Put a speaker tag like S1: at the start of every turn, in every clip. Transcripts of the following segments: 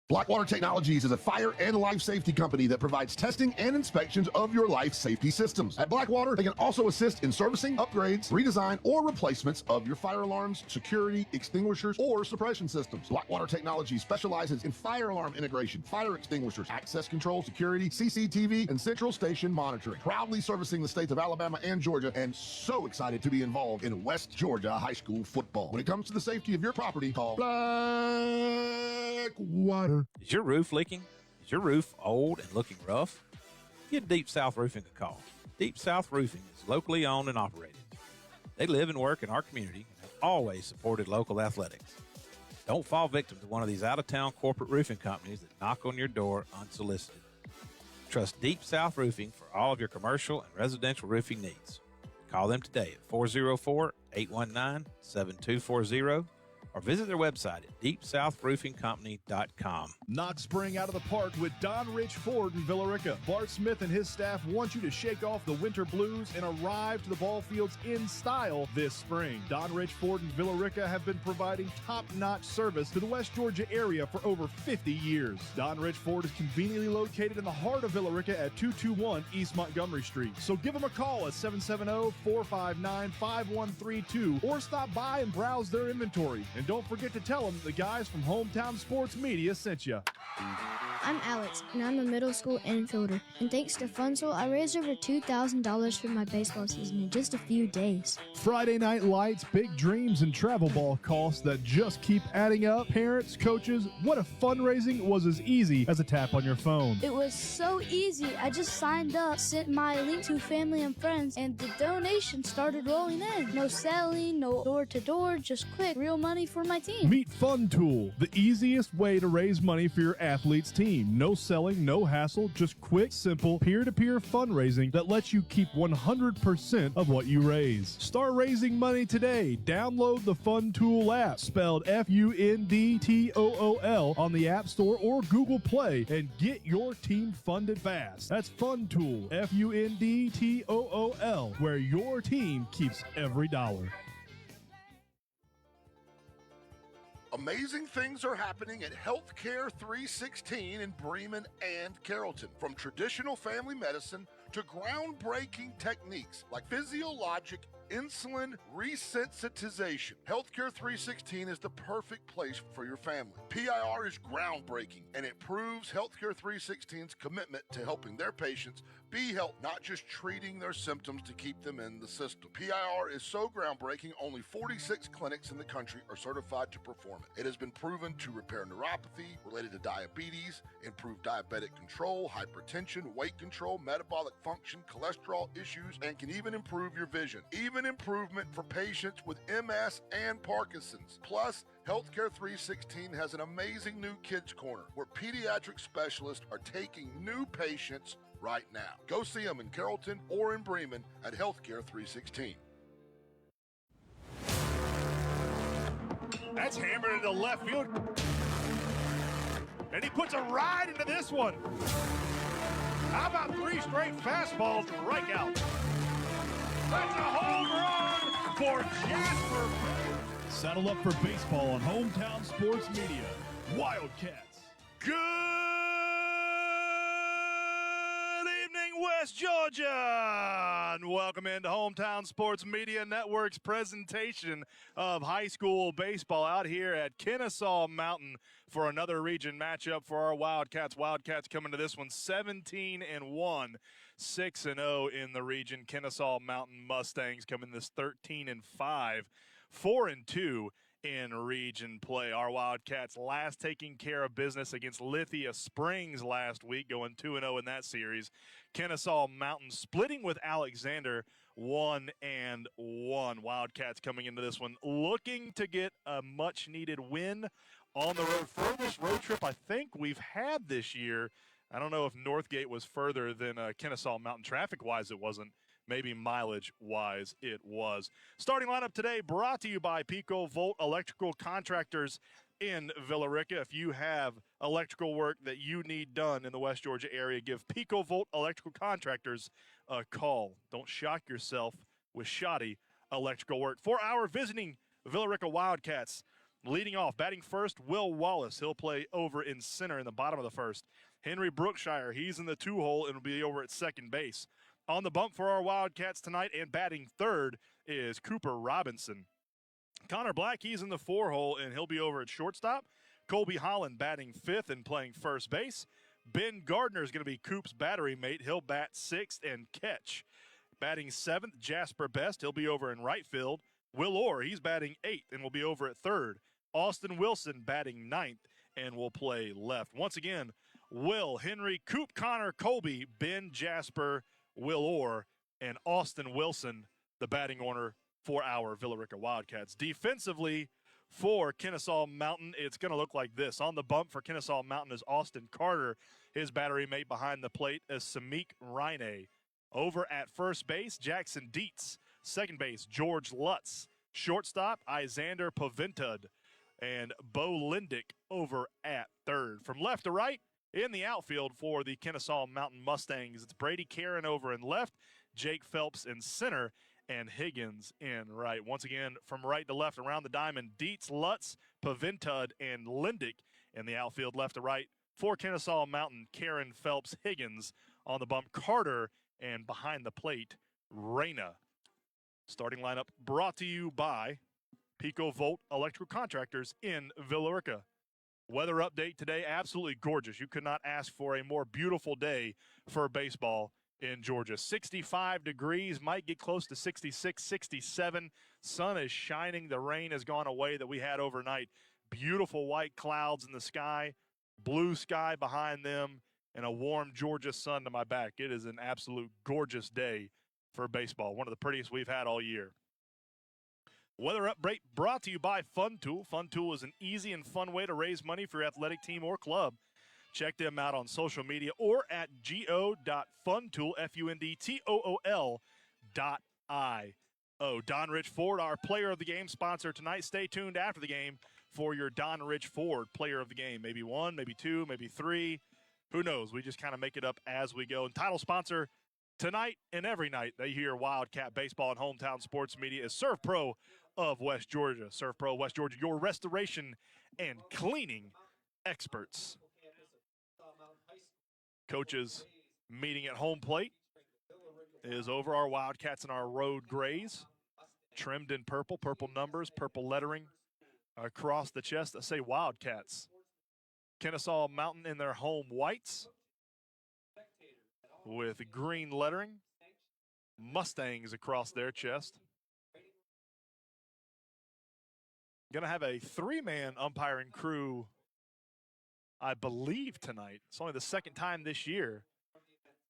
S1: Blackwater Technologies is a fire and life safety company that provides testing and inspections of your life safety systems. At Blackwater, they can also assist in servicing, upgrades, redesign, or replacements of your fire alarms, security, extinguishers, or suppression systems. Blackwater Technologies specializes in fire alarm integration, fire extinguishers, access control, security, CCTV, and central station monitoring. Proudly servicing the states of Alabama and Georgia, and so excited to be involved in West Georgia high school football. When it comes to the safety of your property, call Blackwater.
S2: Is your roof leaking? Is your roof old and looking rough? Give Deep South Roofing a call. Deep South Roofing is locally owned and operated. They live and work in our community and have always supported local athletics. Don't fall victim to one of these out-of-town corporate roofing companies that knock on your door unsolicited. Trust Deep South Roofing for all of your commercial and residential roofing needs. Call them today at 404-819-7240 or visit their website at deepsouthroofingcompany.com.
S3: Knock spring out of the park with Don Rich Ford in Villa Rica. Bart Smith and his staff want you to shake off the winter blues and arrive to the ball fields in style this spring. Don Rich Ford and Villa Rica have been providing top-notch service to the West Georgia area for over 50 years. Don Rich Ford is conveniently located in the heart of Villa Rica at 221 East Montgomery Street. So give them a call at 770-459-5132 or stop by and browse their inventory. And don't forget to tell them the guys from Hometown Sports Media sent you.
S4: I'm Alex, and I'm a middle school infielder. And thanks to Funsel, I raised over $2,000 for my baseball season in just a few days.
S3: Friday night lights, big dreams, and travel ball costs that just keep adding up. Parents, coaches, what if fundraising was as easy as a tap on your phone?
S4: It was so easy. I just signed up, sent my link to family and friends, and the donations started rolling in. No selling, no door-to-door, just quick, real money for my team.
S3: Meet FunTool, the easiest way to raise money for your athlete's team. No selling, no hassle, just quick, simple, peer-to-peer fundraising that lets you keep 100% of what you raise. Start raising money today. Download the FunTool app, spelled FUNDTOOL, on the App Store or Google Play, and get your team funded fast. That's FunTool, FUNDTOOL, where your team keeps every dollar.
S1: Amazing things are happening at Healthcare 316 in Bremen and Carrollton. From traditional family medicine to groundbreaking techniques like physiologic insulin resensitization. Healthcare 316 is the perfect place for your family. PIR is groundbreaking, and it proves Healthcare 316's commitment to helping their patients be healthy, not just treating their symptoms to keep them in the system. PIR is so groundbreaking, only 46 clinics in the country are certified to perform it. It has been proven to repair neuropathy related to diabetes, improve diabetic control, hypertension, weight control, metabolic function, cholesterol issues, and can even improve your vision. Even improvement for patients with MS and Parkinson's. Plus, Healthcare 316 has an amazing new kids corner where pediatric specialists are taking new patients right now. Go see them in Carrollton or in Bremen at Healthcare 316.
S3: That's hammered into left field. And he puts a ride into this one. How about 3 straight fastballs to strikeout? That's a home run for Jasper. Saddle up for baseball on Hometown Sports Media. Wildcats. Good evening, West Georgia, and welcome into Hometown Sports Media Network's presentation of high school baseball out here at Kennesaw Mountain for another region matchup for our Wildcats. Wildcats coming to this one 17-1, 6-0 in the region. Kennesaw Mountain Mustangs coming this 13-5, 4-2 in region play. Our Wildcats last taking care of business against Lithia Springs last week, going 2-0 in that series. Kennesaw Mountain splitting with Alexander 1-1. Wildcats coming into this one looking to get a much-needed win on the road. Furthest road trip I think we've had this year. I don't know if Northgate was further than Kennesaw Mountain. Traffic-wise, it wasn't. Maybe mileage-wise, it was. Starting lineup today brought to you by Pico Volt Electrical Contractors in Villa Rica. If you have electrical work that you need done in the West Georgia area, give Pico Volt Electrical Contractors a call. Don't shock yourself with shoddy electrical work. For our visiting Villa Rica Wildcats, Leading off, batting first, Will Wallace. He'll play over in center in the bottom of the first. Henry Brookshire, he's in the 2-hole and will be over at second base. On the bump for our Wildcats tonight and batting third is Cooper Robinson. Connor Black, he's in the 4-hole and he'll be over at shortstop. Colby Holland batting fifth and playing first base. Ben Gardner is going to be Coop's battery mate. He'll bat sixth and catch. Batting seventh, Jasper Best. He'll be over in right field. Will Orr, he's batting eighth and will be over at third. Austin Wilson batting ninth and will play left. Once again, Will, Henry, Coop, Connor, Colby, Ben, Jasper, Will Orr, and Austin Wilson, the batting order for our Villa Rica Wildcats. Defensively for Kennesaw Mountain, it's going to look like this. On the bump for Kennesaw Mountain is Austin Carter. His battery mate behind the plate is Samik Rine. Over at first base, Jackson Dietz. Second base, George Lutz. Shortstop, Isander Pavintud. And Bo Lindick over at third. From left to right, in the outfield for the Kennesaw Mountain Mustangs, it's Brady Karen over in left, Jake Phelps in center, and Higgins in right. Once again, from right to left around the diamond, Dietz, Lutz, Pavintud, and Lindick in the outfield left to right. For Kennesaw Mountain, Karen, Phelps, Higgins. On the bump, Carter, and behind the plate, Reyna. Starting lineup brought to you by Pico Volt Electrical Contractors in Villa Rica. Weather update today, absolutely gorgeous. You could not ask for a more beautiful day for baseball in Georgia. 65 degrees, might get close to 66, 67. Sun is shining. The rain has gone away that we had overnight. Beautiful white clouds in the sky, blue sky behind them, and a warm Georgia sun to my back. It is an absolute gorgeous day for baseball, one of the prettiest we've had all year. Weather update brought to you by Fun Tool. Fun Tool is an easy and fun way to raise money for your athletic team or club. Check them out on social media or at go.funtool, FUNDTOOL.io. Don Rich Ford, our player of the game sponsor tonight. Stay tuned after the game for your Don Rich Ford player of the game. Maybe one, maybe two, maybe three. Who knows? We just kind of make it up as we go. And title sponsor tonight and every night they hear Wildcat Baseball and Hometown Sports Media is Surf Pro of West Georgia. Surf Pro West Georgia, your restoration and cleaning experts. Coaches meeting at home plate is over. Our Wildcats in our road grays, trimmed in purple, purple numbers, purple lettering across the chest that say Wildcats. Kennesaw Mountain in their home whites with green lettering, Mustangs across their chest. Going to have a three-man umpiring crew, I believe, tonight. It's only the second time this year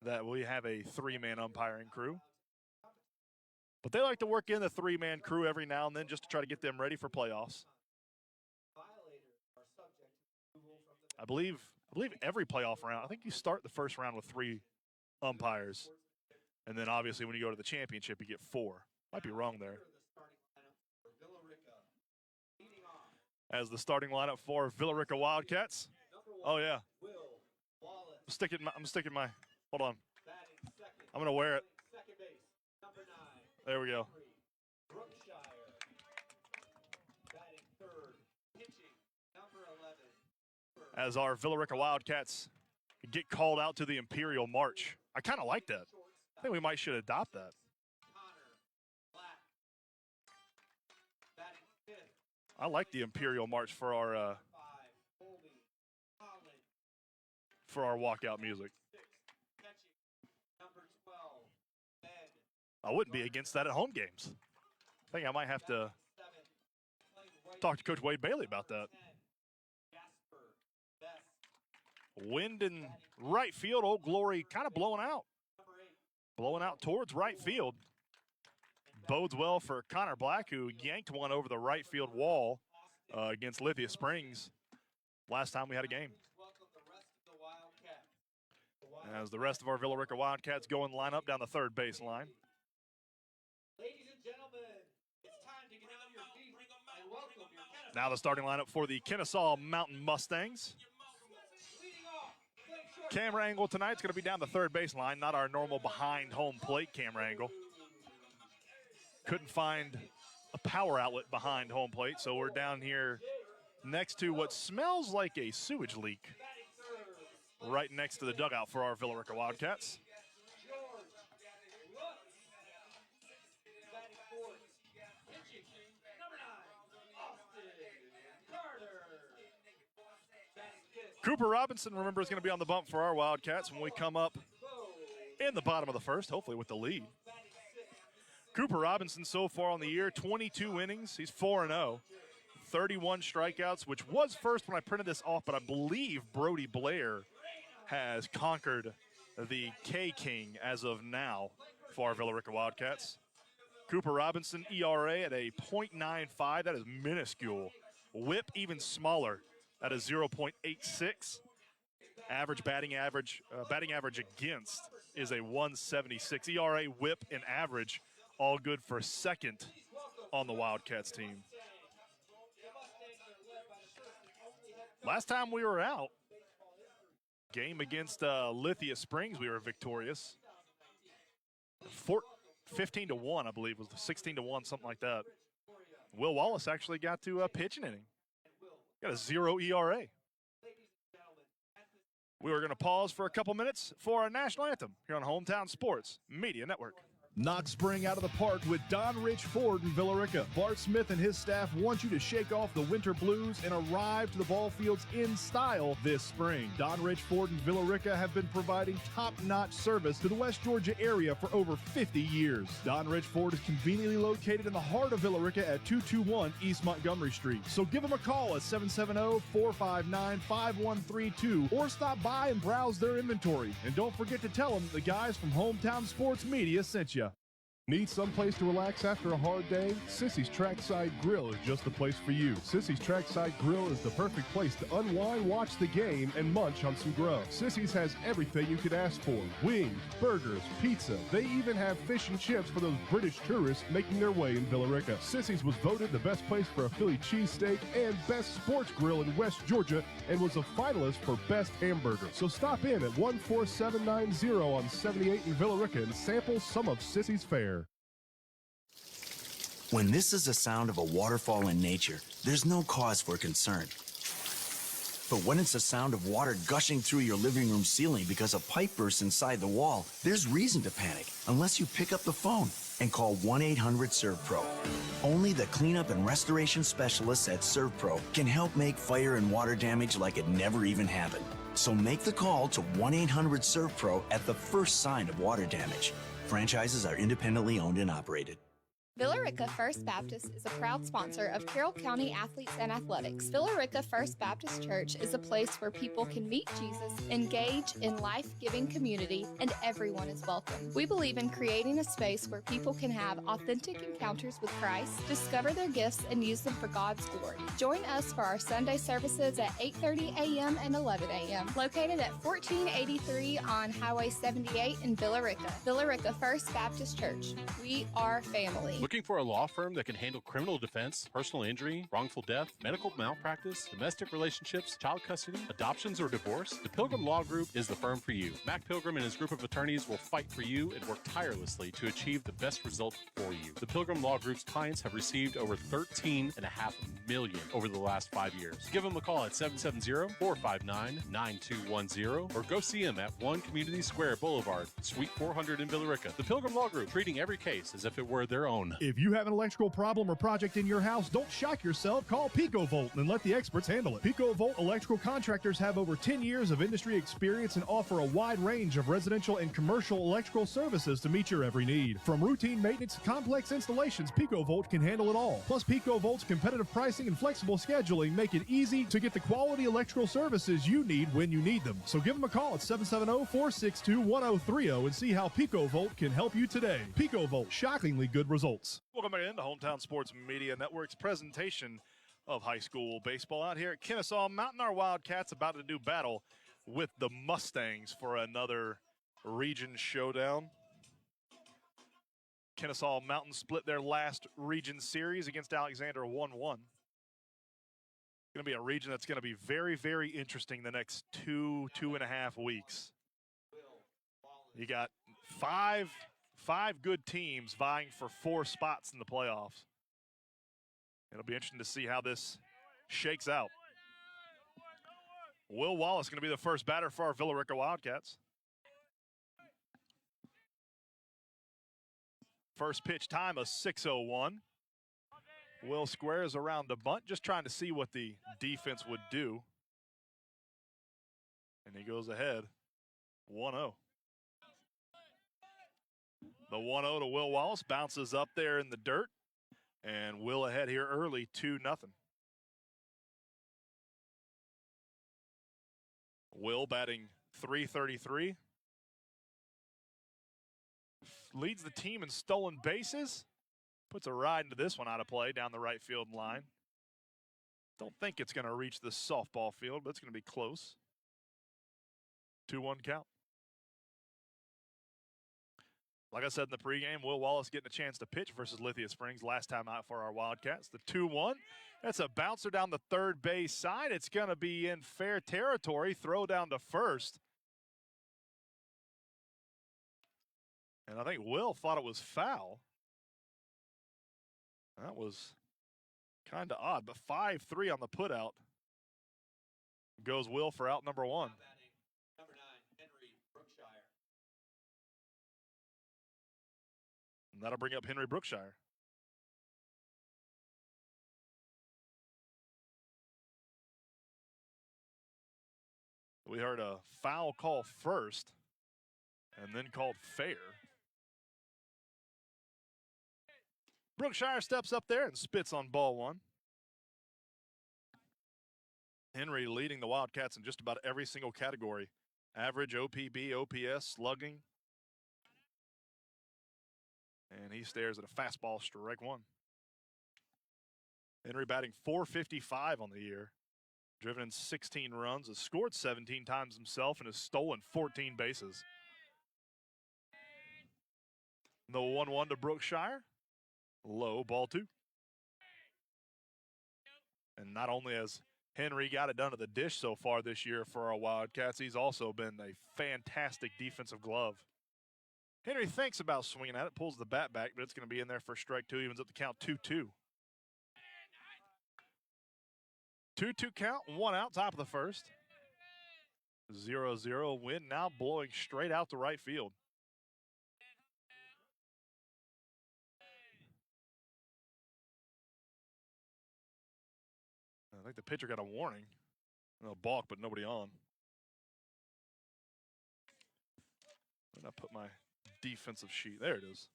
S3: that we have a three-man umpiring crew. But they like to work in the three-man crew every now and then just to try to get them ready for playoffs. I believe every playoff round, I think you start the first round with three umpires. And then obviously when you go to the championship, you get four. Might be wrong there. As the starting lineup for Villa Rica Wildcats. Oh, yeah. I'm sticking my, hold on. I'm going to wear it. There we go. As our Villa Rica Wildcats get called out to the Imperial March. I kind of like that. I think we might should adopt that. I like the Imperial March for our walkout music. I wouldn't be against that at home games. I think I might have to talk to Coach Wade Bailey about that. Wind in right field. Old Glory kind of blowing out. Blowing out towards right field. Bodes well for Connor Black, who yanked one over the right field wall against Lithia Springs last time we had a game. As the rest of our Villa Rica Wildcats go and line up down the third base line.
S5: Ladies and gentlemen, it's time to get on your feet and welcome your Kennesaw.
S3: Now the starting lineup for the Kennesaw Mountain Mustangs. Camera angle tonight's going to be down the third base line, not our normal behind home plate camera angle. Couldn't find a power outlet behind home plate, so we're down here next to what smells like a sewage leak right next to the dugout for our Villa Rica Wildcats. Cooper Robinson, remember, is going to be on the bump for our Wildcats when we come up in the bottom of the first, hopefully with the lead. Cooper Robinson so far on the year, 22 innings. He's 4-0, 31 strikeouts, which was first when I printed this off, but I believe Brody Blair has conquered the K-King as of now for our Villa Rica Wildcats. Cooper Robinson, ERA at a .95. That is minuscule. WHIP even smaller at a 0.86. Batting average against is a 176. ERA, WHIP, and average all good for second on the Wildcats team. Last time we were out, game against Lithia Springs, we were victorious. 15-1, I believe, was 16-1, something like that. Will Wallace actually got to pitch an inning. Got a 0 ERA. We were going to pause for a couple minutes for our national anthem here on Hometown Sports Media Network.
S6: Knock spring out of the park with Don Rich Ford in Villa Rica. Bart Smith and his staff want you to shake off the winter blues and arrive to the ball fields in style this spring. Don Rich Ford and Villa Rica have been providing top-notch service to the West Georgia area for over 50 years. Don Rich Ford is conveniently located in the heart of Villa Rica at 221 East Montgomery Street. So give them a call at 770-459-5132 or stop by and browse their inventory. And don't forget to tell them the guys from Hometown Sports Media sent you. Need someplace to relax after a hard day? Sissy's Trackside Grill is just the place for you. Sissy's Trackside Grill is the perfect place to unwind, watch the game, and munch on some grub. Sissy's has everything you could ask for. Wings, burgers, pizza. They even have fish and chips for those British tourists making their way in Villa Rica. Sissy's was voted the best place for a Philly cheesesteak and best sports grill in West Georgia and was a finalist for best hamburger. So stop in at 14790 on 78 in Villa Rica and sample some of Sissy's fare.
S7: When this is the sound of a waterfall in nature, there's no cause for concern. But when it's the sound of water gushing through your living room ceiling because a pipe bursts inside the wall, there's reason to panic unless you pick up the phone and call 1-800-SERVPRO. Only the cleanup and restoration specialists at ServPro can help make fire and water damage like it never even happened. So make the call to 1-800-SERVPRO at the first sign of water damage. Franchises are independently owned and operated.
S8: Villa Rica First Baptist is a proud sponsor of Carroll County Athletes and Athletics. Villa Rica First Baptist Church is a place where people can meet Jesus, engage in life-giving community, and everyone is welcome. We believe in creating a space where people can have authentic encounters with Christ, discover their gifts, and use them for God's glory. Join us for our Sunday services at 8:30 a.m. and 11 a.m. located at 1483 on Highway 78 in Villa Rica. Villa Rica First Baptist Church. We are family.
S9: Looking for a law firm that can handle criminal defense, personal injury, wrongful death, medical malpractice, domestic relationships, child custody, adoptions, or divorce? The Pilgrim Law Group is the firm for you. Mac Pilgrim and his group of attorneys will fight for you and work tirelessly to achieve the best result for you. The Pilgrim Law Group's clients have received over $13.5 million over the last 5 years. Give them a call at 770-459-9210 or go see them at 1 Community Square Boulevard, Suite 400 in Villa Rica. The Pilgrim Law Group, treating every case as if it were their own.
S6: If you have an electrical problem or project in your house, don't shock yourself. Call PicoVolt and let the experts handle it. PicoVolt electrical contractors have over 10 years of industry experience and offer a wide range of residential and commercial electrical services to meet your every need. From routine maintenance to complex installations, PicoVolt can handle it all. Plus, PicoVolt's competitive pricing and flexible scheduling make it easy to get the quality electrical services you need when you need them. So give them a call at 770-462-1030 and see how PicoVolt can help you today. PicoVolt, shockingly good results.
S3: Welcome back into Hometown Sports Media Network's presentation of high school baseball out here at Kennesaw Mountain. Our Wildcats about to do battle with the Mustangs for another region showdown. Kennesaw Mountain split their last region series against Alexander 1-1. Going to be a region that's going to be very, very interesting the next 2.5 weeks. You got five good teams vying for 4 spots in the playoffs. It'll be interesting to see how this shakes out. Will Wallace going to be the first batter for our Villa Rica Wildcats. First pitch time, a 6:01. Will squares around the bunt, just trying to see what the defense would do. And he goes ahead, 1-0. The 1-0 to Will Wallace, bounces up there in the dirt. And Will ahead here early, 2-0. Will batting .333. Leads the team in stolen bases. Puts a ride into this one out of play down the right field line. Don't think it's going to reach the softball field, but it's going to be close. 2-1 count. Like I said in the pregame, Will Wallace getting a chance to pitch versus Lithia Springs last time out for our Wildcats. The 2-1. That's a bouncer down the third base side. It's going to be in fair territory. Throw down to first. And I think Will thought it was foul. That was kind of odd, but 5-3 on the putout. Goes Will for out number 1.
S5: Number 9, Henry Brookshire.
S3: And that'll bring up Henry Brookshire. We heard a foul call first and then called fair. Brookshire steps up there and spits on ball 1. Henry leading the Wildcats in just about every single category. Average, OPB, OPS, slugging. And he stares at a fastball, strike 1. Henry batting .455 on the year. Driven in 16 runs, has scored 17 times himself, and has stolen 14 bases. The 1-1 to Brookshire. Low, ball 2. And not only has Henry got it done to the dish so far this year for our Wildcats, he's also been a fantastic defensive glove. Henry thinks about swinging at it, pulls the bat back, but it's going to be in there for strike 2, evens up the count 2-2. 2-2 count, 1 out, top of the first. 0-0 wind now blowing straight out to right field. I think the pitcher got a warning. A balk, but nobody on. Where did I put my defensive sheet? There it is.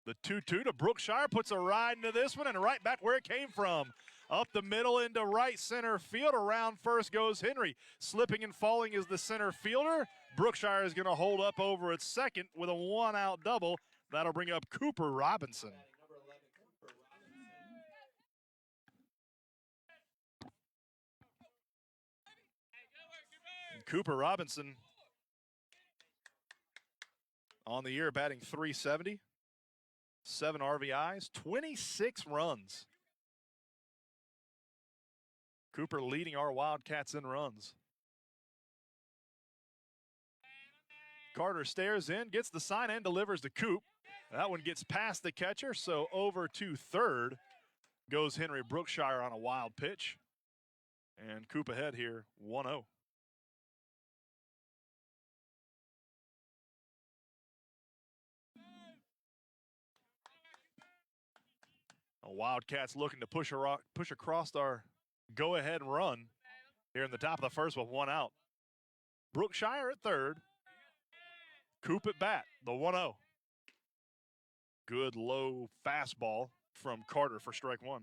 S3: The 2-2 to Brookshire puts a ride into this one and right back where it came from. Up the middle into right center field. Around first goes Henry. Slipping and falling is the center fielder. Brookshire is going to hold up over its second with a 1-out double. That'll bring up Cooper Robinson. Cooper Robinson on the year batting .370, 7 RBIs, 26 runs. Cooper leading our Wildcats in runs. Carter stares in, gets the sign and delivers to Coop. That one gets past the catcher, so over to third goes Henry Brookshire on a wild pitch. And Coop ahead here, 1-0. Wildcats looking to push across our go-ahead run here in the top of the first with 1 out. Brookshire at third. Coop at bat, the 1-0. Good low fastball from Carter for strike 1.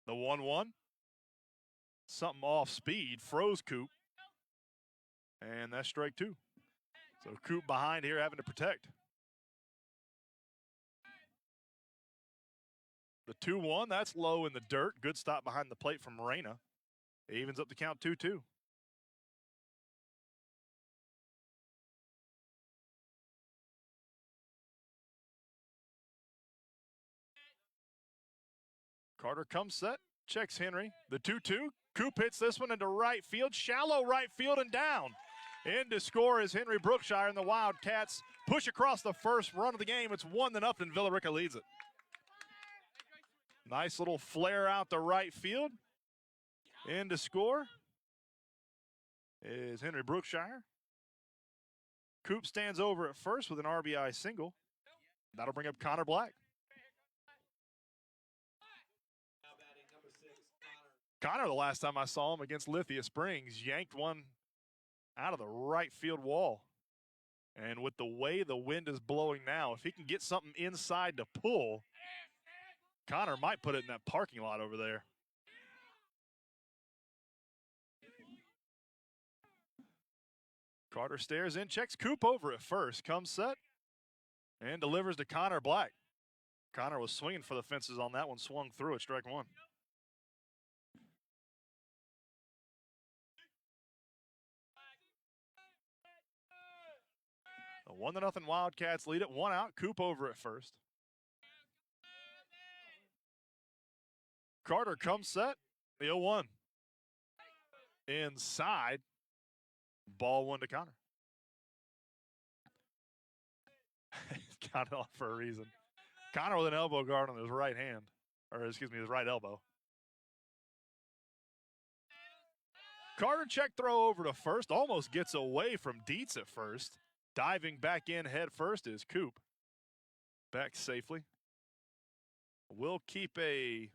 S3: The 1-1. Something off speed, froze Coop. And that's strike 2. So Coop behind here having to protect. The 2-1, that's low in the dirt. Good stop behind the plate from Reyna. Evens up the count 2-2. Carter comes set, checks Henry. The 2-2. Coop hits this one into right field, shallow right field and down. In to score is Henry Brookshire, and the Wildcats push across the first run of the game. It's 1-0. Villa Rica leads it. Nice little flare out the right field. In to score is Henry Brookshire. Coop stands over at first with an RBI single. That'll bring up Connor Black. Connor, the last time I saw him against Lithia Springs, yanked one out of the right field wall. And with the way the wind is blowing now, if he can get something inside to pull, Connor might put it in that parking lot over there. Carter stares in, checks Coop over at first, comes set, and delivers to Connor Black. Connor was swinging for the fences on that one, swung through it, strike one. The 1-0 Wildcats lead it, one out, Coop over at first. Carter comes set, the 0-1. Inside, ball one to Connor. Got it off for a reason. Connor with an elbow guard on his right hand, or excuse me, his right elbow. Carter check throw over to first, almost gets away from Dietz at first. Diving back in head first is Coop. Back safely. We'll keep a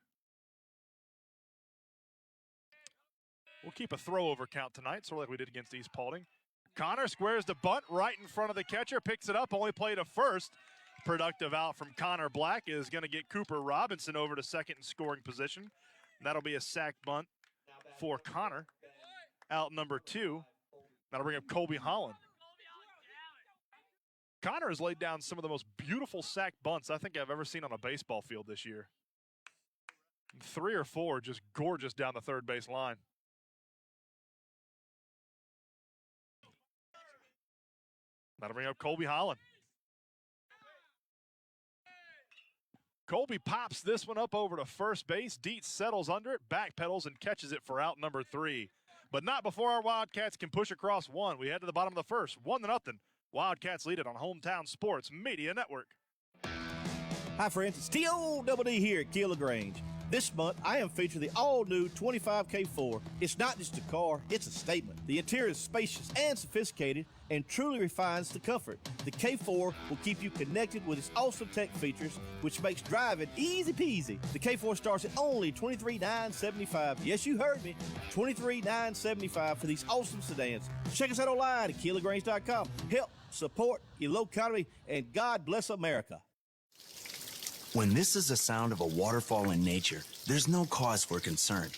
S3: throw over count tonight, sort of like we did against East Paulding. Connor squares the bunt right in front of the catcher, picks it up, only play to first. Productive out from Connor Black is going to get Cooper Robinson over to second in scoring position. That'll be a sack bunt for Connor. Out number 2. That'll bring up Colby Holland. Connor has laid down some of the most beautiful sack bunts I think I've ever seen on a baseball field this year. 3 or 4 just gorgeous down the third base line. That'll bring up Colby Holland. Colby pops this one up over to first base. Dietz settles under it, backpedals, and catches it for out number 3. But not before our Wildcats can push across one. We head to the bottom of the first, 1-0. Wildcats lead it on Hometown Sports Media Network.
S10: Hi friends, it's T.O.D.D. here at Keeler Grange. This month, I am featuring the all-new 25K4. It's not just a car, it's a statement. The interior is spacious and sophisticated and truly refines the comfort. The K4 will keep you connected with its awesome tech features, which makes driving easy peasy. The K4 starts at only $23,975. Yes, you heard me, $23,975 for these awesome sedans. Check us out online at KeelerGrange.com. Help support your local economy, and God bless America.
S7: When this is the sound of a waterfall in nature, there's no cause for concern.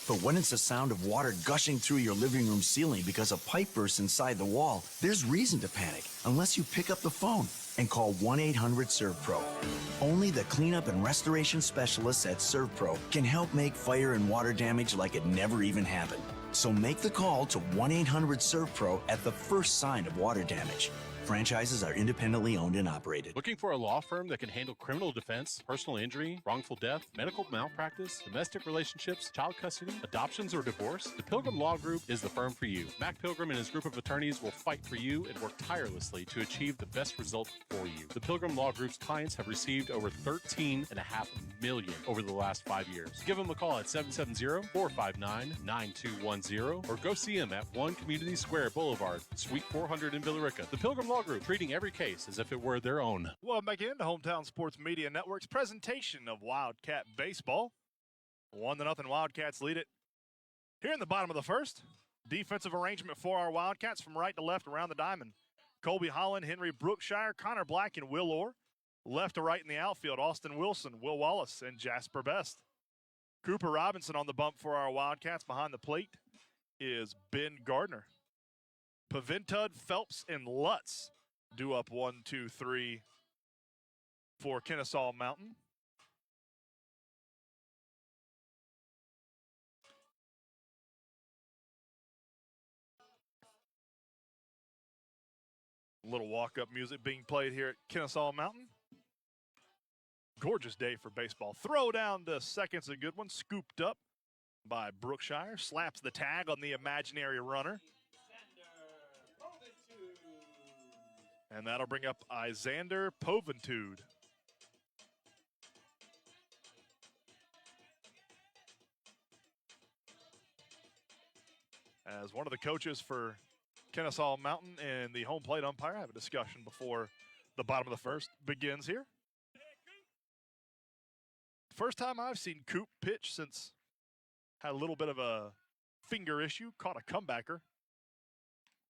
S7: But when it's the sound of water gushing through your living room ceiling because a pipe burst inside the wall, there's reason to panic unless you pick up the phone and call 1-800-SERVPRO. Only the cleanup and restoration specialists at ServPro can help make fire and water damage like it never even happened. So make the call to 1-800-SERVPRO at the first sign of water damage. Franchises are independently owned and operated.
S9: Looking for a law firm that can handle criminal defense, personal injury, wrongful death, medical malpractice, domestic relationships, child custody, adoptions, or divorce? The Pilgrim Law Group is the firm for you. Mac Pilgrim and his group of attorneys will fight for you and work tirelessly to achieve the best result for you. The Pilgrim Law Group's clients have received over $13.5 million over the last 5 years. Give them a call at 770-459-9210 or go see them at 1 Community Square Boulevard, Suite 400 in Villa Rica. The Pilgrim Law Group, treating every case as if it were their own.
S3: Welcome back into Hometown Sports Media Network's presentation of Wildcat Baseball. 1-0 Wildcats lead it. Here in the bottom of the first, defensive arrangement for our Wildcats from right to left around the diamond. Colby Holland, Henry Brookshire, Connor Black, and Will Orr. Left to right in the outfield, Austin Wilson, Will Wallace, and Jasper Best. Cooper Robinson on the bump for our Wildcats. Behind the plate is Ben Gardner. Pavintud, Phelps, and Lutz do up 1, 2, 3 for Kennesaw Mountain. A little walk-up music being played here at Kennesaw Mountain. Gorgeous day for baseball. Throw down to second's a good one. Scooped up by Brookshire. Slaps the tag on the imaginary runner. And that'll bring up Isander Poventude. As one of the coaches for Kennesaw Mountain and the home plate umpire have a discussion before the bottom of the first begins here. First time I've seen Coop pitch since had a little bit of a finger issue, caught a comebacker.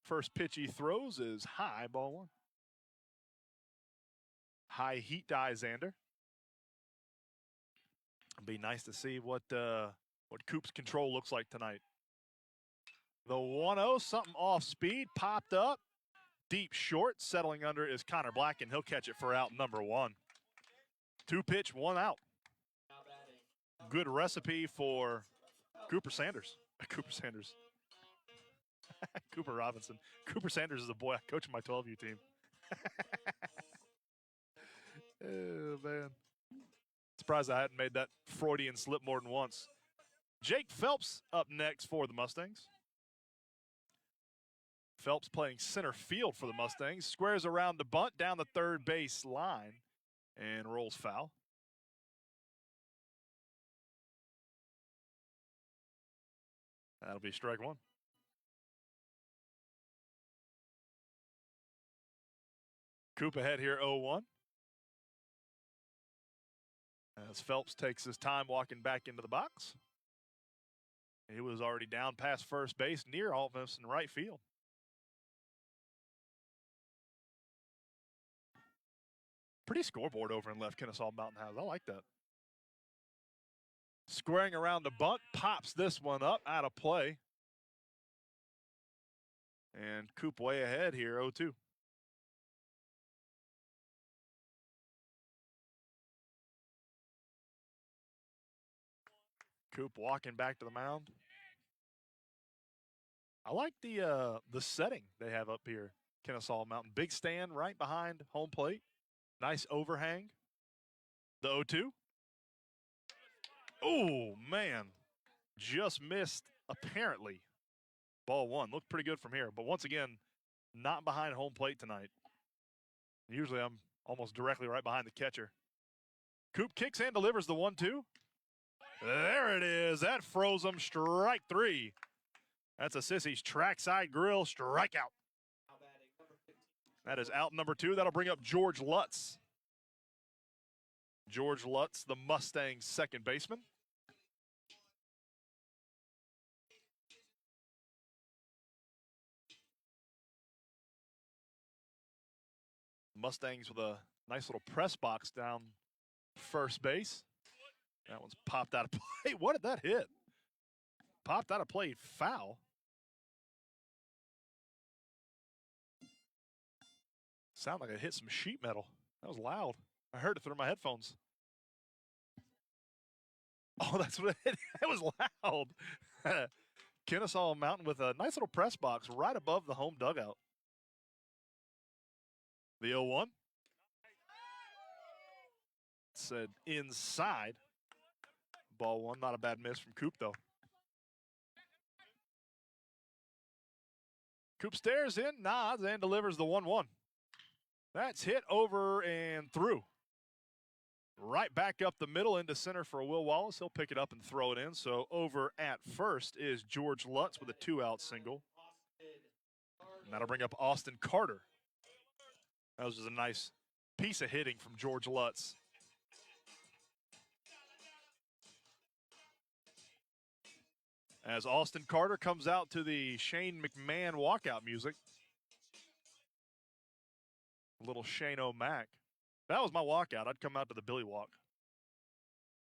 S3: First pitch he throws is high, ball one. High heat to Isander. It'd be nice to see what Coop's control looks like tonight. The 1-0, something off speed, popped up. Deep short, settling under is Connor Black, and he'll catch it for out number one. 2 pitch, 1 out. Good recipe for Cooper Sanders. Cooper Robinson. Cooper Sanders is a boy I coach in my 12U team. Oh, man. Surprised I hadn't made that Freudian slip more than once. Jake Phelps up next for the Mustangs. Phelps playing center field for the Mustangs. Squares around the bunt down the third base line and rolls foul. That'll be strike one. Coop ahead here 0-1. As Phelps takes his time walking back into the box. He was already down past first base, near almost in right field. Pretty scoreboard over in left Kennesaw Mountain House. I like that. Squaring around the bunt, pops this one up, out of play. And Coop way ahead here, 0-2. Coop walking back to the mound. I like the setting they have up here, Kennesaw Mountain. Big stand right behind home plate. Nice overhang. The 0-2. Oh, man. Just missed, apparently. Ball one. Looked pretty good from here. But once again, not behind home plate tonight. Usually I'm almost directly right behind the catcher. Coop kicks and delivers the 1-2. There it is. That froze him. Strike three. That's a Sissy's trackside grill strikeout. That is out number 2. That'll bring up George Lutz. George Lutz, the Mustangs' second baseman. Mustangs with a nice little press box down first base. That one's popped out of play. What did that hit? Popped out of play, foul. Sound like it hit some sheet metal. That was loud. I heard it through my headphones. Oh, that's what it hit. It was loud. Kennesaw Mountain with a nice little press box right above the home dugout. The 0-1. Said inside. Ball one. Not a bad miss from Coop, though. Coop stares in, nods, and delivers the 1-1. That's hit over and through. Right back up the middle into center for Will Wallace. He'll pick it up and throw it in. So over at first is George Lutz with a 2-out single. And that'll bring up Austin Carter. That was just a nice piece of hitting from George Lutz. As Austin Carter comes out to the Shane McMahon walkout music. A little Shane O'Mac. That was my walkout. I'd come out to the Billy walk.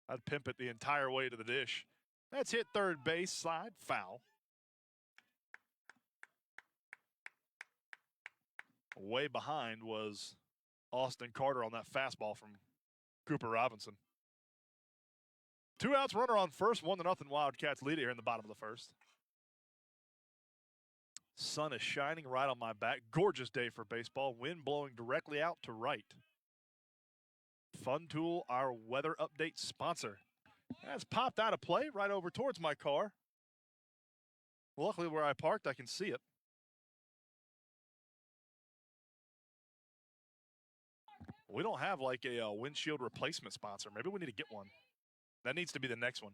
S3: I'd pimp it the entire way to the dish. That's hit third base, slide, foul. Way behind was Austin Carter on that fastball from Cooper Robinson. 2 outs, runner on first, 1-0 Wildcats lead it here in the bottom of the first. Sun is shining right on my back. Gorgeous day for baseball. Wind blowing directly out to right. Fun Tool, our weather update sponsor. That's popped out of play right over towards my car. Luckily where I parked, I can see it. We don't have like a windshield replacement sponsor. Maybe we need to get one. That needs to be the next one.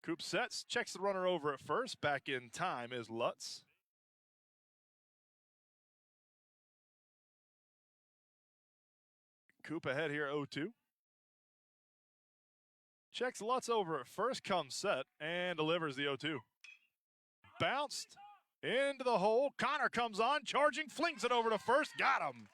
S3: Coop sets, checks the runner over at first. Back in time is Lutz. Coop ahead here, 0-2. Checks Lutz over at first, comes set, and delivers the 0-2. Bounced into the hole. Connor comes on, charging, flings it over to first. Got him.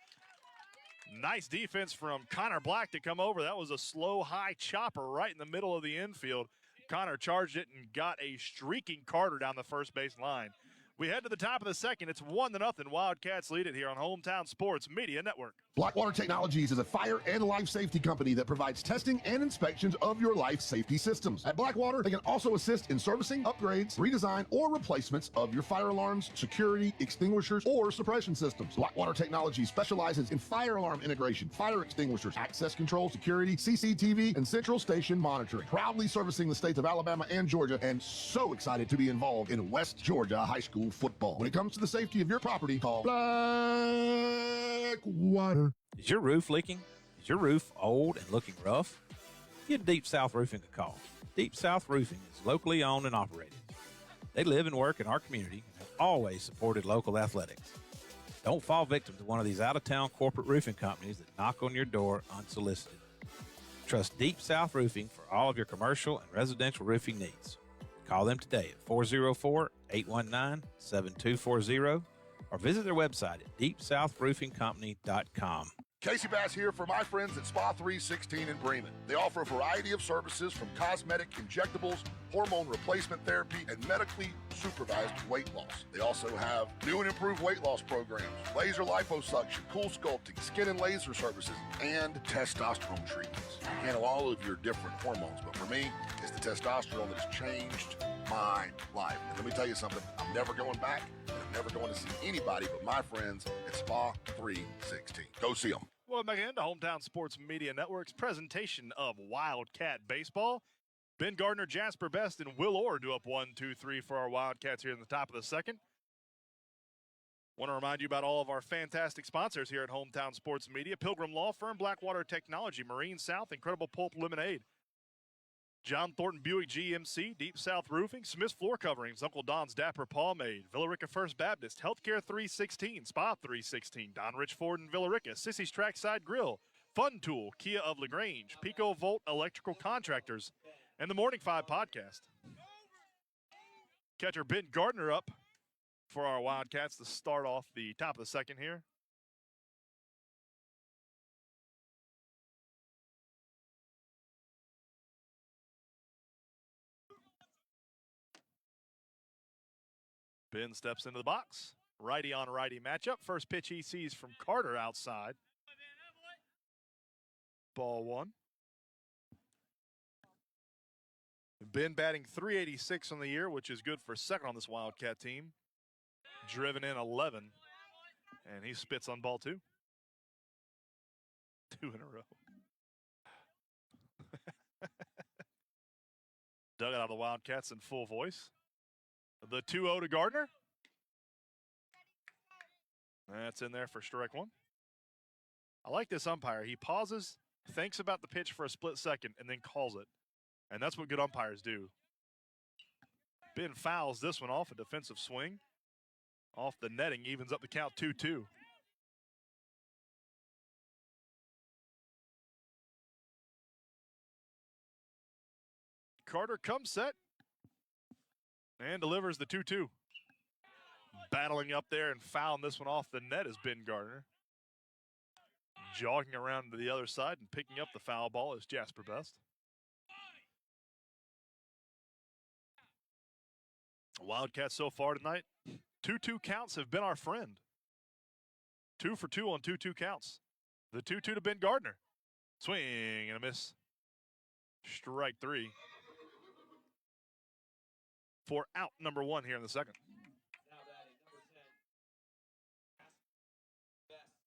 S3: Nice defense from Connor Black to come over. That was a slow, high chopper right in the middle of the infield. Connor charged it and got a streaking Carter down the first base line. We head to the top of the second. It's 1-0. Wildcats lead it here on Hometown Sports Media Network.
S1: Blackwater Technologies is a fire and life safety company that provides testing and inspections of your life safety systems. At Blackwater, they can also assist in servicing, upgrades, redesign, or replacements of your fire alarms, security, extinguishers, or suppression systems. Blackwater Technologies specializes in fire alarm integration, fire extinguishers, access control, security, CCTV, and central station monitoring. Proudly servicing the states of Alabama and Georgia, and so excited to be involved in West Georgia high school football. When it comes to the safety of your property, call Blackwater.
S2: Is your roof leaking? Is your roof old and looking rough? Give Deep South Roofing a call. Deep South Roofing is locally owned and operated. They live and work in our community and have always supported local athletics. Don't fall victim to one of these out-of-town corporate roofing companies that knock on your door unsolicited. Trust Deep South Roofing for all of your commercial and residential roofing needs. Call them today at 404-819-7240 or visit their website at deepsouthroofincompany.com.
S1: Casey Bass here for my friends at Spa 316 in Bremen. They offer a variety of services from cosmetic injectables, hormone replacement therapy, and medically supervised weight loss. They also have new and improved weight loss programs, laser liposuction, cool sculpting, skin and laser services, and testosterone treatments. You handle all of your different hormones, but for me, it's the testosterone that has changed my life. And let me tell you something, I'm never going back, and I'm never going to see anybody but my friends at Spa 316. Go see them.
S3: Welcome back into Hometown Sports Media Network's presentation of Wildcat Baseball. Ben Gardner, Jasper Best, and Will Orr do up 1-2-3 for our Wildcats here in the top of the second. Want to remind you about all of our fantastic sponsors here at Hometown Sports Media. Pilgrim Law Firm, Blackwater Technology, Marine South, Incredible Pulp Lemonade, John Thornton Buick GMC, Deep South Roofing, Smith's Floor Coverings, Uncle Don's Dapper Pomade, Villa Rica First Baptist, Healthcare 316, Spa 316, Don Rich Ford and Villa Rica, Sissy's Trackside Grill, Fun Tool, Kia of LaGrange, Pico Volt Electrical Contractors, and the Morning 5 Podcast. Catcher Ben Gardner up for our Wildcats to start off the top of the second here. Ben steps into the box. Righty on righty matchup. First pitch he sees from Carter outside. Ball one. Ben batting .386 on the year, which is good for second on this Wildcat team. Driven in 11. And he spits on ball two. Two in a row. Dug out of the Wildcats in full voice. The 2-0 to Gardner. That's in there for strike one. I like this umpire. He pauses, thinks about the pitch for a split second, and then calls it. And that's what good umpires do. Ben fouls this one off, a defensive swing. Off the netting, evens up the count 2-2. Carter comes set. And delivers the 2-2. Battling up there and fouling this one off the net is Ben Gardner. Jogging around to the other side and picking up the foul ball is Jasper Best. Wildcats so far tonight, 2-2 counts have been our friend. 2 for 2 on 2-2 counts. The 2-2 to Ben Gardner. Swing and a miss. Strike three. For out number one here in the second.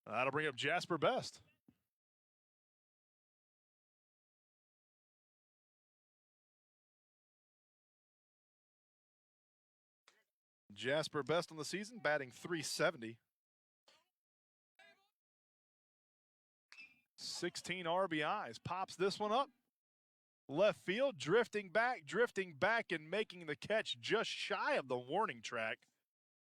S3: That'll bring up Jasper Best. Jasper Best on the season, batting .370. 16 RBIs. Pops this one up. Left field, drifting back, and making the catch just shy of the warning track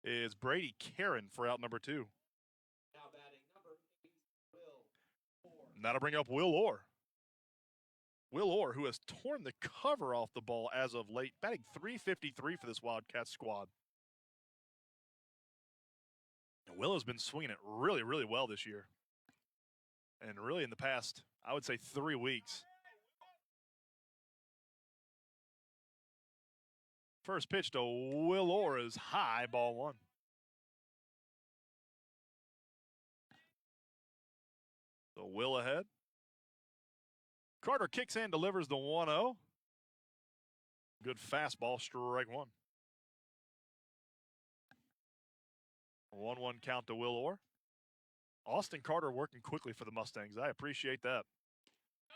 S3: is Brady Karen for out number 2.
S5: Now batting number 8, Will Orr.
S3: And that'll bring up Will Orr. Will Orr, who has torn the cover off the ball as of late, batting .353 for this Wildcats squad. And Will has been swinging it really, really well this year. And really in the past, I would say 3 weeks. First pitch to Will Orr is high, ball 1. So Will ahead. Carter kicks in, delivers the 1-0. Good fastball, strike 1. 1-1 count to Will Orr. Austin Carter working quickly for the Mustangs. I appreciate that.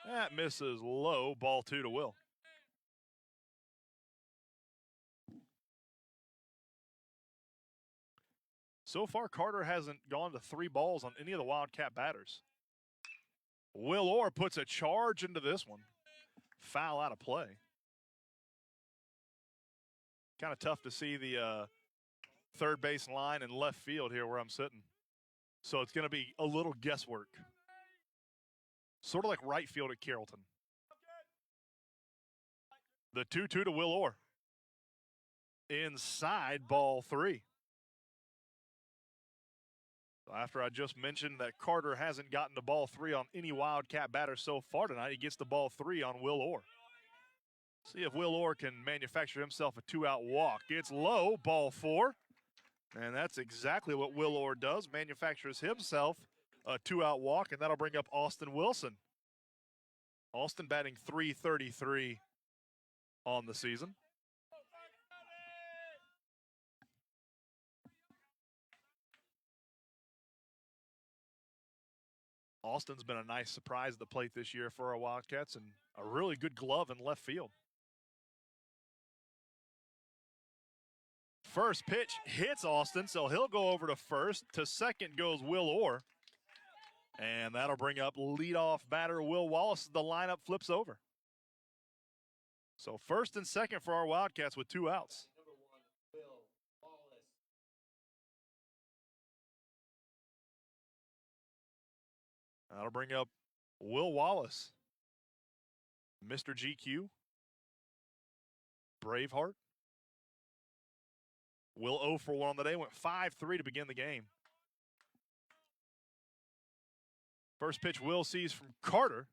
S3: That misses low, ball 2 to Will. So far, Carter hasn't gone to 3 balls on any of the Wildcat batters. Will Orr puts a charge into this one. Foul out of play. Kind of tough to see the third base line and left field here where I'm sitting. So it's going to be a little guesswork. Sort of like right field at Carrollton. The 2-2 to Will Orr. Inside, ball 3. After I just mentioned that Carter hasn't gotten the ball 3 on any Wildcat batter so far tonight, he gets the ball 3 on Will Orr. See if Will Orr can manufacture himself a 2-out walk. It's low, ball 4. And that's exactly what Will Orr does, manufactures himself a 2-out walk, and that'll bring up Austin Wilson. Austin batting .333 on the season. Austin's been a nice surprise at the plate this year for our Wildcats and a really good glove in left field. First pitch hits Austin, so he'll go over to first. To second goes Will Orr. And that'll bring up leadoff batter Will Wallace. The lineup flips over. So first and second for our Wildcats with 2 outs.
S5: Number 1, Will Wallace.
S3: That'll bring up Will Wallace. Mr. GQ. Braveheart. Will 0 for 1 on the day, went 5-3 to begin the game. First pitch Will sees from Carter.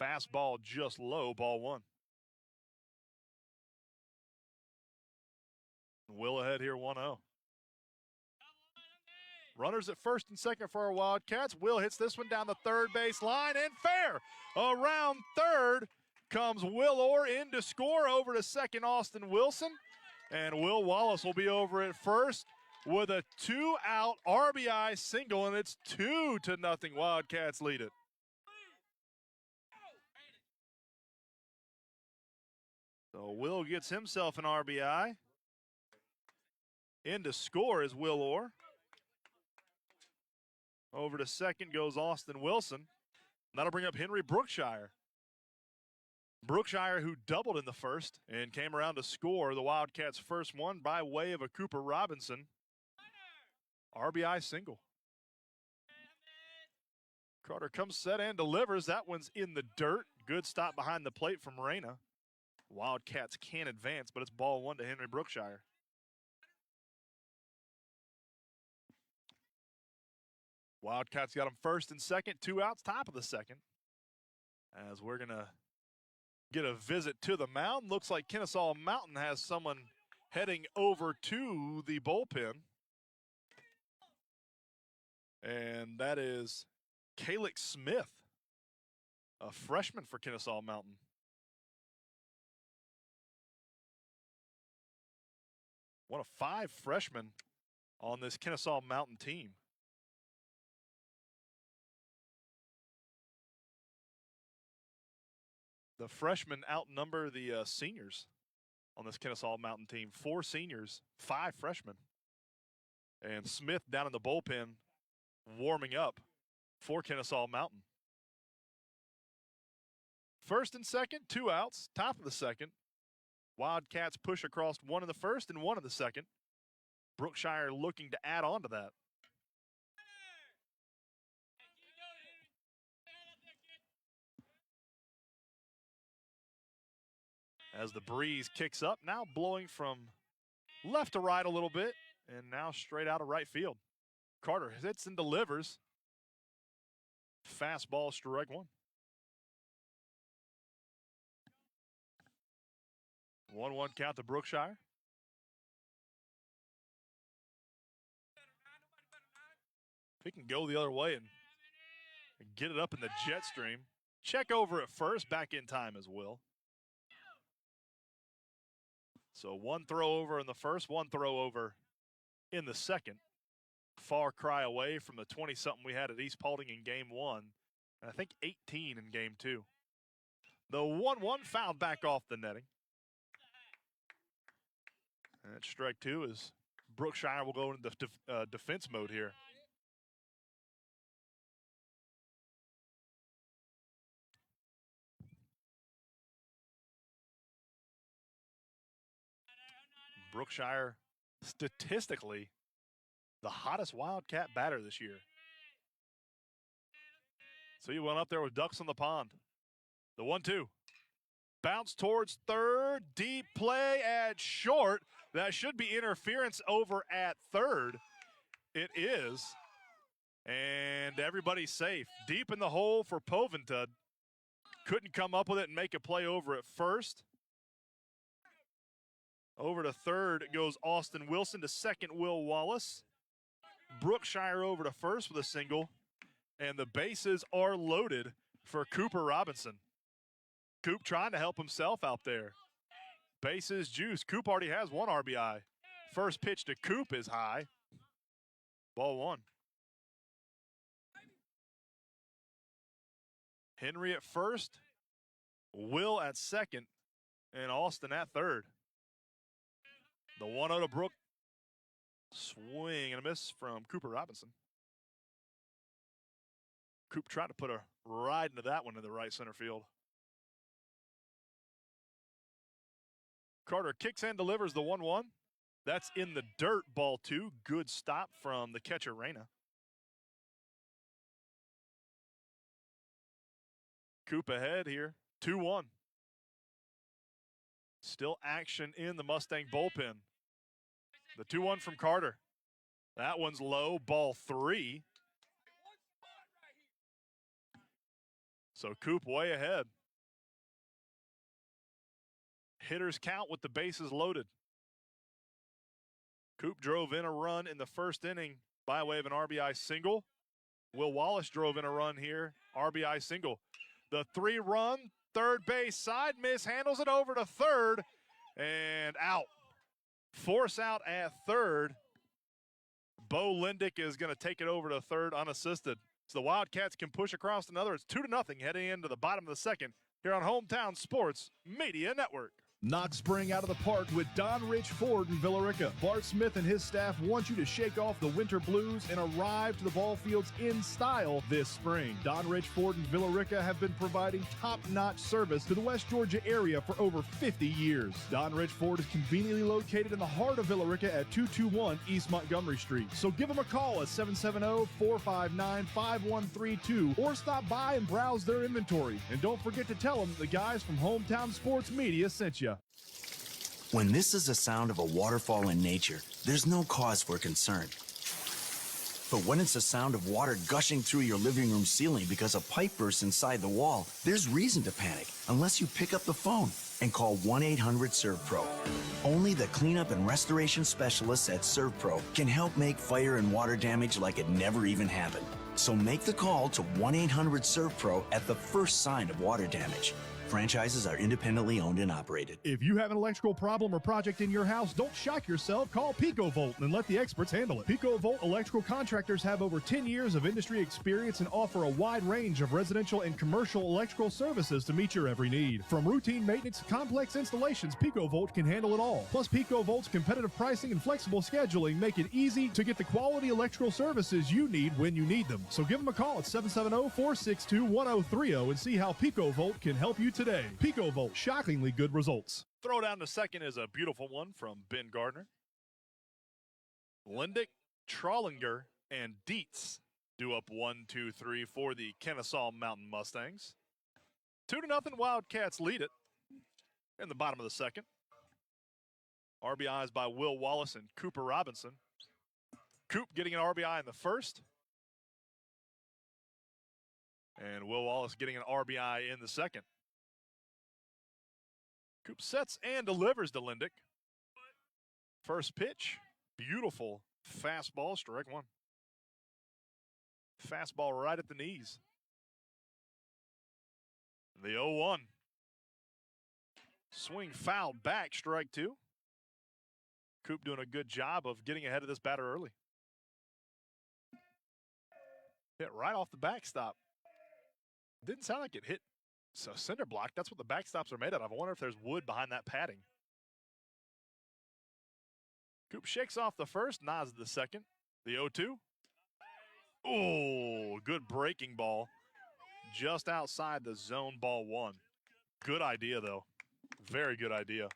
S3: Fastball just low, ball 1. Will ahead here 1-0. Runners at first and second for our Wildcats. Will hits this one down the third base line and fair. Around third comes Will Orr in to score. Over to second, Austin Wilson. And Will Wallace will be over at first with a 2-out RBI single, and it's 2-0. Wildcats lead it. So Will gets himself an RBI. In to score is Will Orr. Over to second goes Austin Wilson. That'll bring up Henry Brookshire. Brookshire, who doubled in the first and came around to score the Wildcats' first one by way of a Cooper Robinson RBI single. Carter comes set and delivers. That one's in the dirt. Good stop behind the plate from Reyna. Wildcats can't advance, but it's ball 1 to Henry Brookshire. Wildcats got him first and second, 2 outs, top of the second. As we're going to get a visit to the mound. Looks like Kennesaw Mountain has someone heading over to the bullpen. And that is Kalik Smith, a freshman for Kennesaw Mountain. One of 5 freshmen on this Kennesaw Mountain team. The freshmen outnumber the seniors on this Kennesaw Mountain team. 4 seniors, 5 freshmen. And Smith down in the bullpen warming up for Kennesaw Mountain. First and second, 2 outs, top of the second. Wildcats push across one in the first and one in the second. Brookshire looking to add on to that. As the breeze kicks up, now blowing from left to right a little bit, and now straight out of right field. Carter hits and delivers. Fastball, strike one. 1-1 count to Brookshire. If he can go the other way and get it up in the jet stream. Check over at first, back in time as well. So one throw over in the first, one throw over in the second. Far cry away from the 20-something we had at East Paulding in game one. And I think 18 in game two. The 1-1 fouled back off the netting. And strike two as Brookshire will go into defense mode here. Brookshire, statistically, the hottest Wildcat batter this year. So he went up there with ducks on the pond. The 1-2. Bounce towards third. Deep play at short. That should be interference over at third. It is. And everybody's safe. Deep in the hole for Poventud. Couldn't come up with it and make a play over at first. Over to third goes Austin Wilson. To second, Will Wallace. Brookshire over to first with a single. And the bases are loaded for Cooper Robinson. Coop trying to help himself out there. Bases juice. Coop already has one RBI. First pitch to Coop is high. Ball one. Henry at first. Will at second. And Austin at third. The 1-0 to Brook. Swing and a miss from Cooper Robinson. Coop tried to put a ride into that one in the right center field. Carter kicks and delivers the 1-1. That's in the dirt, ball two. Good stop from the catcher, Reyna. Coop ahead here, 2-1. Still action in the Mustang bullpen. The 2-1 from Carter. That one's low, ball three. So Coop way ahead. Hitters count with the bases loaded. Coop drove in a run in the first inning by way of an RBI single. Will Wallace drove in a run here, RBI single. The 3-run, third base side, mishandles it over to third, and out. Force out at third. Bo Lindick is going to take it over to third unassisted. So the Wildcats can push across another. It's 2-0 heading into the bottom of the second here on Hometown Sports Media Network.
S6: Knock spring out of the park with Don Rich Ford in Villa Rica. Bart Smith and his staff want you to shake off the winter blues and arrive to the ball fields in style this spring. Don Rich Ford and Villa Rica have been providing top-notch service to the West Georgia area for over 50 years. Don Rich Ford is conveniently located in the heart of Villa Rica at 221 East Montgomery Street. So give them a call at 770-459-5132 or stop by and browse their inventory. And don't forget to tell them the guys from Hometown Sports Media sent you.
S7: When this is the sound of a waterfall in nature, there's no cause for concern. But when it's the sound of water gushing through your living room ceiling because a pipe bursts inside the wall, there's reason to panic unless you pick up the phone and call 1-800-SERVPRO. Only the cleanup and restoration specialists at ServPro can help make fire and water damage like it never even happened. So make the call to 1-800-SERVPRO at the first sign of water damage. Franchises are independently owned and operated.
S6: If you have an electrical problem or project in your house, don't shock yourself. Call PicoVolt and let the experts handle it. PicoVolt electrical contractors have over 10 years of industry experience and offer a wide range of residential and commercial electrical services to meet your every need. From routine maintenance to complex installations, PicoVolt can handle it all. Plus, PicoVolt's competitive pricing and flexible scheduling make it easy to get the quality electrical services you need when you need them. So give them a call at 770-462-1030 and see how PicoVolt can help you today. PicoVolt, shockingly good results.
S3: Throw down to second is a beautiful one from Ben Gardner. Lindick, Trollinger, and Dietz do up 1-2-3 for the Kennesaw Mountain Mustangs. 2-0 Wildcats lead it in the bottom of the second. RBIs by Will Wallace and Cooper Robinson. Coop getting an RBI in the first. And Will Wallace getting an RBI in the second. Coop sets and delivers to Lindick. First pitch, beautiful fastball, strike one. Fastball right at the knees. The 0-1. Swing foul back, strike two. Coop doing a good job of getting ahead of this batter early. Hit right off the backstop. Didn't sound like it hit a cinder block. That's what the backstops are made out of. I wonder if there's wood behind that padding. Coop shakes off the first, nods the second. The 0-2. Oh, good breaking ball. Just outside the zone, ball one. Good idea, though. Very good idea.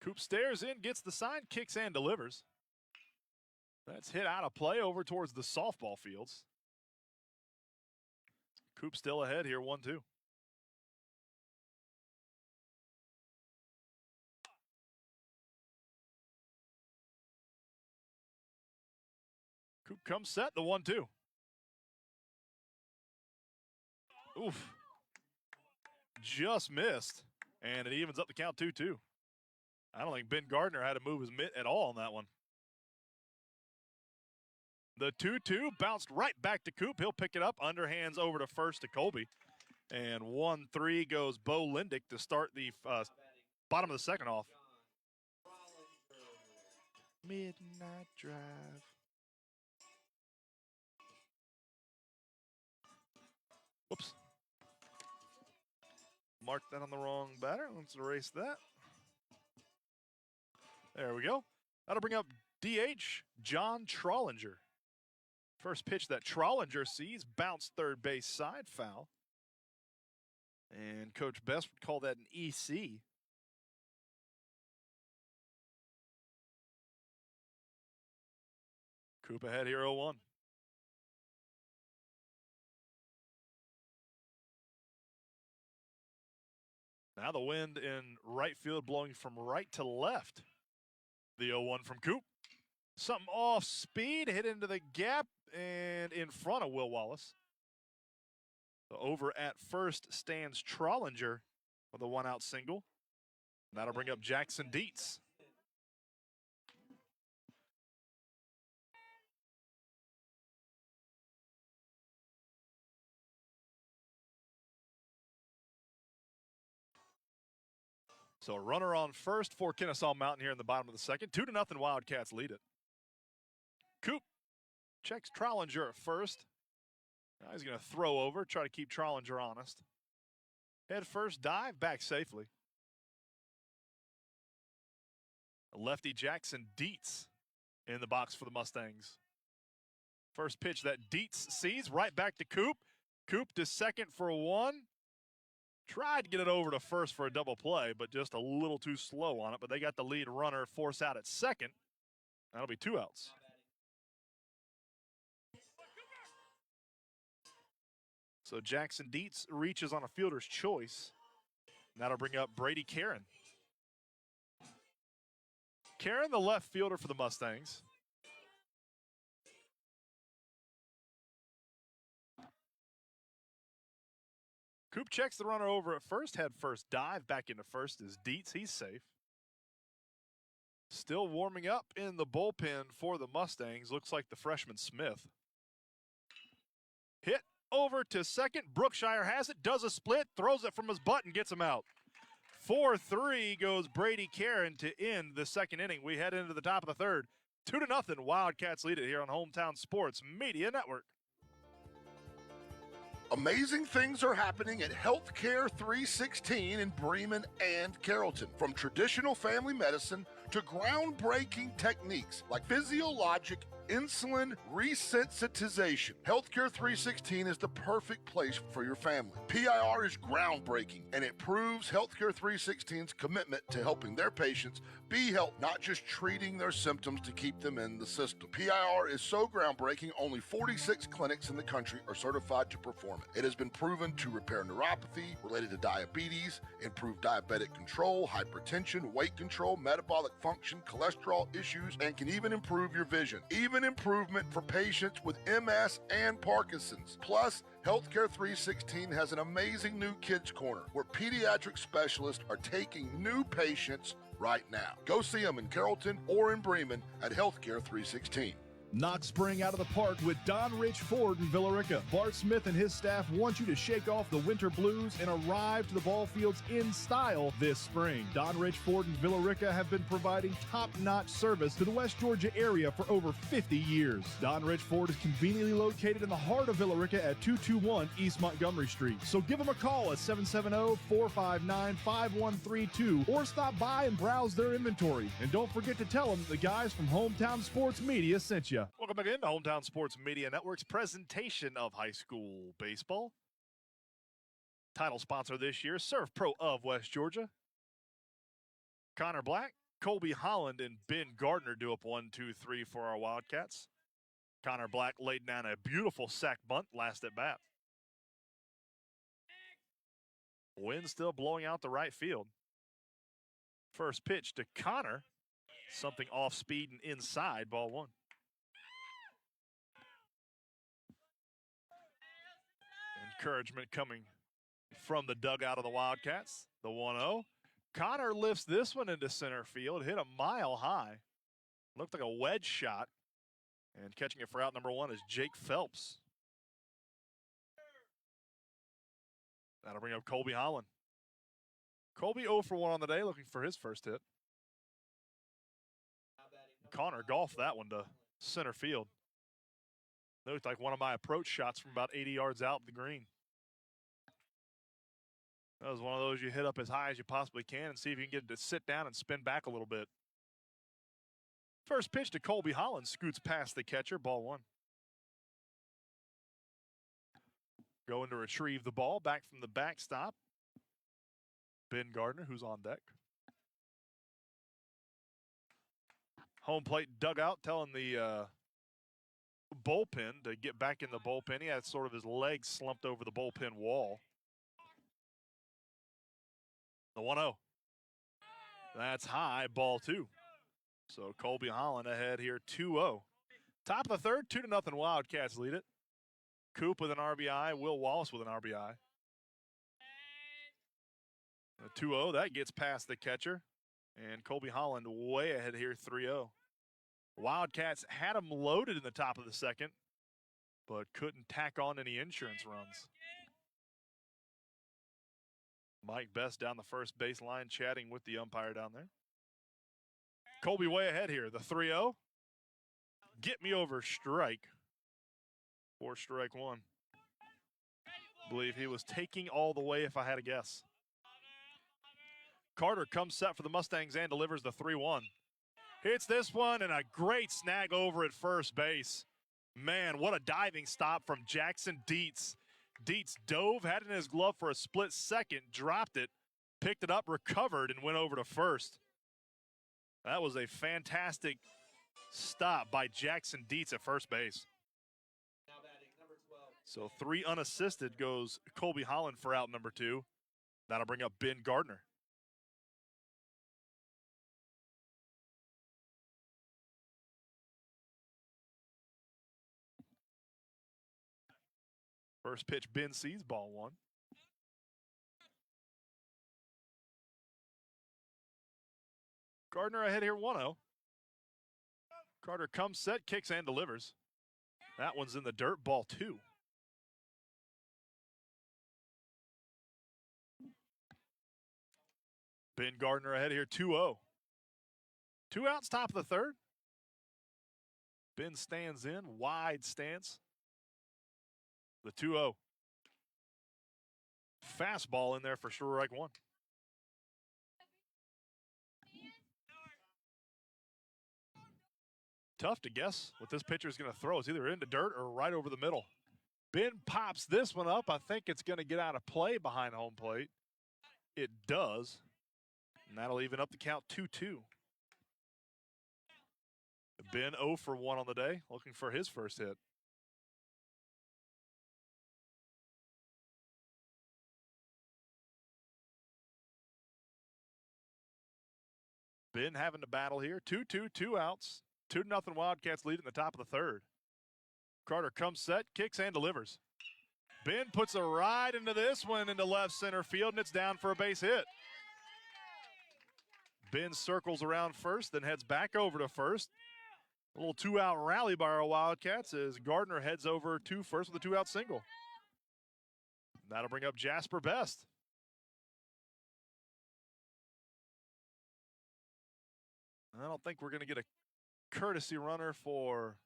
S3: Coop stares in, gets the sign, kicks and delivers. That's hit out of play over towards the softball fields. Coop still ahead here, 1-2. Coop comes set, the 1-2. Oof. Just missed, and it evens up the count 2-2. I don't think Ben Gardner had to move his mitt at all on that one. The 2-2 bounced right back to Coop. He'll pick it up, underhands over to first to Colby. And 1-3 goes Bo Lindick to start the bottom of the second off. Midnight Drive. Whoops. Marked that on the wrong batter. Let's erase that. There we go. That'll bring up DH John Trollinger. First pitch that Trollinger sees, bounced third base side, foul. And Coach Best would call that an EC. Coop ahead here, 0-1. Now the wind in right field blowing from right to left. The 0-1 from Coop. Something off speed, hit into the gap and in front of Will Wallace. So over at first stands Trollinger with a one-out single. That'll bring up Jackson Dietz. So a runner on first for Kennesaw Mountain here in the bottom of the second. 2-0 Wildcats lead it. Coop checks Trollinger at first. Now he's going to throw over, try to keep Trollinger honest. Head first, dive, back safely. Lefty Jackson Dietz in the box for the Mustangs. First pitch that Dietz sees, right back to Coop. Coop to second for one. Tried to get it over to first for a double play, but just a little too slow on it. But they got the lead runner force out at second. That'll be two outs. So Jackson Dietz reaches on a fielder's choice. That'll bring up Brady Karen. Karen, the left fielder for the Mustangs. Coop checks the runner over at first, head first dive, back into first is Dietz, he's safe. Still warming up in the bullpen for the Mustangs, looks like the freshman Smith. over to second. Brookshire has it, does a split, throws it from his butt and gets him out. 4-3 goes Brady Karen to end the second inning. We head into the top of the third. 2-0, Wildcats lead it here on Hometown Sports Media Network.
S1: Amazing things are happening at Healthcare 316 in Bremen and Carrollton. From traditional family medicine to groundbreaking techniques like physiologic insulin resensitization. Healthcare 316 is the perfect place for your family. PIR is groundbreaking, and it proves Healthcare 316's commitment to helping their patients be healthy, not just treating their symptoms to keep them in the system. PIR is so groundbreaking, only 46 clinics in the country are certified to perform it. It has been proven to repair neuropathy related to diabetes, improve diabetic control, hypertension, weight control, metabolic function, cholesterol issues, and can even improve your vision. Even improvement for patients with MS and Parkinson's. Plus, Healthcare 316 has an amazing new kids corner where pediatric specialists are taking new patients right now. Go see them in Carrollton or in Bremen at Healthcare 316.
S6: Knock spring out of the park with Don Rich Ford in Villa Rica. Bart Smith and his staff want you to shake off the winter blues and arrive to the ball fields in style this spring. Don Rich Ford and Villa Rica have been providing top-notch service to the West Georgia area for over 50 years. Don Rich Ford is conveniently located in the heart of Villa Rica at 221 East Montgomery Street. So give them a call at 770-459-5132 or stop by and browse their inventory. And don't forget to tell them the guys from Hometown Sports Media sent you.
S3: Welcome back into Hometown Sports Media Network's presentation of high school baseball. Title sponsor this year, Surf Pro of West Georgia. Connor Black, Colby Holland, and Ben Gardner do up 1-2-3 for our Wildcats. Connor Black laid down a beautiful sack bunt last at bat. Wind still blowing out the right field. First pitch to Connor, something off speed and inside, ball one. Encouragement coming from the dugout of the Wildcats. The 1-0. Connor lifts this one into center field, hit a mile high. Looked like a wedge shot. And catching it for out number one is Jake Phelps. That'll bring up Colby Holland. Colby 0 for 1 on the day, looking for his first hit. Connor golfed that one to center field. Looked like one of my approach shots from about 80 yards out the green. That was one of those you hit up as high as you possibly can and see if you can get it to sit down and spin back a little bit. First pitch to Colby Holland, scoots past the catcher, ball one. Going to retrieve the ball back from the backstop. Ben Gardner, who's on deck. Home plate dugout telling the bullpen to get back in the bullpen. He had sort of his legs slumped over the bullpen wall. The 1-0. That's high, ball two. So Colby Holland ahead here 2-0. Top of the third, 2-0 Wildcats lead it. Coop with an RBI, Will Wallace with an RBI. The 2-0, that gets past the catcher. And Colby Holland way ahead here 3-0. Wildcats had them loaded in the top of the second, but couldn't tack on any insurance runs. Mike Best down the first baseline chatting with the umpire down there. Colby way ahead here, the 3-0. Get me over strike. For strike one. Believe he was taking all the way if I had a guess. Carter comes set for the Mustangs and delivers the 3-1. Hits this one and a great snag over at first base. Man, what a diving stop from Jackson Dietz. Dietz dove, had it in his glove for a split second, dropped it, picked it up, recovered, and went over to first. That was a fantastic stop by Jackson Dietz at first base. So 3 unassisted goes Colby Holland for out number 2. That'll bring up Ben Gardner. First pitch, Ben sees, ball one. Gardner ahead here 1-0. Carter comes set, kicks and delivers. That one's in the dirt, ball 2. Ben Gardner ahead here, 2-0. 2 outs, top of the third. Ben stands in, wide stance. The 2-0. Fastball in there for strike one. Tough to guess what this pitcher is going to throw. It's either into dirt or right over the middle. Ben pops this one up. I think it's going to get out of play behind home plate. It does. And that'll even up the count 2-2. Ben 0 for 1 on the day, looking for his first hit. Ben having to battle here. 2-2, 2 outs. 2-0 Wildcats lead in the top of the third. Carter comes set, kicks and delivers. Ben puts a ride into this one into left center field, and it's down for a base hit. Ben circles around first, then heads back over to first. A little 2-out rally by our Wildcats as Gardner heads over to first with a 2-out single. That'll bring up Jasper Best. I don't think we're going to get a courtesy runner for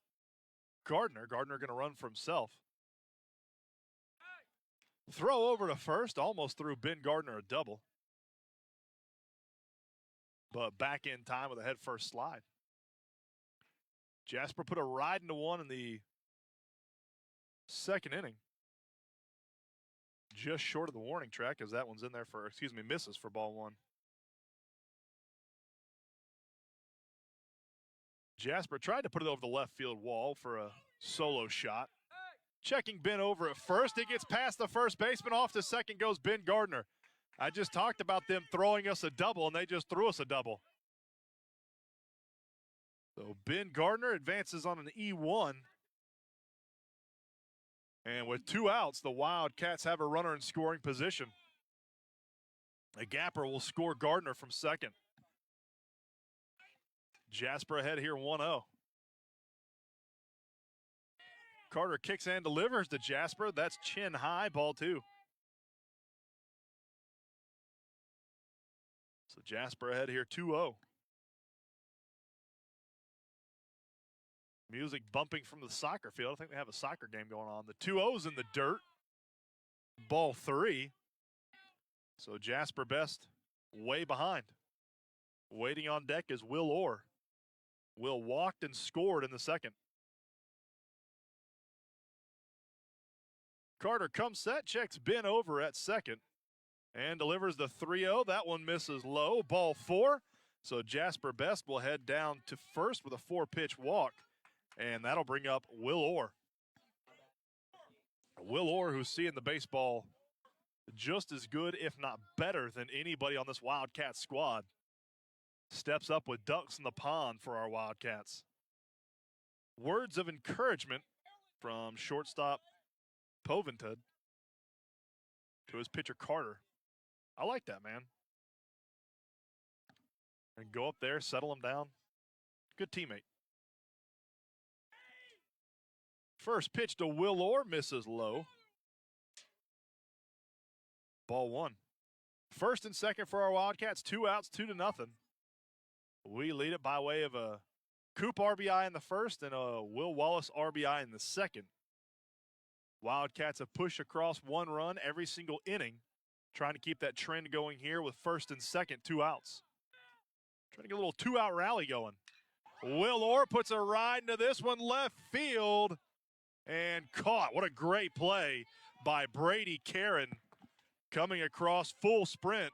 S3: Gardner. Gardner going to run for himself. Throw over to first, almost threw Ben Gardner a double. But back in time with a head-first slide. Jasper put a ride into one in the second inning. Just short of the warning track as that one's in there for, misses for ball one. Jasper tried to put it over the left field wall for a solo shot. Checking Ben over at first. It gets past the first baseman. Off to second goes Ben Gardner. I just talked about them throwing us a double, and they just threw us a double. So Ben Gardner advances on an E1. And with 2 outs, the Wildcats have a runner in scoring position. A gapper will score Gardner from second. Jasper ahead here 1-0. Carter kicks and delivers to Jasper. That's chin high, ball 2. So Jasper ahead here 2-0. Music bumping from the soccer field. I think they have a soccer game going on. The 2-0's in the dirt. Ball 3. So Jasper Best way behind. Waiting on deck is Will Orr. Will walked and scored in the second. Carter comes set, checks Ben over at second, and delivers the 3-0. That one misses low, ball 4. So Jasper Best will head down to first with a 4-pitch walk, and that'll bring up Will Orr. Will Orr, who's seeing the baseball just as good, if not better, than anybody on this Wildcats squad. Steps up with ducks in the pond for our Wildcats. Words of encouragement from shortstop Poventud to his pitcher Carter. I like that, man. And go up there, settle him down. Good teammate. First pitch to Will Orr, misses low. Ball 1. First and second for our Wildcats, 2 outs, 2-0. We lead it by way of a Coop RBI in the first and a Will Wallace RBI in the second. Wildcats have pushed across 1 run every single inning, trying to keep that trend going here with first and second, 2 outs. Trying to get a little 2-out rally going. Will Orr puts a ride into this one, left field, and caught. What a great play by Brady Karen, coming across full sprint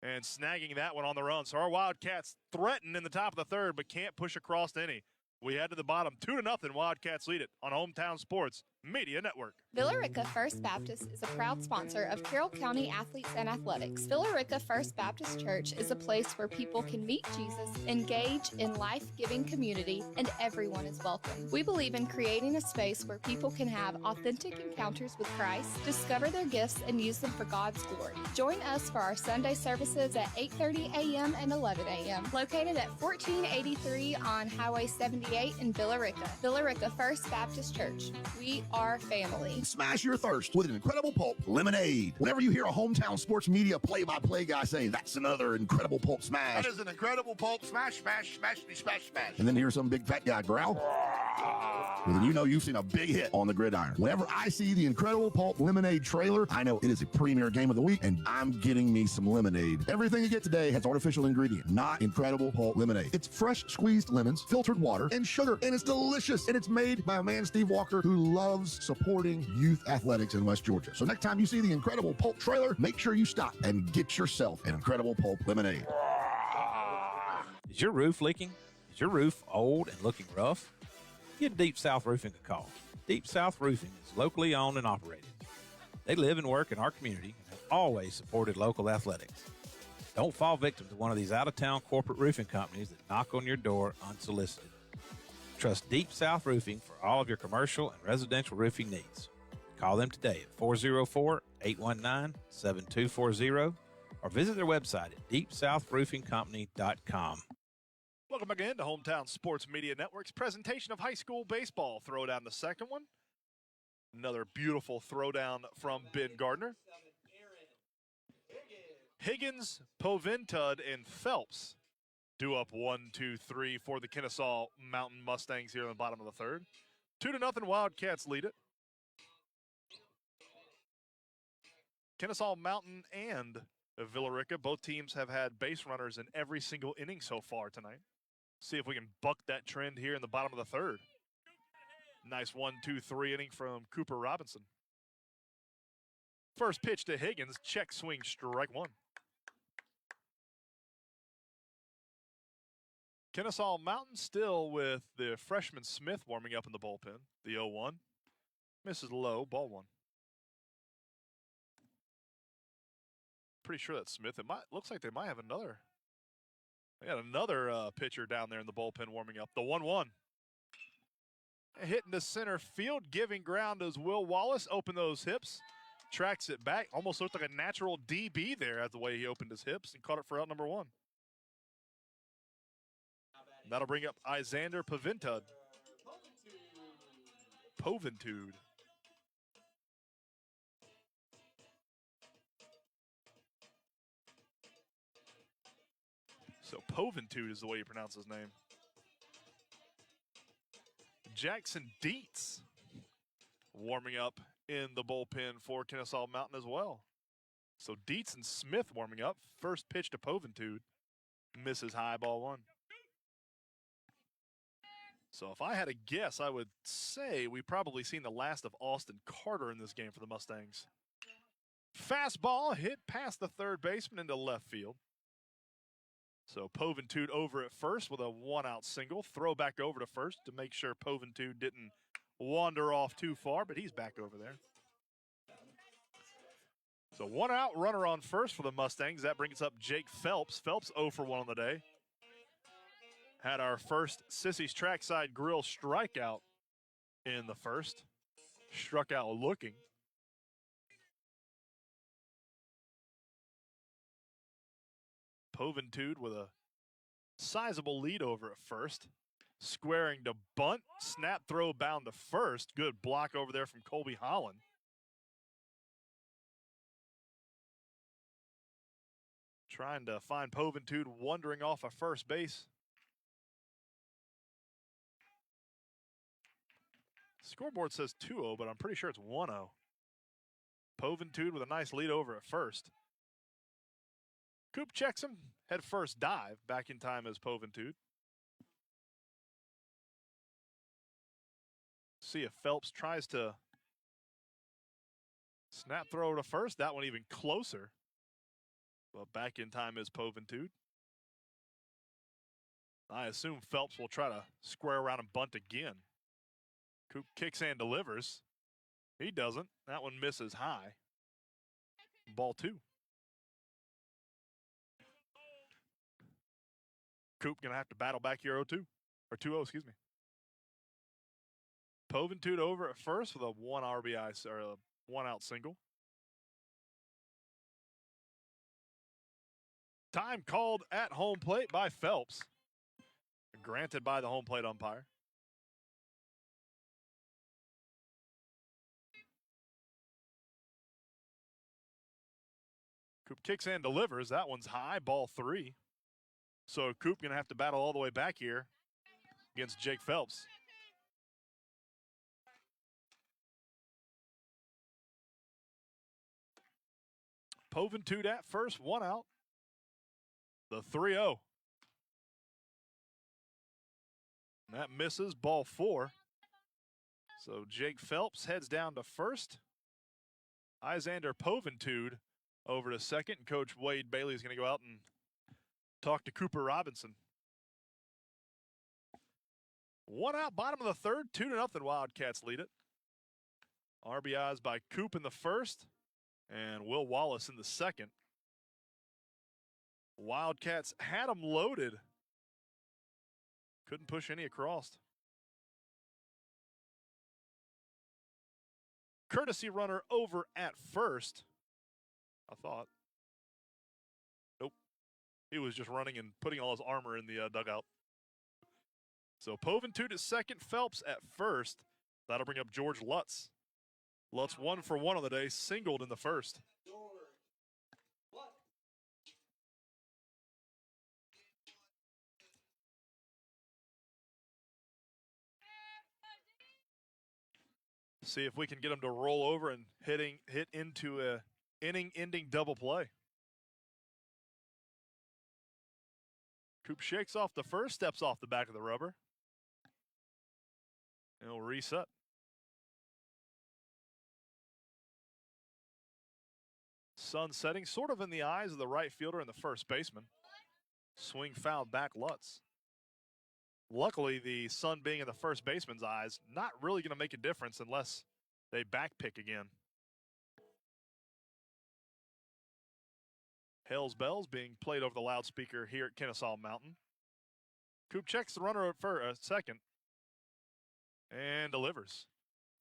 S3: and snagging that one on the run. So our Wildcats threaten in the top of the third, but can't push across any. We head to the bottom, 2-0. Wildcats lead it on Hometown Sports Media Network.
S8: Villa Rica First Baptist is a proud sponsor of Carroll County Athletes and Athletics. Villa Rica First Baptist Church is a place where people can meet Jesus, engage in life-giving community, and everyone is welcome. We believe in creating a space where people can have authentic encounters with Christ, discover their gifts, and use them for God's glory. Join us for our Sunday services at 8:30 a.m. and 11 a.m. located at 1483 on Highway 78 in Villa Rica. Villa Rica First Baptist Church. We our family.
S1: Smash your thirst with an Incredible Pulp lemonade. Whenever you hear a hometown sports media play-by-play guy say, that's another Incredible Pulp smash. That is an Incredible Pulp smash, smash, smash, smash, smash. And then hear some big fat guy growl. Well, then you know you've seen a big hit on the gridiron. Whenever I see the Incredible Pulp lemonade trailer, I know it is a premier game of the week, and I'm getting me some lemonade. Everything you get today has artificial ingredient, not Incredible Pulp lemonade. It's fresh squeezed lemons, filtered water, and sugar, and it's delicious. And it's made by a man, Steve Walker, who loves supporting youth athletics in West Georgia. So next time you see the Incredible Pulp trailer, make sure you stop and get yourself an Incredible Pulp lemonade.
S2: Is your roof leaking? Is your roof old and looking rough? Give Deep South Roofing a call. Deep South Roofing is locally owned and operated. They live and work in our community and have always supported local athletics. Don't fall victim to one of these out-of-town corporate roofing companies that knock on your door unsolicited. Trust Deep South Roofing for all of your commercial and residential roofing needs. Call them today at 404-819-7240 or visit their website at deepsouthroofingcompany.com.
S3: Welcome back into Hometown Sports Media Network's presentation of high school baseball. Throw down the second one. Another beautiful throwdown from Ben Gardner. Higgins, Poventud, and Phelps due up 1-2-3 for the Kennesaw Mountain Mustangs here in the bottom of the third. 2-0 Wildcats lead it. Kennesaw Mountain and Villa Rica, both teams have had base runners in every single inning so far tonight. See if we can buck that trend here in the bottom of the third. Nice 1-2-3 inning from Cooper Robinson. First pitch to Higgins, check swing, strike one. Kennesaw Mountain still with the freshman Smith warming up in the bullpen. The 0-1. Misses low, ball one. Pretty sure that's Smith. Looks like they might have another. They got another pitcher down there in the bullpen warming up. The 1-1. Hitting to center field, giving ground as Will Wallace opened those hips. Tracks it back. Almost looked like a natural DB there at the way he opened his hips and caught it for out number one. That'll bring up Isander Poventud. Poventud. So Poventud is the way you pronounce his name. Jackson Dietz warming up in the bullpen for Kennesaw Mountain as well. So Dietz and Smith warming up. First pitch to Poventud. Misses high, ball one. So if I had a guess, I would say we've probably seen the last of Austin Carter in this game for the Mustangs. Fastball hit past the third baseman into left field. So Poventud over at first with a one-out single. Throw back over to first to make sure Poventud didn't wander off too far, but he's back over there. So one out, runner on first for the Mustangs. That brings up Jake Phelps. Phelps 0 for 1 on the day. Had our first Sissy's Trackside Grill strikeout in the first. Struck out looking. Poventud with a sizable lead over at first. Squaring to bunt. Snap throw bound to first. Good block over there from Colby Holland. Trying to find Poventud wandering off of first base. Scoreboard says 2-0, but I'm pretty sure it's 1-0. Poventud with a nice lead over at first. Coop checks him. Head first dive. Back in time as Poventud. See if Phelps tries to snap throw to first. That one even closer. But back in time is Poventud. I assume Phelps will try to square around and bunt again. Coop kicks and delivers. He doesn't. That one misses high. Ball two. Coop gonna have to battle back here 0-2. Or 2-0, excuse me. Poventud over at first with a one RBI or a one out single. Time called at home plate by Phelps. Granted by the home plate umpire. Coop kicks and delivers. That one's high, ball 3. So Coop going to have to battle all the way back here against Jake Phelps. Poventude at first, 1 out. The 3-0. That misses, ball 4. So Jake Phelps heads down to first. Isander Poventude over to second. And Coach Wade Bailey is going to go out and talk to Cooper Robinson. 1 out, bottom of the third, 2-0 Wildcats lead it. RBIs by Coop in the first and Will Wallace in the second. Wildcats had them loaded. Couldn't push any across. Courtesy runner over at first, I thought. Nope. He was just running and putting all his armor in the dugout. So Poventude at second, Phelps at first. That'll bring up George Lutz. Lutz 1 for 1 on the day, singled in the first. See if we can get him to roll over and hit into a inning-ending double play. Coop shakes off the first, steps off the back of the rubber. And he'll reset. Sun setting sort of in the eyes of the right fielder and the first baseman. Swing foul back Lutz. Luckily, the sun being in the first baseman's eyes, not really going to make a difference unless they backpick again. Hell's Bells being played over the loudspeaker here at Kennesaw Mountain. Coop checks the runner for a second and delivers.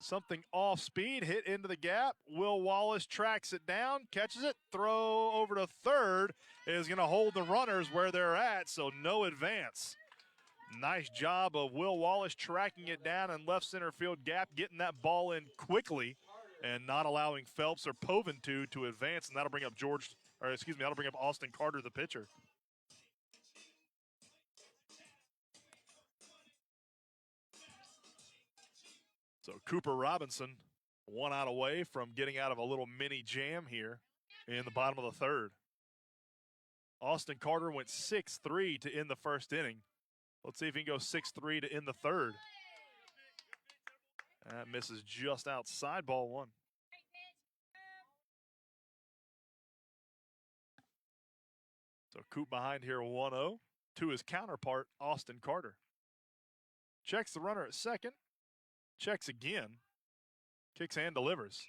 S3: Something off speed, hit into the gap. Will Wallace tracks it down, catches it, throw over to third, is going to hold the runners where they're at, so no advance. Nice job of Will Wallace tracking it down in left center field gap, getting that ball in quickly and not allowing Phelps or Poventude to advance, and that'll bring up that'll bring up Austin Carter, the pitcher. So Cooper Robinson 1 out away from getting out of a little mini jam here in the bottom of the third. Austin Carter went 6-3 to end the first inning. Let's see if he can go 6-3 to end the third. That misses just outside, ball 1. So Coop behind here 1-0 to his counterpart, Austin Carter. Checks the runner at second. Checks again. Kicks and delivers.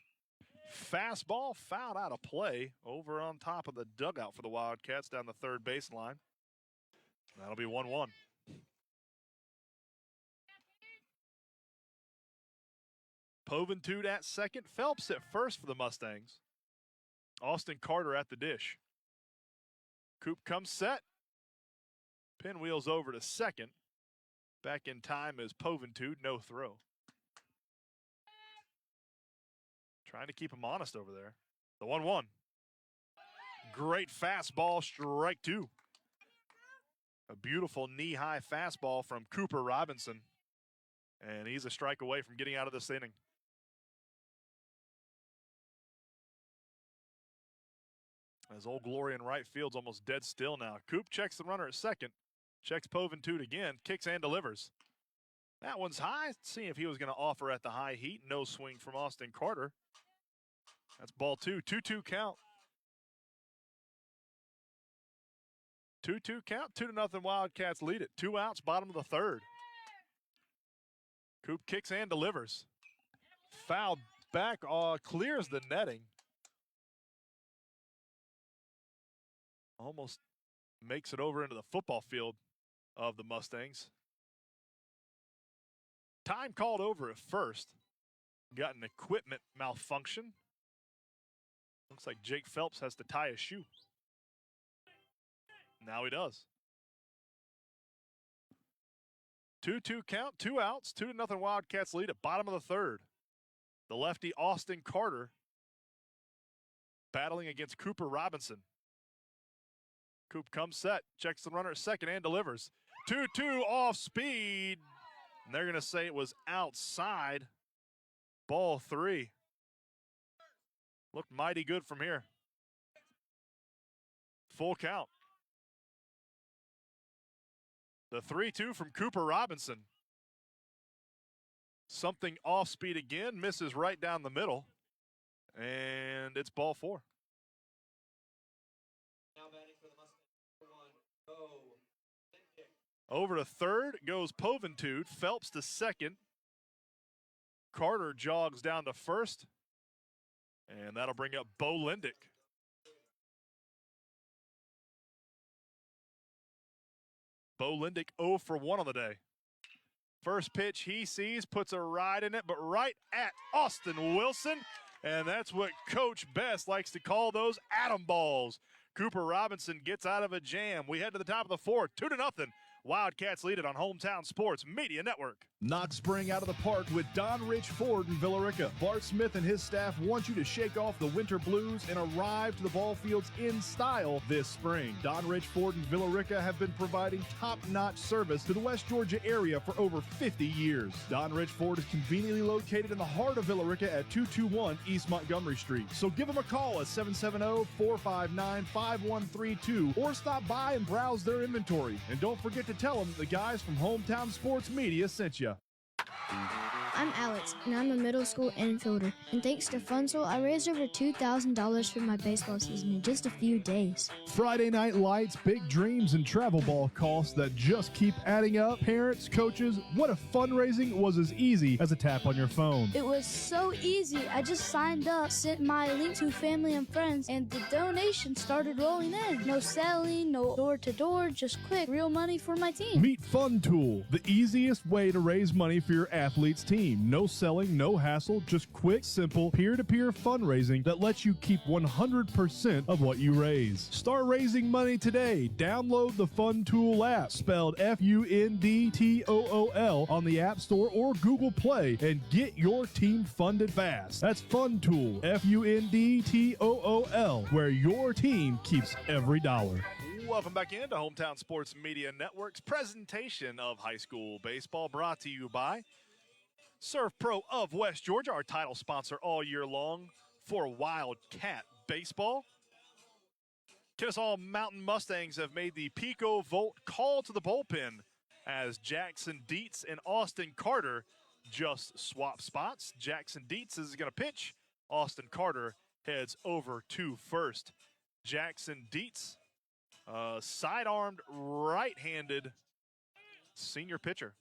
S3: Fastball fouled out of play over on top of the dugout for the Wildcats down the third baseline. That'll be 1-1. Poventude at second. Phelps at first for the Mustangs. Austin Carter at the dish. Coop comes set. Pinwheels over to second. Back in time is Poventude, no throw. Trying to keep him honest over there. The 1-1. Great fastball, strike 2. A beautiful knee-high fastball from Cooper Robinson. And he's a strike away from getting out of this inning. As Old Glory in right field's almost dead still now. Coop checks the runner at second. Checks Poventude again. Kicks and delivers. That one's high. See if he was going to offer at the high heat. No swing from Austin Carter. That's ball 2. 2-2 count. 2-2 count. 2-0 Wildcats lead it. 2 outs, bottom of the third. Coop kicks and delivers. Foul back, clears the netting. Almost makes it over into the football field of the Mustangs. Time called over at first. Got an equipment malfunction. Looks like Jake Phelps has to tie his shoe. Now he does. 2-2 count, 2 outs, 2-0 Wildcats lead at bottom of the third. The lefty Austin Carter battling against Cooper Robinson. Coop comes set, checks the runner at second and delivers. 2-2 off speed. And they're going to say it was outside. Ball 3. Looked mighty good from here. Full count. The 3-2 from Cooper Robinson. Something off speed again, misses right down the middle. And it's ball 4.
S5: Now batting for the Mustangs, number 1, Bo.
S3: Over to third goes Poventude. Phelps to second. Carter jogs down to first. And that'll bring up Bo Lindick. Bo Lindick 0 for 1 on the day. First pitch he sees, puts a ride in it, but right at Austin Wilson. And that's what Coach Best likes to call those atom balls. Cooper Robinson gets out of a jam. We head to the top of the 4th, 2-0. Wildcats lead it on Hometown Sports Media Network.
S6: Knock spring out of the park with Don Rich Ford in Villa Rica. Bart Smith and his staff want you to shake off the winter blues and arrive to the ball fields in style this spring. Don Rich Ford and Villa Rica have been providing top-notch service to the West Georgia area for over 50 years. Don Rich Ford is conveniently located in the heart of Villa Rica at 221 East Montgomery Street. So give them a call at 770-459-5132 or stop by and browse their inventory. And don't forget to tell them the guys from Hometown Sports Media sent you.
S4: I'm Alex, and I'm a middle school infielder. And thanks to Funsel, I raised over $2,000 for my baseball season in just a few days.
S6: Friday night lights, big dreams, and travel ball costs that just keep adding up. Parents, coaches, what if fundraising was as easy as a tap on your phone?
S4: It was so easy. I just signed up, sent my link to family and friends, and the donations started rolling in. No selling, no door-to-door, just quick, real money for my team.
S6: Meet FunTool, the easiest way to raise money for your athlete's team. No selling, no hassle, just quick, simple, peer-to-peer fundraising that lets you keep 100% of what you raise. Start raising money today. Download the FunTool app, spelled FUNDTOOL, on the App Store or Google Play, and get your team funded fast. That's FunTool, FUNDTOOL, where your team keeps every dollar.
S3: Welcome back into Hometown Sports Media Network's presentation of high school baseball, brought to you by Surf Pro of West Georgia, our title sponsor all year long for Wildcat Baseball. Kennesaw Mountain Mustangs have made the Pico Volt call to the bullpen as Jackson Dietz and Austin Carter just swap spots. Jackson Dietz is going to pitch. Austin Carter heads over to first. Jackson Dietz, side-armed, right-handed senior pitcher.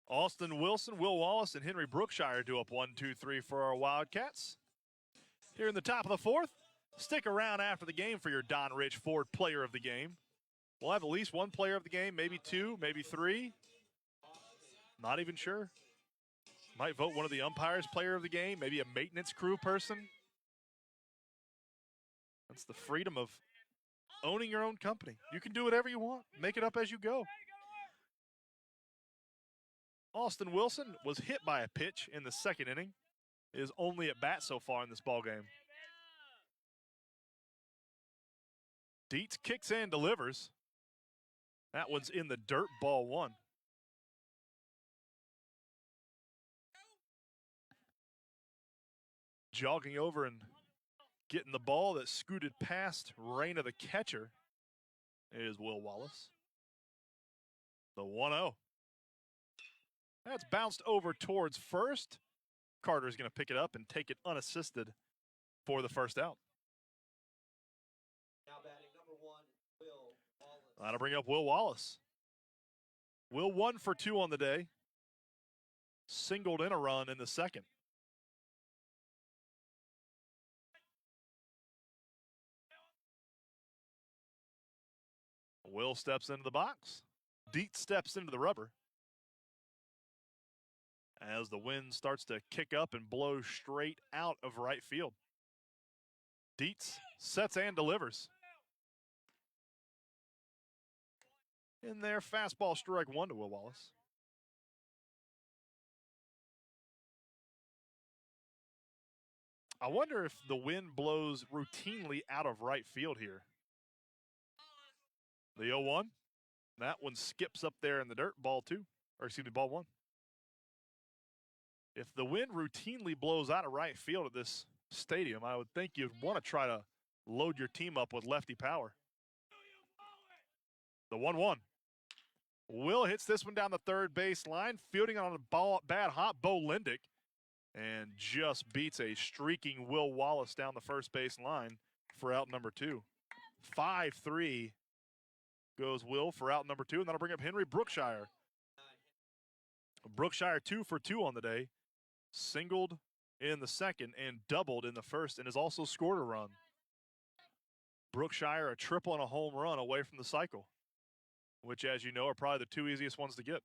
S3: Austin Wilson, Will Wallace, and Henry Brookshire do up 1-2-3 for our Wildcats. Here in the top of the 4th, stick around after the game for your Don Rich Ford Player of the Game. We'll have at least one Player of the Game, maybe 2, maybe 3. Not even sure. Might vote one of the umpires Player of the Game, maybe a maintenance crew person. That's the freedom of owning your own company. You can do whatever you want. Make it up as you go. Austin Wilson was hit by a pitch in the second inning. Is only at bat so far in this ballgame. Dietz kicks and delivers. That one's in the dirt, ball 1. Jogging over and getting the ball that scooted past Reyna, the catcher, is Will Wallace. The 1-0. That's bounced over towards first. Carter's going to pick it up and take it unassisted for the first out.
S5: Now batting number 1, Will Wallace.
S3: That'll bring up Will Wallace. Will 1 for 2 on the day. Singled in a run in the second. Will steps into the box. Dietz steps into the rubber. As the wind starts to kick up and blow straight out of right field. Dietz sets and delivers. In there, fastball strike 1 to Will Wallace. I wonder if the wind blows routinely out of right field here. The 0-1. That one skips up there in the dirt, ball 2. Or excuse me, ball 1. If the wind routinely blows out of right field at this stadium, I would think you'd want to try to load your team up with lefty power. The 1-1. Will hits this one down the third base line, fielding on a bad hop, Bo Lindick, and just beats a streaking Will Wallace down the first base line for out number 2. 5-3 goes Will for out number 2, and that'll bring up Henry Brookshire. Brookshire 2 for 2 on the day, singled in the second and doubled in the first, and has also scored a run. Brookshire a triple and a home run away from the cycle, which, as you know, are probably the 2 easiest ones to get.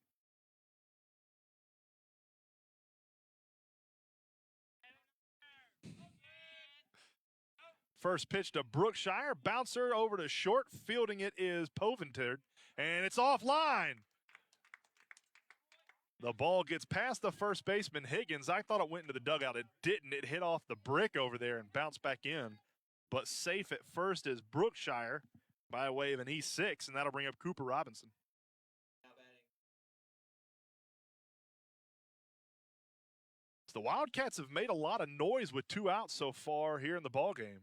S3: First pitch to Brookshire, bouncer over to short, fielding it is Poventard, and it's offline. The ball gets past the first baseman, Higgins. I thought it went into the dugout. It didn't. It hit off the brick over there and bounced back in. But safe at first is Brookshire by way of an E6, and that'll bring up Cooper Robinson. So the Wildcats have made a lot of noise with 2 outs so far here in the ballgame.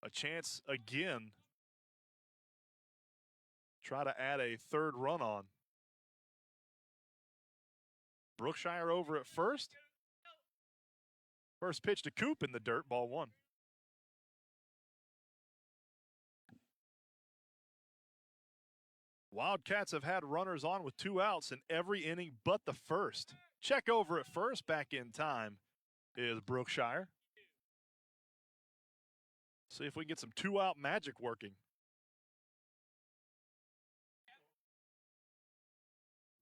S3: A chance again. Try to add a third run on. Brookshire over at first. First pitch to Coop in the dirt, ball 1. Wildcats have had runners on with 2 outs in every inning but the first. Check over at first, back in time, is Brookshire. See if we can get some 2-out magic working.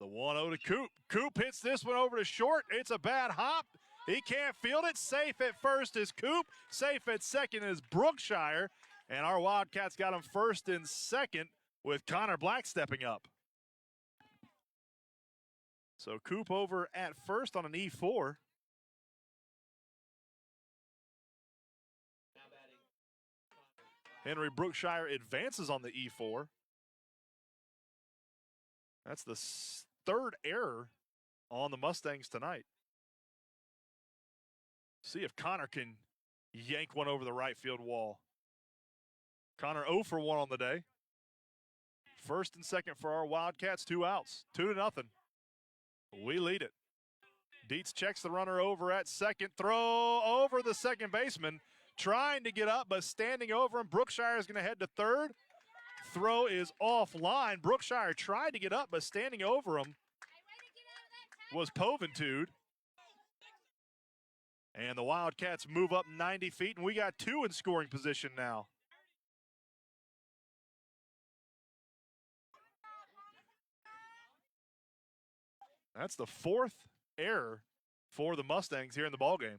S3: The 1-0 to Coop. Coop hits this one over to short. It's a bad hop. He can't field it. Safe at first is Coop. Safe at second is Brookshire. And our Wildcats got him first and second with Connor Black stepping up. So Coop over at first on an E4. Henry Brookshire advances on the E4. That's the 3rd error on the Mustangs tonight. See if Connor can yank one over the right field wall. Connor 0 for 1 on the day. First and second for our Wildcats, 2 outs, 2-0. We lead it. Dietz checks the runner over at second. Throw over the second baseman. Trying to get up, but standing over him. Brookshire is going to head to third. Throw is offline. Brookshire tried to get up, but standing over him was Poventard. And the Wildcats move up 90 feet, and we got 2 in scoring position now. That's the 4th error for the Mustangs here in the ballgame.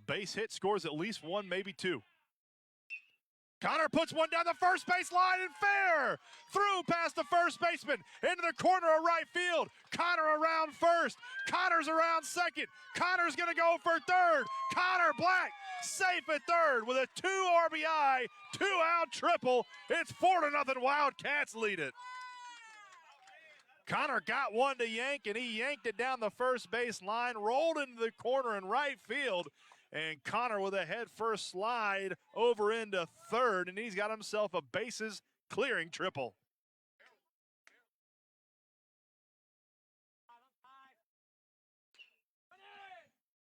S3: Base hit scores at least 1, maybe 2. Connor puts one down the first base line and fair. Through past the first baseman into the corner of right field. Connor around first. Connor's around second. Connor's going to go for third. Connor Black safe at third with a 2 RBI, 2-out triple. It's 4-0. Wildcats lead it. Connor got one to yank, and he yanked it down the first base line, rolled into the corner in right field. And Connor with a head-first slide over into third, and he's got himself a bases-clearing triple.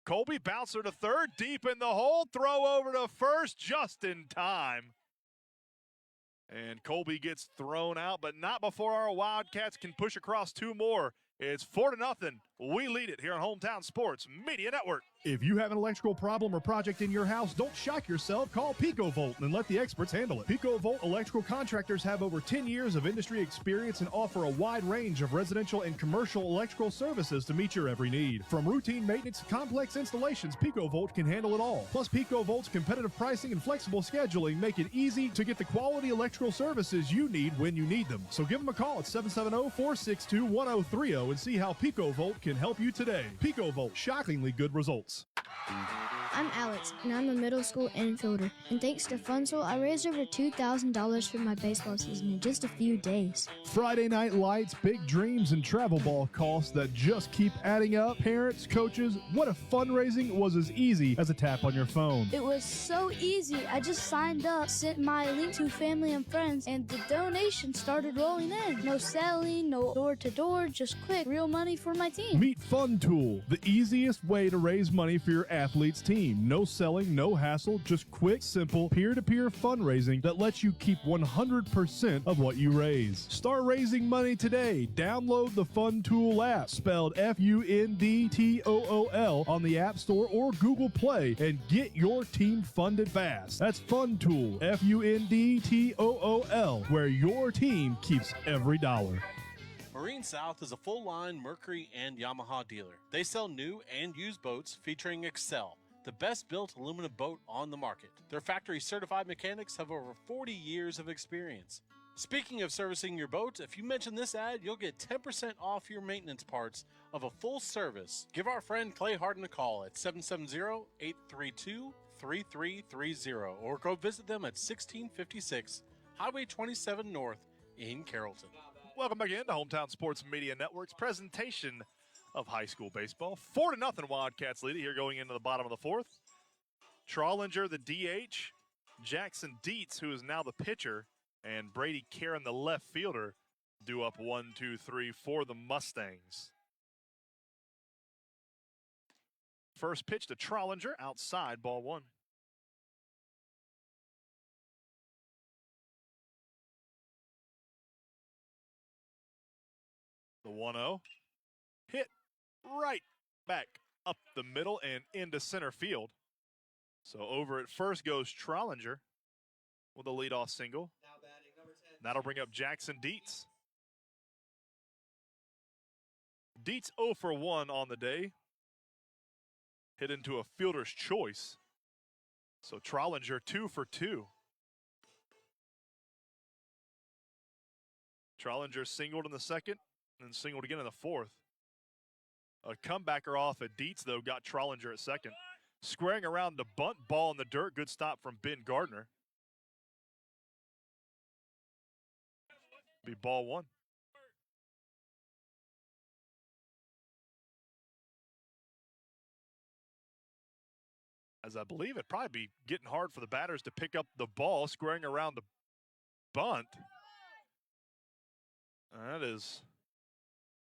S3: Colby bouncer to third, deep in the hole, throw over to first just in time. And Colby gets thrown out, but not before our Wildcats can push across 2 more. It's 4-0. We lead it here on Hometown Sports Media Network.
S6: If you have an electrical problem or project in your house, don't shock yourself. Call PicoVolt and let the experts handle it. PicoVolt electrical contractors have over 10 years of industry experience and offer a wide range of residential and commercial electrical services to meet your every need. From routine maintenance to complex installations, PicoVolt can handle it all. Plus, PicoVolt's competitive pricing and flexible scheduling make it easy to get the quality electrical services you need when you need them. So give them a call at 770-462-1030 and see how PicoVolt can help you today. PicoVolt, shockingly good results.
S4: I'm Alex, and I'm a middle school infielder. And thanks to Funsoul, I raised over $2,000 for my baseball season in just a few days.
S6: Friday night lights, big dreams, and travel ball costs that just keep adding up. Parents, coaches, what if fundraising was as easy as a tap on your phone?
S4: It was so easy. I just signed up, sent my link to family and friends, and the donations started rolling in. No selling, no door-to-door, just quick, real money for my team.
S6: Meet FunTool, the easiest way to raise money for your athlete's team. No selling, no hassle, just quick, simple, peer-to-peer fundraising that lets you keep 100% of what you raise. Start raising money today. Download the FunTool app, spelled FUNDTOOL, on the App Store or Google Play, and get your team funded fast. That's FunTool, FUNDTOOL, where your team keeps every dollar.
S9: Marine South is a full-line Mercury and Yamaha dealer. They sell new and used boats featuring Excel, the best-built aluminum boat on the market. Their factory-certified mechanics have over 40 years of experience. Speaking of servicing your boat, if you mention this ad, you'll get 10% off your maintenance parts of a full service. Give our friend Clay Harden a call at 770-832-3330 or go visit them at 1656 Highway 27 North in Carrollton.
S3: Welcome back into Hometown Sports Media Network's presentation of high school baseball. 4-0 Wildcats lead it here going into the bottom of the fourth. Trollinger, the DH. Jackson Dietz, who is now the pitcher, and Brady Karen, the left fielder, due up 1, 2, 3 for the Mustangs. First pitch to Trollinger, outside, ball one. The 1-0. Hit right back up the middle and into center field. So over at first goes Trollinger with a leadoff single. That'll bring up Jackson Dietz. Dietz 0 for 1 on the day. Hit into a fielder's choice. So Trollinger 2 for 2. Trollinger singled in the second and singled again in the fourth. A comebacker off at Dietz, though, got Trollinger at second. Squaring around the bunt, ball in the dirt. Good stop from Ben Gardner. Be ball one. As I believe it'd probably be getting hard for the batters to pick up the ball, squaring around the bunt. That is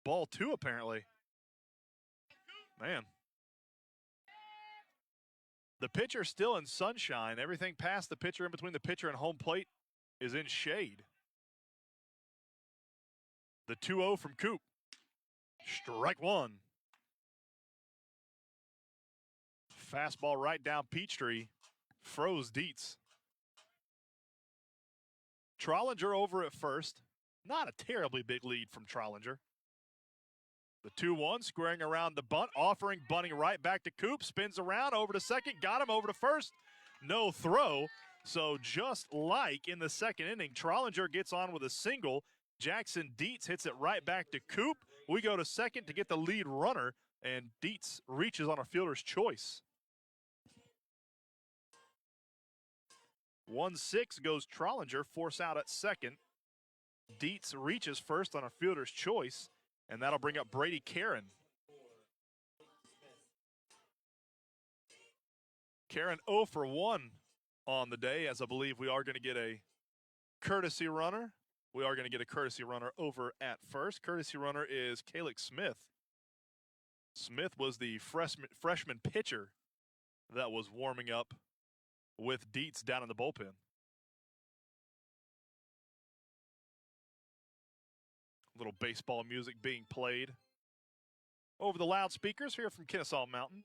S3: ball two, apparently. Man. The pitcher still in sunshine. Everything past the pitcher, in between the pitcher and home plate, is in shade. The 2-0 from Coop. Strike one. Fastball right down Peachtree. Froze Dietz. Trollinger over at first. Not a terribly big lead from Trollinger. The 2-1, squaring around the bunt, offering, bunting right back to Coop, spins around, over to second, got him over to first. No throw. So just like in the second inning, Trollinger gets on with a single. Jackson Dietz hits it right back to Coop. We go to second to get the lead runner, and Dietz reaches on a fielder's choice. 1-6 goes Trollinger, force out at second. Dietz reaches first on a fielder's choice, and that'll bring up Brady Karen. Karen 0 for 1 on the day, as I believe we are going to get a courtesy runner. We are going to get a courtesy runner over at first. Courtesy runner is Kalik Smith. Smith was the freshman pitcher that was warming up with Dietz down in the bullpen. Little baseball music being played over the loudspeakers here from Kennesaw Mountain.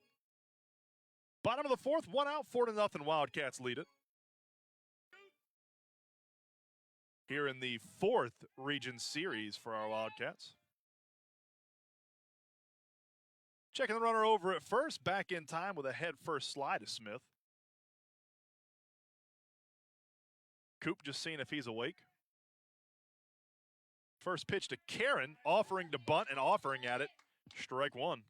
S3: Bottom of the fourth, 1 out, 4-0 Wildcats lead it. Here in the fourth region series for our Wildcats. Checking the runner over at first, back in time with a head first slide to Smith. Coop just seeing if he's awake. First pitch to Karen, offering to bunt and offering at it. Strike one.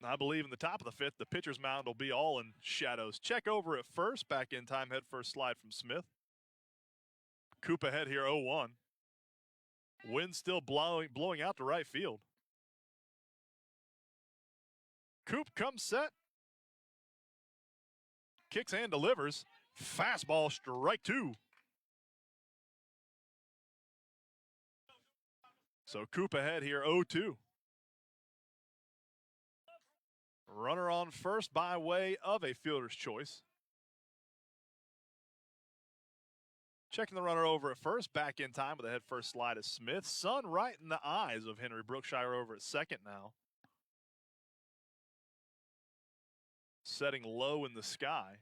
S3: I believe in the top of the fifth, the pitcher's mound will be all in shadows. Check over at first. Back in time, head first slide from Smith. Coop ahead here, 0-1. Wind still blowing out to right field. Coop comes set. Kicks and delivers. Fastball, strike two. So Coop ahead here, 0-2. Runner on first by way of a fielder's choice. Checking the runner over at first, back in time with a head first slide of Smith. Sun right in the eyes of Henry Brookshire over at second now. Setting low in the sky.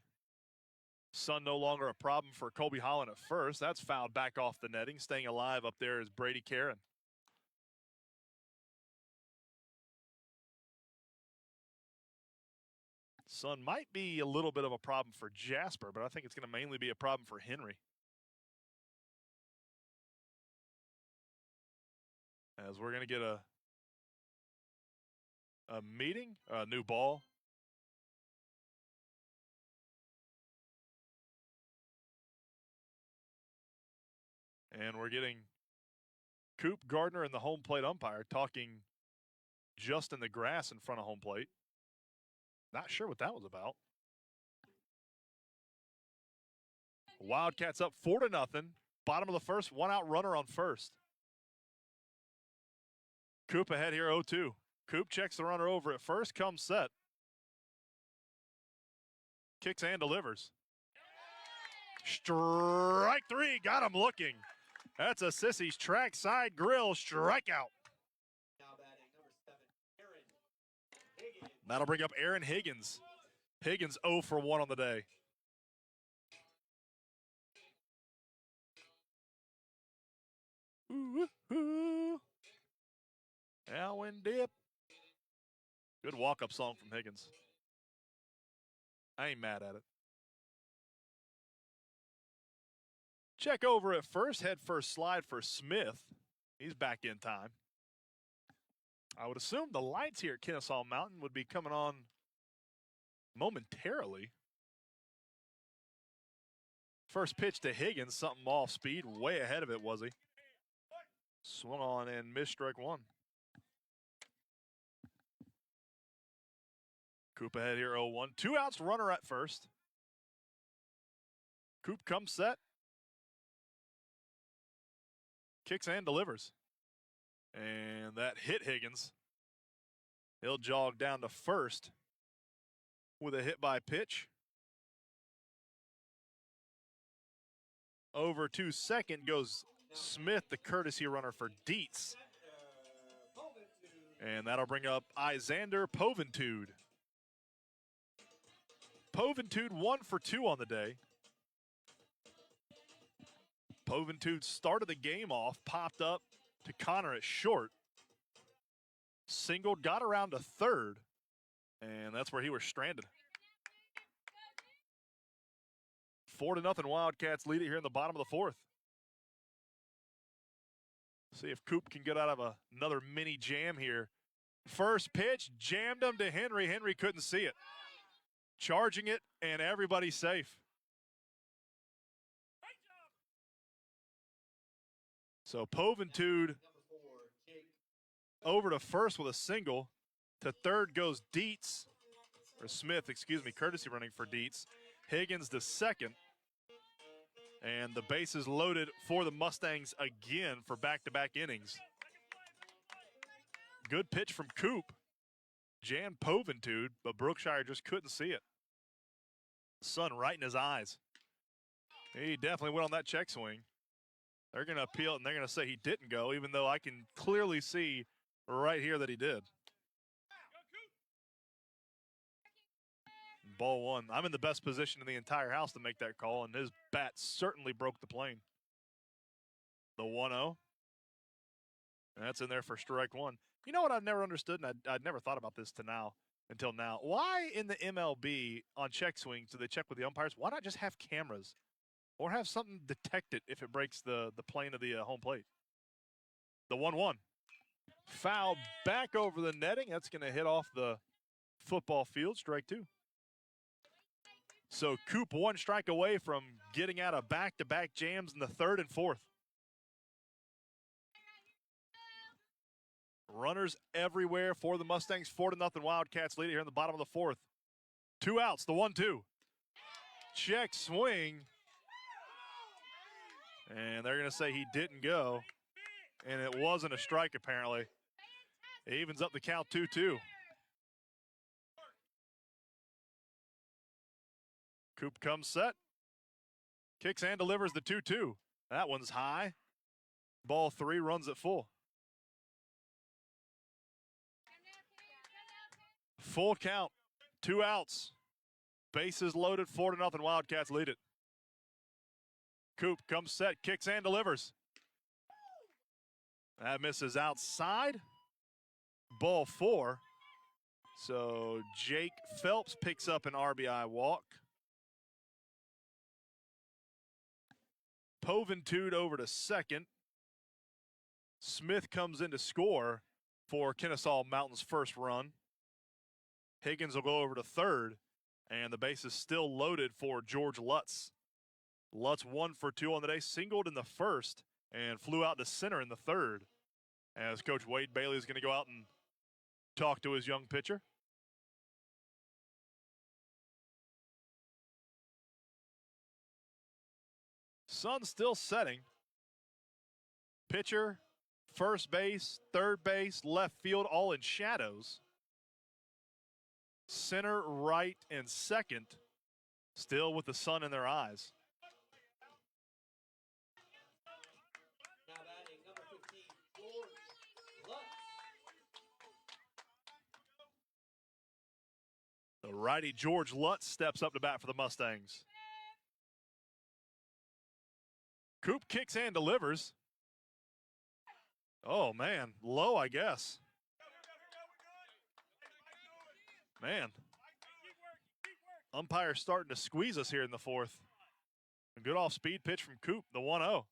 S3: Sun no longer a problem for Colby Holland at first. That's fouled back off the netting. Staying alive up there is Brady Caron. Sun might be a little bit of a problem for Jasper, but I think it's going to mainly be a problem for Henry. As we're going to get a meeting, a new ball. And we're getting Coop, Gardner, and the home plate umpire talking just in the grass in front of home plate. Not sure what that was about. Wildcats up 4-0. Bottom of the first, one out runner on first. Coop ahead here, 0-2. Coop checks the runner over at first, comes set. Kicks and delivers. Strike three, got him looking. That's a Sissy's trackside grill strikeout.
S5: Now batting number 7, Aaron Higgins.
S3: That'll bring up Aaron Higgins. Higgins 0 for 1 on the day. Ooh. Alwyn dip. Good walk-up song from Higgins. I ain't mad at it. Check over at first, head first slide for Smith. He's back in time. I would assume the lights here at Kennesaw Mountain would be coming on momentarily. First pitch to Higgins, something off speed, way ahead of it, was he? Swung on and missed strike one. Coop ahead here, 0-1. 2 outs, runner at first. Coop comes set. Kicks and delivers. And that hit Higgins. He'll jog down to first with a hit by pitch. Over to second goes Smith, the courtesy runner for Dietz. And that'll bring up Isander Poventude. Poventude 1 for 2 on the day. Poventude started the game off, popped up to Connor at short. Singled, got around to third, and that's where he was stranded. 4-0 Wildcats lead it here in the bottom of the fourth. See if Coop can get out of another mini jam here. First pitch, jammed him to Henry. Henry couldn't see it. Charging it, and everybody's safe. So Poventude over to first with a single. To third goes Dietz, or Smith, excuse me, courtesy running for Dietz. Higgins to second. And the bases loaded for the Mustangs again for back-to-back innings. Good pitch from Coop. Jan Poventude, but Brookshire just couldn't see it. Sun right in his eyes. He definitely went on that check swing. They're going to appeal it, and they're going to say he didn't go, even though I can clearly see right here that he did. Ball one. I'm in the best position in the entire house to make that call, and his bat certainly broke the plane. The 1-0. That's in there for strike one. You know what I've never understood, and I'd never thought about this to now, until now. Why in the MLB on check swings do they check with the umpires? Why not just have cameras or have something detect it if it breaks the plane of the home plate? The 1-1. Foul back over the netting. That's going to hit off the football field. Strike two. So Coop 1 strike away from getting out of back-to-back jams in the third and fourth. Runners everywhere for the Mustangs. 4-0 Wildcats lead it here in the bottom of the fourth. 2 outs, the 1-2. Check swing. And they're going to say he didn't go. And it wasn't a strike, apparently. It evens up the count 2-2. Coop comes set. Kicks and delivers the 2-2. That one's high. Ball 3, runs it full. Full count, 2 outs. Bases loaded, 4-0 Wildcats lead it. Coop comes set, kicks and delivers. That misses outside. Ball 4. So Jake Phelps picks up an RBI walk. Poventude over to second. Smith comes in to score for Kennesaw Mountain's first run. Higgins will go over to third, and the base is still loaded for George Lutz. Lutz 1 for 2 on the day, singled in the first, and flew out to center in the third. As Coach Wade Bailey is going to go out and talk to his young pitcher. Sun still setting. Pitcher, first base, third base, left field, all in shadows. Center, right, and second, still with the sun in their eyes.
S5: Now batting number 15, George Lutz.
S3: The righty George Lutz steps up to bat for the Mustangs. Coop kicks and delivers. Oh, man, low, I guess. Man, umpire's starting to squeeze us here in the fourth. A good off-speed pitch from Coop, the 1-0.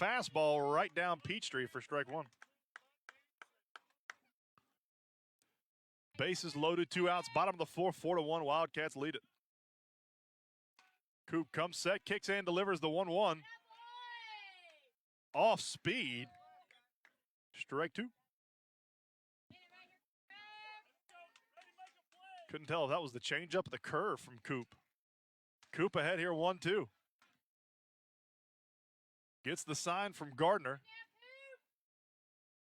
S3: Fastball right down Peachtree for strike one. Bases loaded, 2 outs, bottom of the fourth, 4-1, Wildcats lead it. Coop comes set, kicks and delivers the 1-1. Off speed, strike two. Couldn't tell if that was the changeup or the curve from Coop. Coop ahead here, 1-2. Gets the sign from Gardner.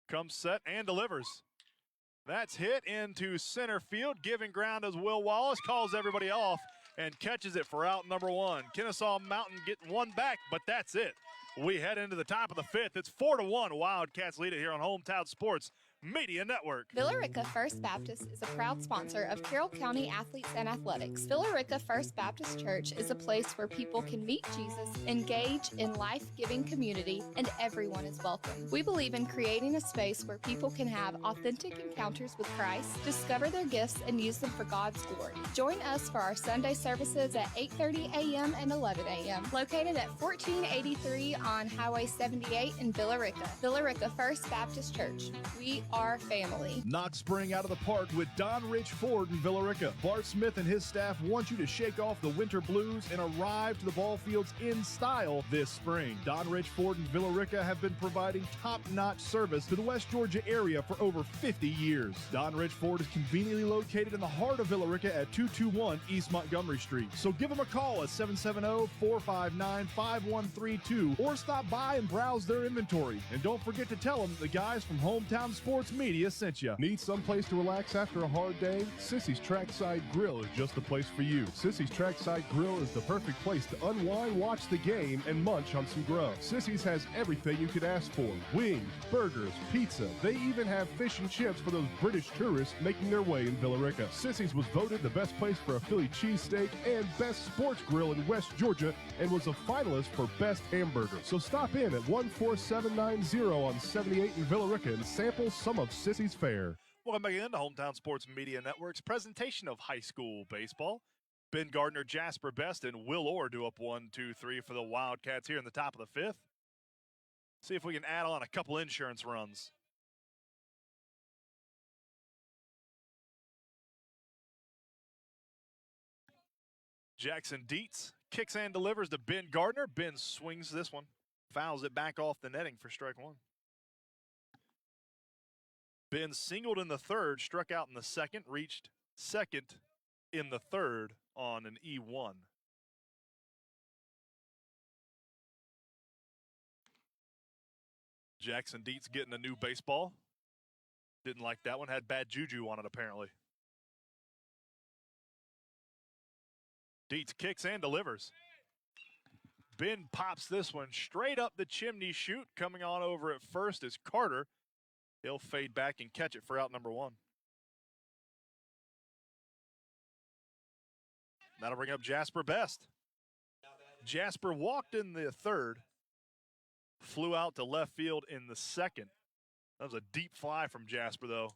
S3: Comes set and delivers. That's hit into center field. Giving ground as Will Wallace calls everybody off and catches it for out number 1. Kennesaw Mountain getting one back, but that's it. We head into the top of the fifth. It's 4-1. Wildcats lead it here on Hometown Sports Media Network.
S8: Villa Rica First Baptist is a proud sponsor of Carroll County Athletes and Athletics. Villa Rica First Baptist Church is a place where people can meet Jesus, engage in life-giving community, and everyone is welcome. We believe in creating a space where people can have authentic encounters with Christ, discover their gifts, and use them for God's glory. Join us for our Sunday services at 8:30 a.m. and 11 a.m. located at 1483 on Highway 78 in Villa Rica. Villa Rica First Baptist Church. We are family.
S6: Knock spring out of the park with Don Rich Ford in Villa Rica. Bart Smith and his staff want you to shake off the winter blues and arrive to the ball fields in style this spring. Don Rich Ford and Villa Rica have been providing top-notch service to the West Georgia area for over 50 years. Don Rich Ford is conveniently located in the heart of Villa Rica at 221 East Montgomery Street. So give them a call at 770-459-5132 or stop by and browse their inventory. And don't forget to tell them the guys from Hometown Sports Media sent you. Need someplace to relax after a hard day? Sissy's Trackside Grill is just the place for you. Sissy's Trackside Grill is the perfect place to unwind, watch the game, and munch on some grub. Sissy's has everything you could ask for. Wings, burgers, pizza. They even have fish and chips for those British tourists making their way in Villa Rica. Sissy's was voted the best place for a Philly cheesesteak and best sports grill in West Georgia and was a finalist for best hamburger. So stop in at 14790 on 78 in Villa Rica and sample some of Sissy's fare.
S3: Welcome back into Hometown Sports Media Network's presentation of high school baseball. Ben Gardner, Jasper Best, and Will Orr do up 1, 2, 3 for the Wildcats here in the top of the fifth. See if we can add on a couple insurance runs. Jackson Dietz kicks and delivers to Ben Gardner. Ben swings this one, fouls it back off the netting for strike one. Ben singled in the third, struck out in the second, reached second in the third on an E1. Jackson Dietz getting a new baseball. Didn't like that one, had bad juju on it apparently. Dietz kicks and delivers. Ben pops this one straight up the chimney chute. Coming on over at first is Carter. He'll fade back and catch it for out number one. That'll bring up Jasper Best. Jasper walked in the third, flew out to left field in the second. That was a deep fly from Jasper, though.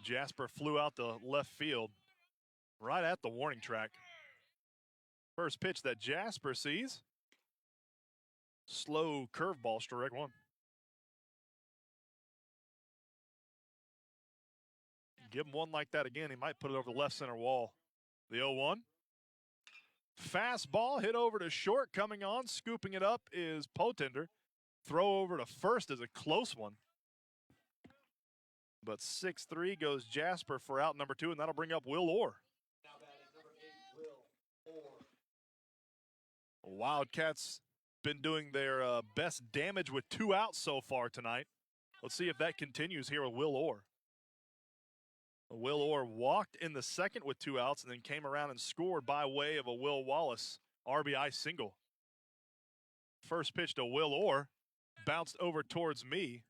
S3: Jasper flew out to left field, right at the warning track. First pitch that Jasper sees. Slow curveball, strike one. Give him one like that again, he might put it over the left center wall. The 0-1. Fastball hit over to short, coming on, scooping it up is Potender. Throw over to first is a close one. But 6-3 goes Jasper for out number two, and that'll bring up Will Orr. Wildcats been doing their best damage with 2 outs so far tonight. Let's see if that continues here with Will Orr. Will Orr walked in the second with 2 outs and then came around and scored by way of a Will Wallace RBI single. First pitch to Will Orr, bounced over towards me.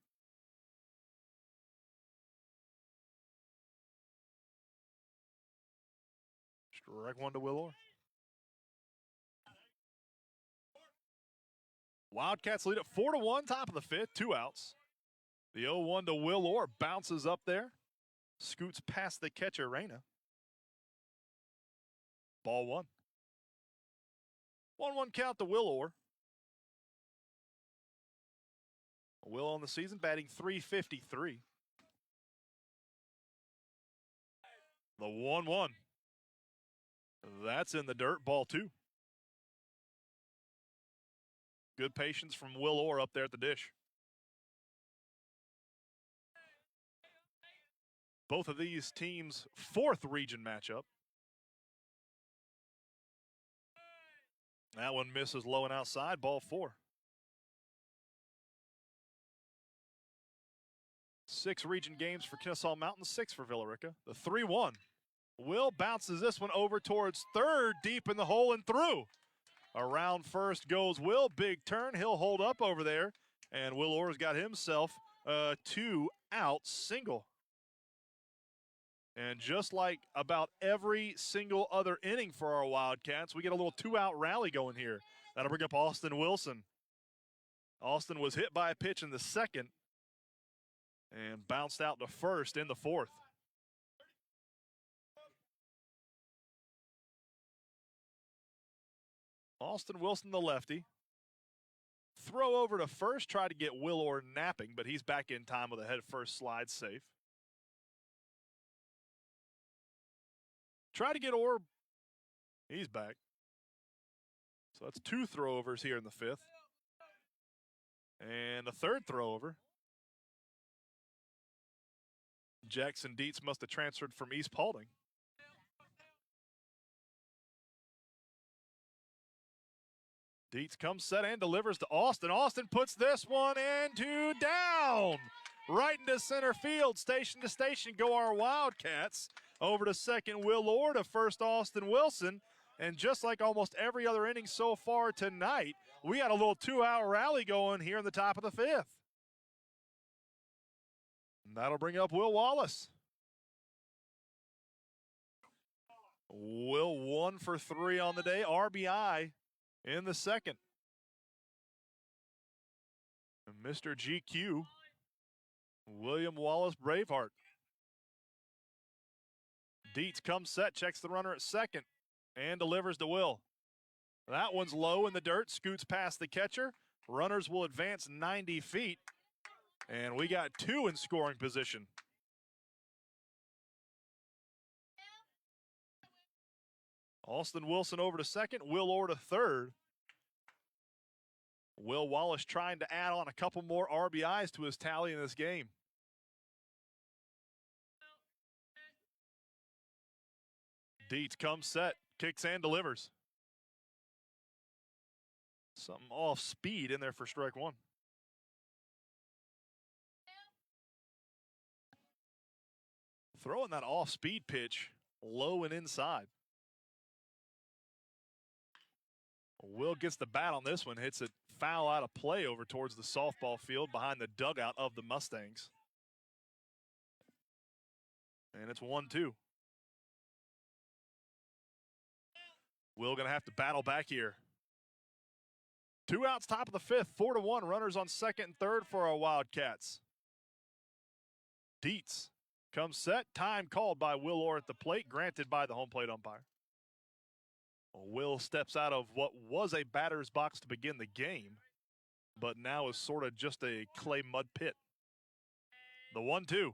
S3: Strike one to Will Orr. Wildcats lead at 4-1, top of the fifth, 2 outs. The 0-1 to Will Orr bounces up there, scoots past the catcher, Reyna. Ball one. 1-1 count to Will Orr. Will on the season batting .353. The 1-1. That's in the dirt, ball two. Good patience from Will Orr up there at the dish. Both of these teams' 4th region matchup. That one misses low and outside, ball 4. 6 region games for Kennesaw Mountain, 6 for Villa Rica. The 3-1. Will bounces this one over towards third, deep in the hole and through. Around first goes Will, big turn, he'll hold up over there, and Will Orr's got himself a 2-out single. And just like about every single other inning for our Wildcats, we get a little 2-out rally going here. That'll bring up Austin Wilson. Austin was hit by a pitch in the second and bounced out to first in the 4th. Austin Wilson, the lefty. Throw over to first, try to get Will Orr napping, but he's back in time with a head first slide safe. Try to get Orr. He's back. So that's 2 throwovers here in the 5th. And a 3rd throwover. Jackson Dietz must have transferred from East Paulding. Dietz comes set and delivers to Austin. Austin puts this one into down. Right into center field. Station to station go our Wildcats. Over to second, Will Orr, to first, Austin Wilson. And just like almost every other inning so far tonight, we got a little 2-out rally going here in the top of the 5th. And that'll bring up Will Wallace. Will 1 for 3 on the day, RBI in the second. Mr. GQ, William Wallace Braveheart. Dietz comes set, checks the runner at second, and delivers to Will. That one's low in the dirt, scoots past the catcher. Runners will advance 90 feet, and we got two in scoring position. Austin Wilson over to second, Will Orr to third. Will Wallace trying to add on a couple more RBIs to his tally in this game. Dietz comes set, kicks and delivers. Something off speed in there for strike one. Throwing that off speed pitch low and inside. Will gets the bat on this one, hits it foul out of play over towards the softball field behind the dugout of the Mustangs. And it's 1-2. Will gonna have to battle back here. 2 outs, top of the fifth, 4-1. Runners on second and third for our Wildcats. Dietz comes set. Time called by Will Orr at the plate, granted by the home plate umpire. Will steps out of what was a batter's box to begin the game, but now is sort of just a clay mud pit. The 1-2.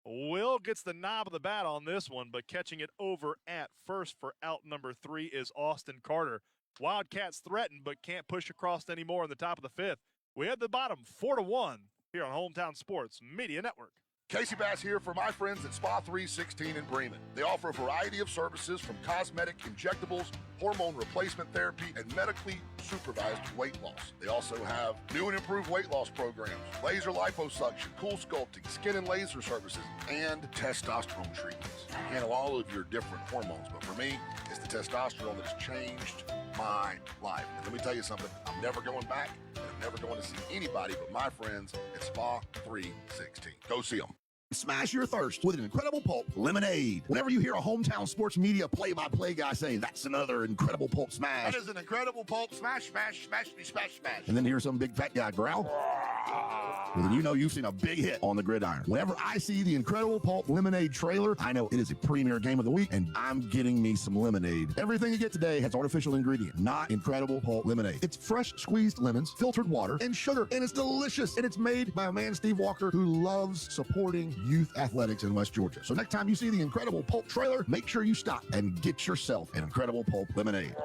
S3: Will gets the knob of the bat on this one, but catching it over at first for out number 3 is Austin Carter. Wildcats threaten, but can't push across anymore in the top of the fifth. We had the bottom 4-1 here on Hometown Sports Media Network.
S1: Casey Bass here for my friends at Spa 316 in Bremen. They offer a variety of services from cosmetic, injectables, hormone replacement therapy, and medically supervised weight loss. They also have new and improved weight loss programs, laser liposuction, cool sculpting, skin and laser services, and testosterone treatments. You handle all of your different hormones, but for me, it's the testosterone that has changed my life. And let me tell you something, I'm never going back, and I'm never going to see anybody but my friends at Spa 316. Go see them.
S11: Smash your thirst with an incredible pulp lemonade. Whenever you hear a Hometown Sports Media play-by-play guy say, that's another incredible pulp smash.
S1: That is an incredible pulp smash, smash, smash, smash, smash.
S11: And then hear some big fat guy growl. Well, then you know you've seen a big hit on the gridiron. Whenever I see the Incredible Pulp Lemonade trailer, I know it is a premier game of the week, and I'm getting me some lemonade. Everything you get today has artificial ingredient, not Incredible Pulp Lemonade. It's fresh squeezed lemons, filtered water, and sugar, and it's delicious. And it's made by a man, Steve Walker, who loves supporting youth athletics in West Georgia. So next time you see the Incredible Pulp trailer, make sure you stop and get yourself an Incredible Pulp Lemonade.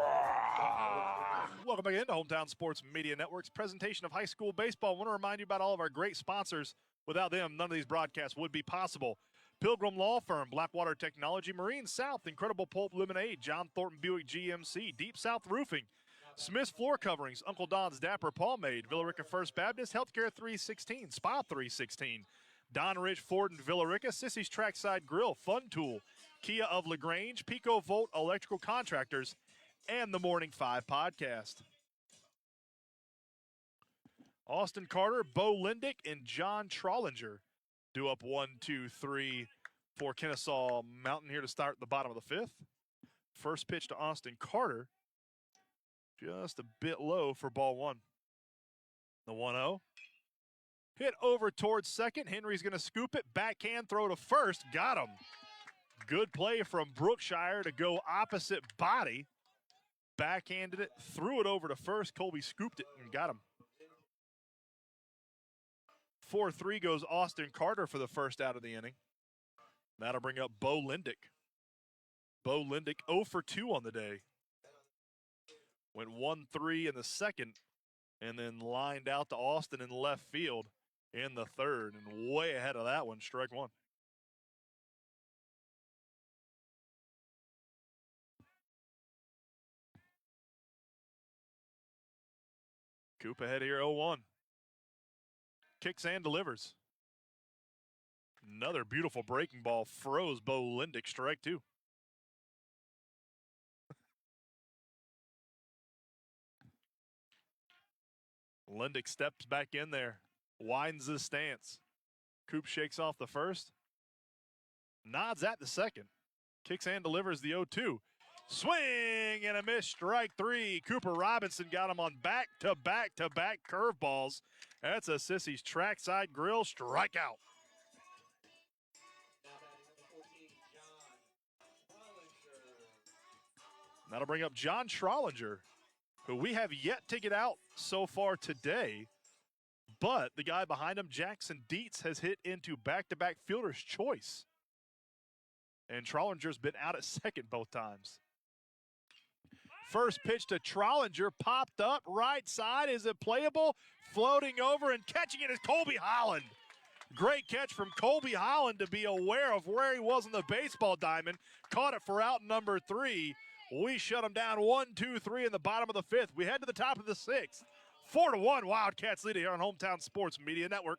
S3: Welcome back into Hometown Sports Media Network's presentation of high school baseball. I want to remind you about all of our great sponsors. Without them, none of these broadcasts would be possible. Pilgrim Law Firm, Blackwater Technology, Marine South, Incredible Pulp Lemonade, John Thornton Buick GMC, Deep South Roofing, Smith's Floor Coverings, Uncle Don's Dapper Pomade, Villa Rica First Baptist, Healthcare 316, Spa 316, Don Ridge Ford and Villa Rica, Sissy's Trackside Grill, Fun Tool, Kia of LaGrange, Pico Volt Electrical Contractors, and the Morning 5 podcast. Austin Carter, Bo Lindick, and John Trollinger do up 1-2-3 for Kennesaw Mountain here to start the bottom of the fifth. First pitch to Austin Carter, just a bit low for ball one. The 1-0. Hit over towards second. Henry's going to scoop it. Backhand throw to first. Got him. Good play from Brookshire to go opposite body. Backhanded it, threw it over to first. Colby scooped it and got him. 4-3 goes Austin Carter for the first out of the inning. That'll bring up Bo Lindick. Bo Lindick 0 for 2 on the day. Went 1-3 in the second and then lined out to Austin in left field in the third. And way ahead of that one, strike one. Coop ahead here, 0-1. Kicks and delivers. Another beautiful breaking ball froze Bo Lindick, strike two. Lindick steps back in there, winds his stance. Coop shakes off the first, nods at the second. Kicks and delivers the 0-2. Swing and a miss, strike three. Cooper Robinson got him on back-to-back-to-back curveballs. That's a Sissy's Trackside Grill strikeout. That'll bring up John Trollinger, who we have yet to get out so far today. But the guy behind him, Jackson Dietz, has hit into back-to-back fielder's choice. And Trollinger's been out at second both times. First pitch to Trollinger, popped up, right side. Is it playable? Floating over and catching it is Colby Holland. Great catch from Colby Holland to be aware of where he was in the baseball diamond. Caught it for out number 3. We shut him down 1-2-3 in the bottom of the 5th. We head to the top of the 6th. 4-1 Wildcats lead here on Hometown Sports Media Network.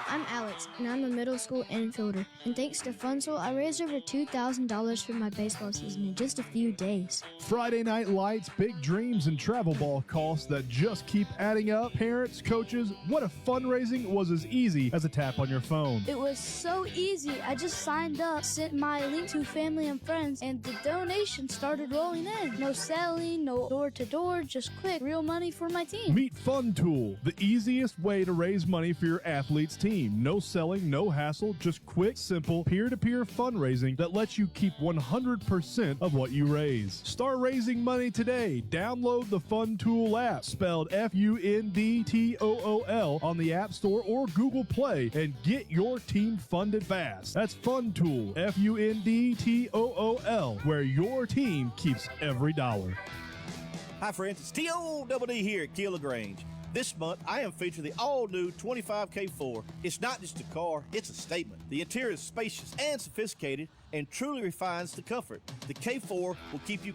S4: I'm Alex, and I'm a middle school infielder. And thanks to Funsel, I raised over $2,000 for my baseball season in just a few days.
S6: Friday night lights, big dreams, and travel ball costs that just keep adding up. Parents, coaches, what if fundraising was as easy as a tap on your phone?
S4: It was so easy. I just signed up, sent my link to family and friends, and the donations started rolling in. No selling, no door-to-door, just quick, real money for my team.
S6: Meet FunTool, the easiest way to raise money for your athlete's team. No selling, no hassle, just quick, simple, peer-to-peer fundraising that lets you keep 100% of what you raise. Start raising money today. Download the FunTool app, spelled FUNDTOOL, on the App Store or Google Play, and get your team funded fast. That's FunTool, FUNDTOOL, where your team keeps every dollar.
S10: Hi, friends. It's T-O-double-D here at Keeler Grange. This month, I am featuring the all-new 25K4. It's not just a car, it's a statement. The interior is spacious and sophisticated and truly refines the comfort. The K4 will keep you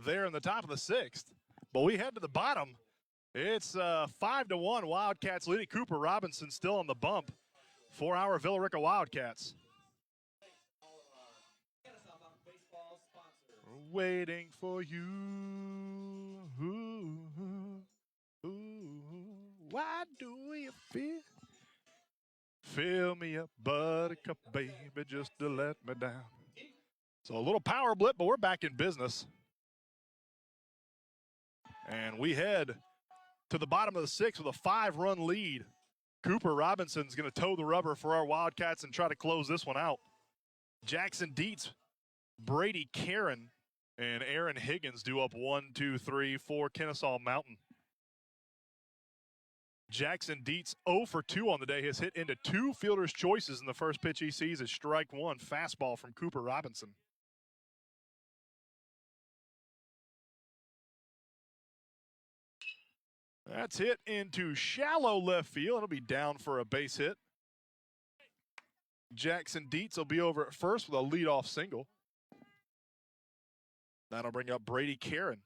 S3: there in the top of the 6th. But we head to the bottom. It's 5-1 Wildcats leading. Cooper Robinson still on the bump for our Villa Rica Wildcats. Waiting for you. Why do you feel? Fill me up, buttercup, baby, just to let me down. So a little power blip, but we're back in business. And we head to the bottom of the 6th with a 5-run lead. Cooper Robinson's going to toe the rubber for our Wildcats and try to close this one out. Jackson Dietz, Brady Karen, and Aaron Higgins do up 1, 2, 3 for Kennesaw Mountain. Jackson Dietz 0 for 2 on the day, has hit into 2 fielder's choices in the first pitch he sees as strike 1, fastball from Cooper Robinson. That's hit into shallow left field. It'll be down for a base hit. Jackson Dietz will be over at first with a leadoff single. That'll bring up Brady Karen.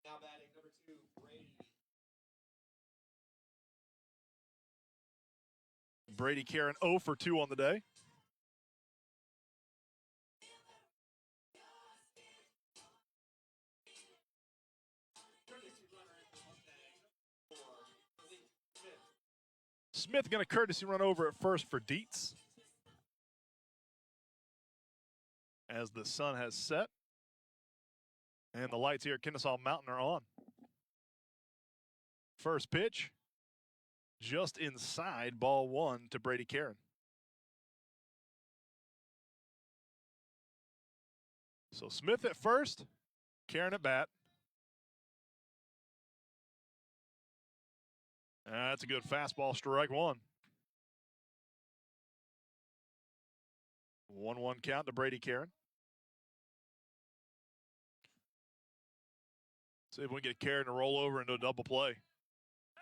S5: Now batting number 2, Brady.
S3: Brady Karen 0 for 2 on the day. Smith going to courtesy run over at first for Dietz. As the sun has set. And the lights here at Kennesaw Mountain are on. First pitch. Just inside, ball 1 to Brady Karen. So Smith at first, Karen at bat. That's a good fastball, strike 1. 1-1 count to Brady Karen. See if we can get Karen to roll over into a double play.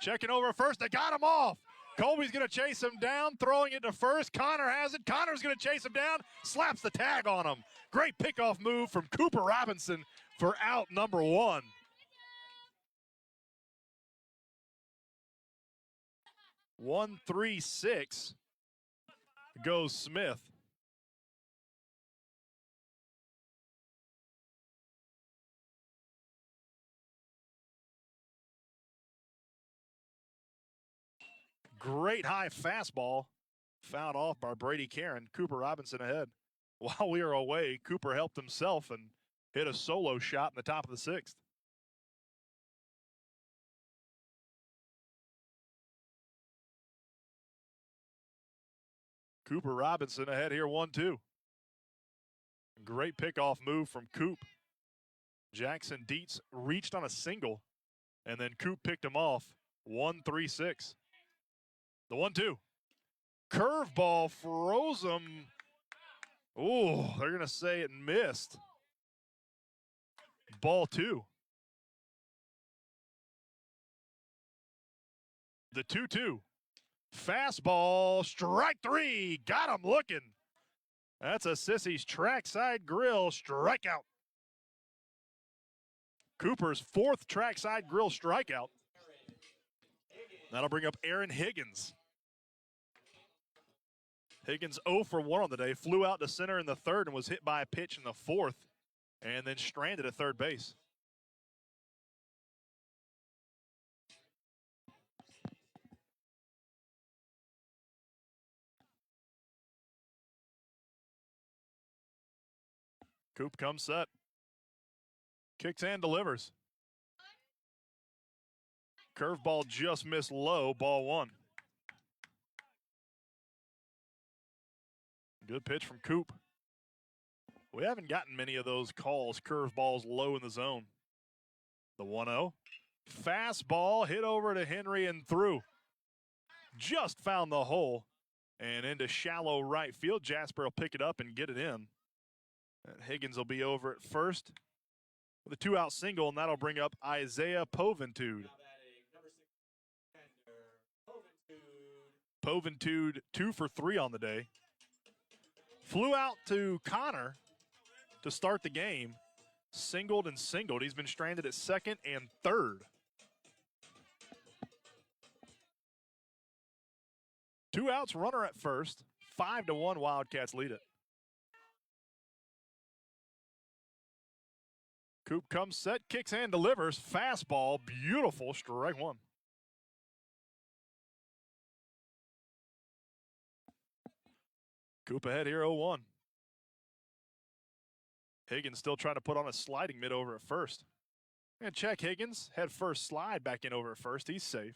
S3: Checking over first, they got him off. Colby's going to chase him down, throwing it to first. Connor has it. Connor's going to chase him down, slaps the tag on him. Great pickoff move from Cooper Robinson for out number 1. One, 3, 6 goes Smith. Great high fastball, fouled off by Brady Karen. Cooper Robinson ahead. While we were away, Cooper helped himself and hit a solo shot in the top of the 6th. Cooper Robinson ahead here, 1-2. Great pickoff move from Coop. Jackson Dietz reached on a single, and then Coop picked him off. 1-3-6. The 1-2. Curveball froze him. Ooh, they're going to say it missed. Ball 2. The 2-2. Fastball, strike 3. Got him looking. That's a Sissy's trackside grill strikeout. Cooper's 4th trackside grill strikeout. That'll bring up Aaron Higgins. Higgins 0 for 1 on the day. Flew out to center in the 3rd and was hit by a pitch in the 4th and then stranded at third base. Coop comes set. Kicks and delivers. Curveball just missed low, ball 1. Good pitch from Coop. We haven't gotten many of those calls, curveballs low in the zone. The 1-0. Fastball hit over to Henry and through. Just found the hole and into shallow right field. Jasper will pick it up and get it in. And Higgins will be over at first with a 2-out single, and that'll bring up Isaiah Poventude. Poventude 2 for 3 on the day. Flew out to Connor to start the game. singled and singled. He's been stranded at second and third. 2 outs, runner at first. 5-1, Wildcats lead it. Coop comes set, kicks and delivers. Fastball, beautiful, strike one. Coop ahead here, 0-1. Higgins still trying to put on a sliding mid over at first. And check Higgins, head first slide back in over at first. He's safe.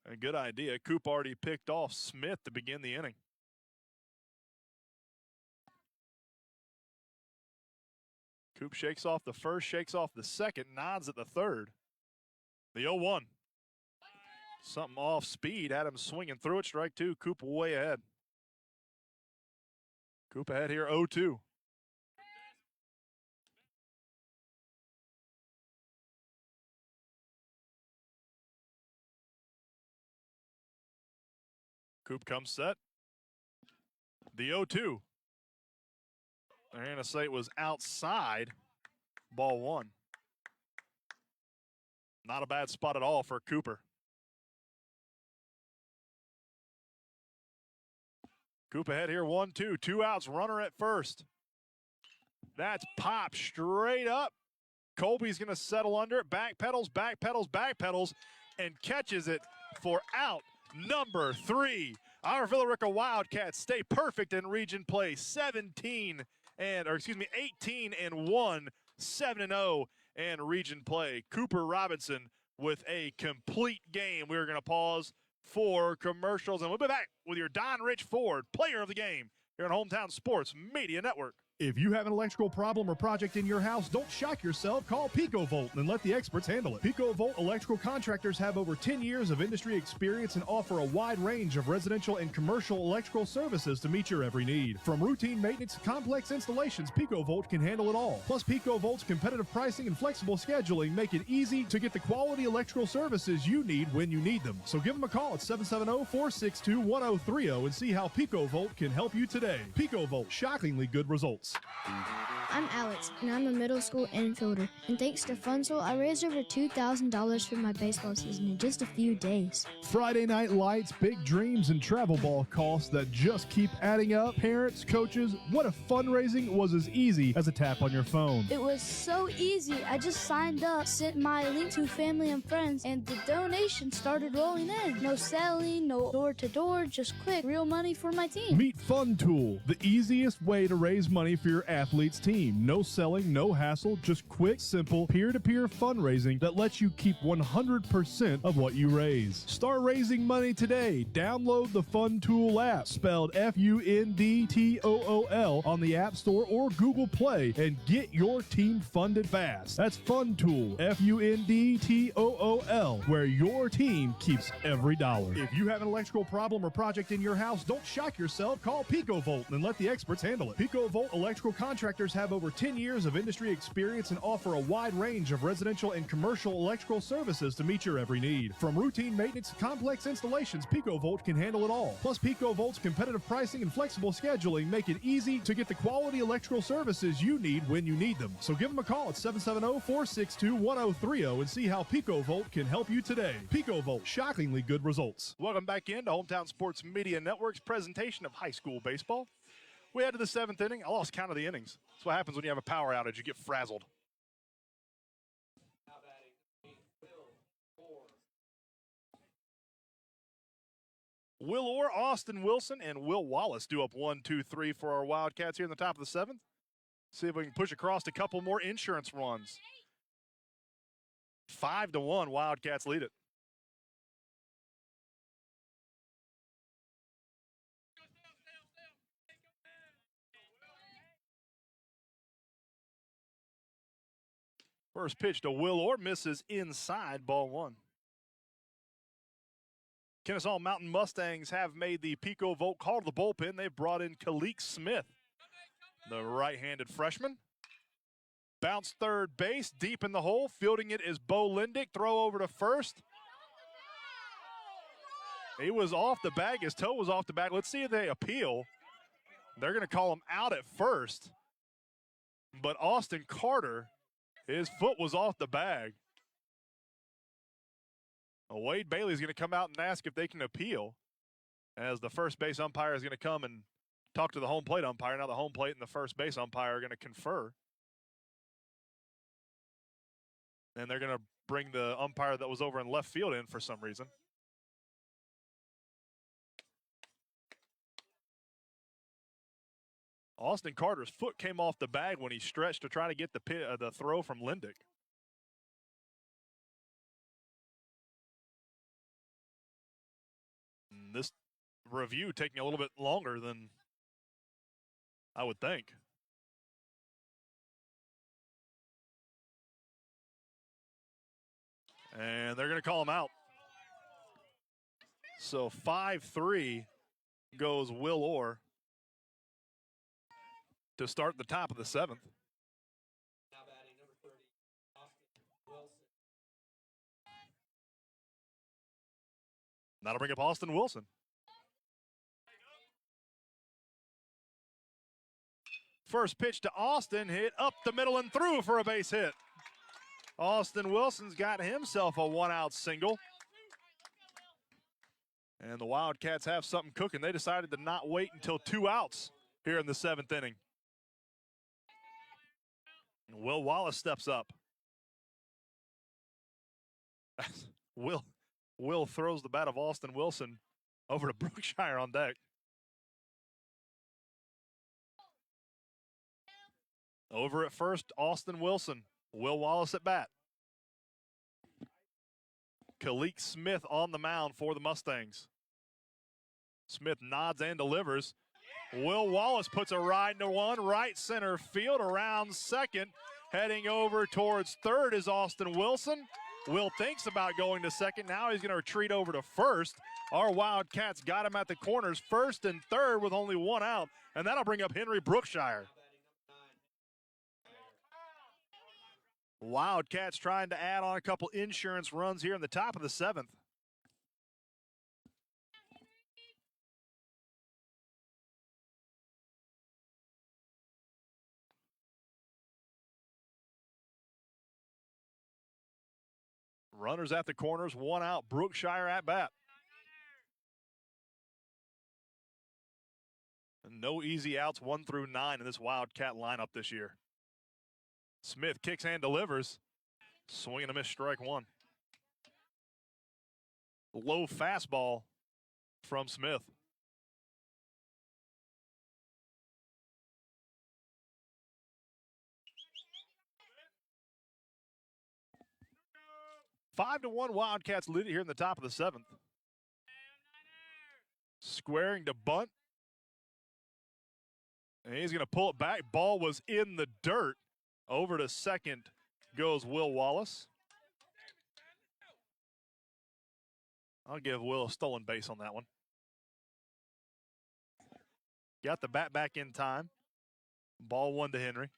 S3: A good idea. Coop already picked off Smith to begin the inning. Coop shakes off the first, shakes off the second, nods at the third. The 0-1. Something off speed, had him swinging through it. Strike two, Coop way ahead. Coop ahead here, 0-2. Coop comes set. The 0-2. They're going to say it was outside. Ball one. Not a bad spot at all for Cooper. Coop ahead here, 1-2. 2 outs, runner at first. That's popped straight up. Colby's going to settle under it. Back pedals, and catches it for out number 3. Our Villa Rica Wildcats stay perfect in region play. 18-1, 7-0 in region play. Cooper Robinson with a complete game. We're going to pause for commercials, and we'll be back with your Don Rich Ford Player of the Game here on Hometown Sports Media Network.
S6: If you have an electrical problem or project in your house, don't shock yourself. Call PicoVolt and let the experts handle it. PicoVolt electrical contractors have over 10 years of industry experience and offer a wide range of residential and commercial electrical services to meet your every need. From routine maintenance to complex installations, PicoVolt can handle it all. Plus, PicoVolt's competitive pricing and flexible scheduling make it easy to get the quality electrical services you need when you need them. So give them a call at 770-462-1030 and see how PicoVolt can help you today. PicoVolt, shockingly good results.
S4: I'm Alex, and I'm a middle school infielder. And thanks to Funzel, I raised over $2,000 for my baseball season in just a few days.
S6: Friday night lights, big dreams, and travel ball costs that just keep adding up. Parents, coaches, what if fundraising was as easy as a tap on your phone?
S4: It was so easy. I just signed up, sent my link to family and friends, and the donations started rolling in. No selling, no door-to-door, just quick, real money for my team.
S6: Meet FunTool, the easiest way to raise money for your athlete's team. No selling, no hassle, just quick, simple, peer-to-peer fundraising that lets you keep 100% of what you raise. Start raising money today. Download the FunTool app, spelled FUNDTOOL, on the App Store or Google Play, and get your team funded fast. That's FunTool, FUNDTOOL, where your team keeps every dollar. If you have an electrical problem or project in your house, don't shock yourself. Call PicoVolt and let the experts handle it. PicoVolt electrical contractors have over 10 years of industry experience and offer a wide range of residential and commercial electrical services to meet your every need. From routine maintenance to complex installations, PicoVolt can handle it all. Plus, PicoVolt's competitive pricing and flexible scheduling make it easy to get the quality electrical services you need when you need them. So give them a call at 770-462-1030 and see how PicoVolt can help you today. PicoVolt, shockingly good results.
S3: Welcome back into Hometown Sports Media Network's presentation of high school baseball. We head to the 7th inning. I lost count of the innings. That's what happens when you have a power outage. You get frazzled. Will Orr, Austin Wilson, and Will Wallace do up 1-2-3 for our Wildcats here in the top of the 7th. See if we can push across a couple more insurance runs. 5-1, Wildcats lead it. First pitch to Will Orr, misses inside, ball one. Kennesaw Mountain Mustangs have made the PicoVolt call to the bullpen. They've brought in Kalik Smith, the right-handed freshman. Bounce third base, deep in the hole. Fielding it is Bo Lindick. Throw over to first. He was off the bag. His toe was off the bag. Let's see if they appeal. They're going to call him out at first. But Austin Carter, his foot was off the bag. Wade Bailey's going to come out and ask if they can appeal, as the first base umpire is going to come and talk to the home plate umpire. Now the home plate and the first base umpire are going to confer. And they're going to bring the umpire that was over in left field in for some reason. Austin Carter's foot came off the bag when he stretched to try to get the throw from Lindick. And this review taking a little bit longer than I would think. And they're going to call him out. So 5-3 goes Will Orr to start the top of the seventh.
S5: Now batting number 30, Austin Wilson.
S3: That'll bring up Austin Wilson. First pitch to Austin, hit up the middle and through for a base hit. Austin Wilson's got himself a one-out single. And the Wildcats have something cooking. They decided to not wait until 2 outs here in the 7th inning. And Will Wallace steps up. Will throws the bat of Austin Wilson over to Brookshire on deck. Over at first, Austin Wilson. Will Wallace at bat. Kalik Smith on the mound for the Mustangs. Smith nods and delivers. Will Wallace puts a ride into one, right center field, around second. Heading over towards third is Austin Wilson. Will thinks about going to second. Now he's going to retreat over to first. Our Wildcats got him at the corners, first and third with only 1 out, and that'll bring up Henry Brookshire. Wildcats trying to add on a couple insurance runs here in the top of the 7th. Runners at the corners, 1 out. Brookshire at bat. And no easy outs, 1 through 9 in this Wildcat lineup this year. Smith kicks and delivers. Swing and a miss, strike 1. Low fastball from Smith. Five to 1 Wildcats lead it here in the top of the 7th. Squaring to bunt. And he's going to pull it back. Ball was in the dirt. Over to second goes Will Wallace. I'll give Will a stolen base on that one. Got the bat back in time. Ball 1 to Henry.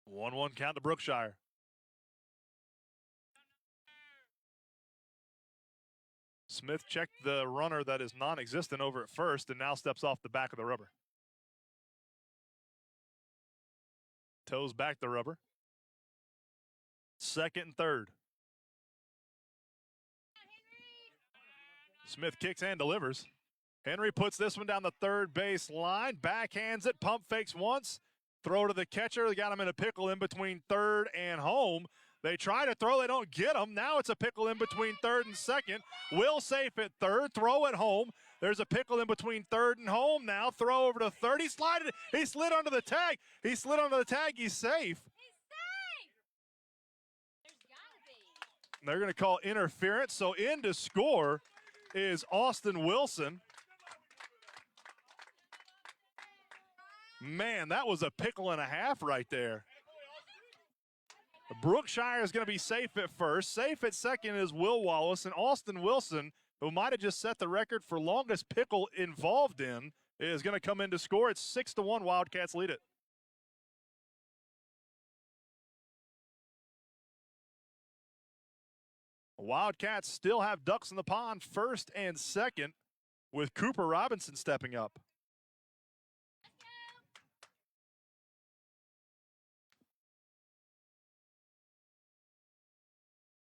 S3: One count to Brookshire. Smith checked the runner that is non-existent over at first and now steps off the back of the rubber. Toes back the rubber. Second and third. Smith kicks and delivers. Henry puts this one down the third base line. Backhands it, pump fakes once. Throw to the catcher. They got him in a pickle in between third and home. They try to throw, they don't get him. Now it's a pickle in between third and second. Will safe at third, throw at home. There's a pickle in between third and home now. Throw over to third. He slid under the tag. He slid under the tag. He's safe. They're going to call interference. So in to score is Austin Wilson. Man, that was a pickle and a half right there. Brookshire is going to be safe at first. Safe at second is Will Wallace. And Austin Wilson, who might have just set the record for longest pickle involved in, is going to come in to score. It's 6-1. Wildcats lead it. Wildcats still have ducks in the pond, first and second. with Cooper Robinson stepping up.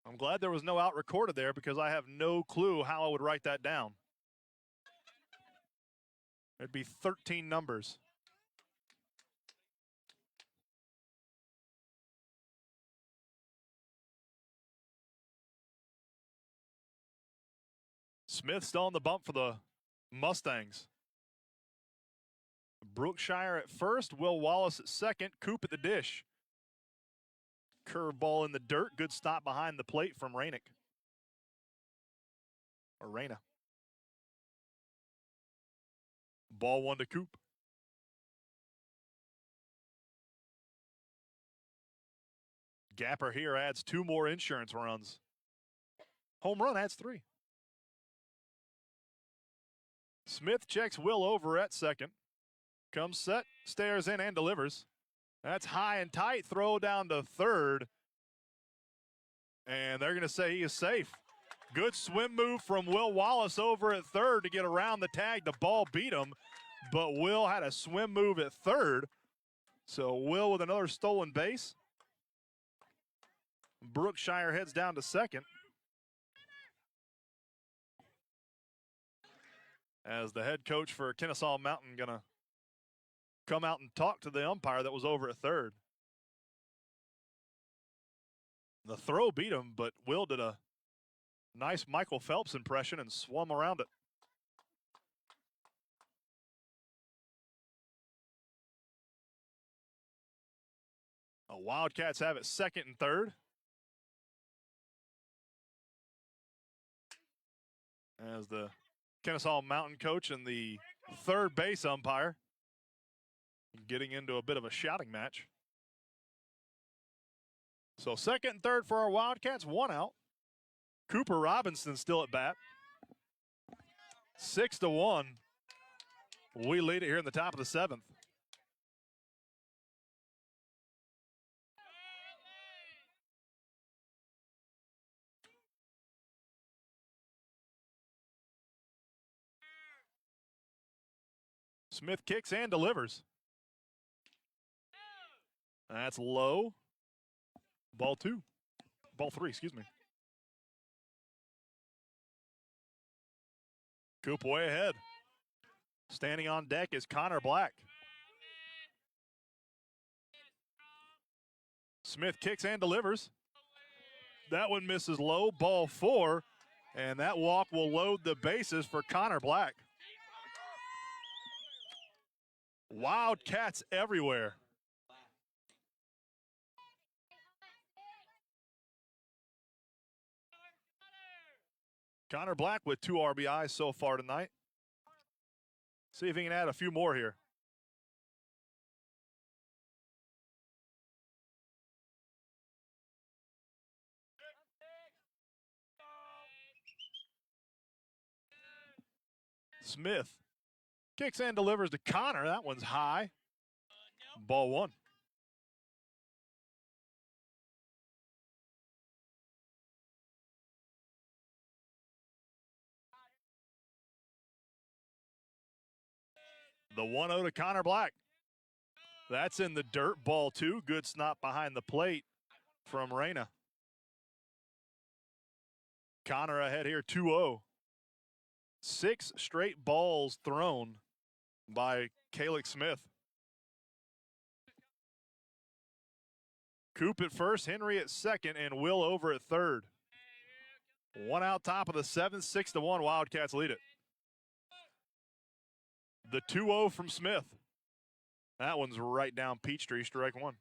S3: I'm glad there was no out recorded there because I have no clue how I would write that down. It'd be 13 numbers. Smith still on the bump for the Mustangs. Brookshire at first, Will Wallace at second, Coop at the dish. Curveball in the dirt, good stop behind the plate from Rainick. Or Reyna. Ball one to Coop. Gapper here adds 2 more insurance runs. Home run adds 3. Smith checks Will over at second. Comes set, stares in and delivers. That's high and tight, throw down to third. And they're going to say he is safe. Good swim move from Will Wallace over at third to get around the tag. The ball beat him, but Will had a swim move at third. So Will with another stolen base. Brookshire heads down to second. As the head coach for Kennesaw Mountain going to come out and talk to the umpire that was over at third. The throw beat him, but Will did a nice Michael Phelps impression and swum around it. The Wildcats have it second and third. As the Kennesaw Mountain coach and the third base umpire getting into a bit of a shouting match. So second and third for our Wildcats, 1 out. Cooper Robinson still at bat. 6-1. We lead it here in the top of the 7th. Smith kicks and delivers. That's low. Ball 3, excuse me. Coop way ahead. Standing on deck is Connor Black. Smith kicks and delivers. That one misses low, ball 4, and that walk will load the bases for Connor Black. Wildcats everywhere. Connor Black with 2 RBIs so far tonight. See if he can add a few more here. Smith kicks and delivers to Connor. That one's high. Ball 1. The 1-0 to Connor Black. That's in the dirt. Ball 2. Good snap behind the plate from Reyna. Connor ahead here, 2-0. 6 straight balls thrown by Kalik Smith. Coop at first, Henry at second, and Will over at third. 1 out top of the 7th, 6-1. Wildcats lead it. The 2-0 from Smith. That one's right down Peachtree, strike 1.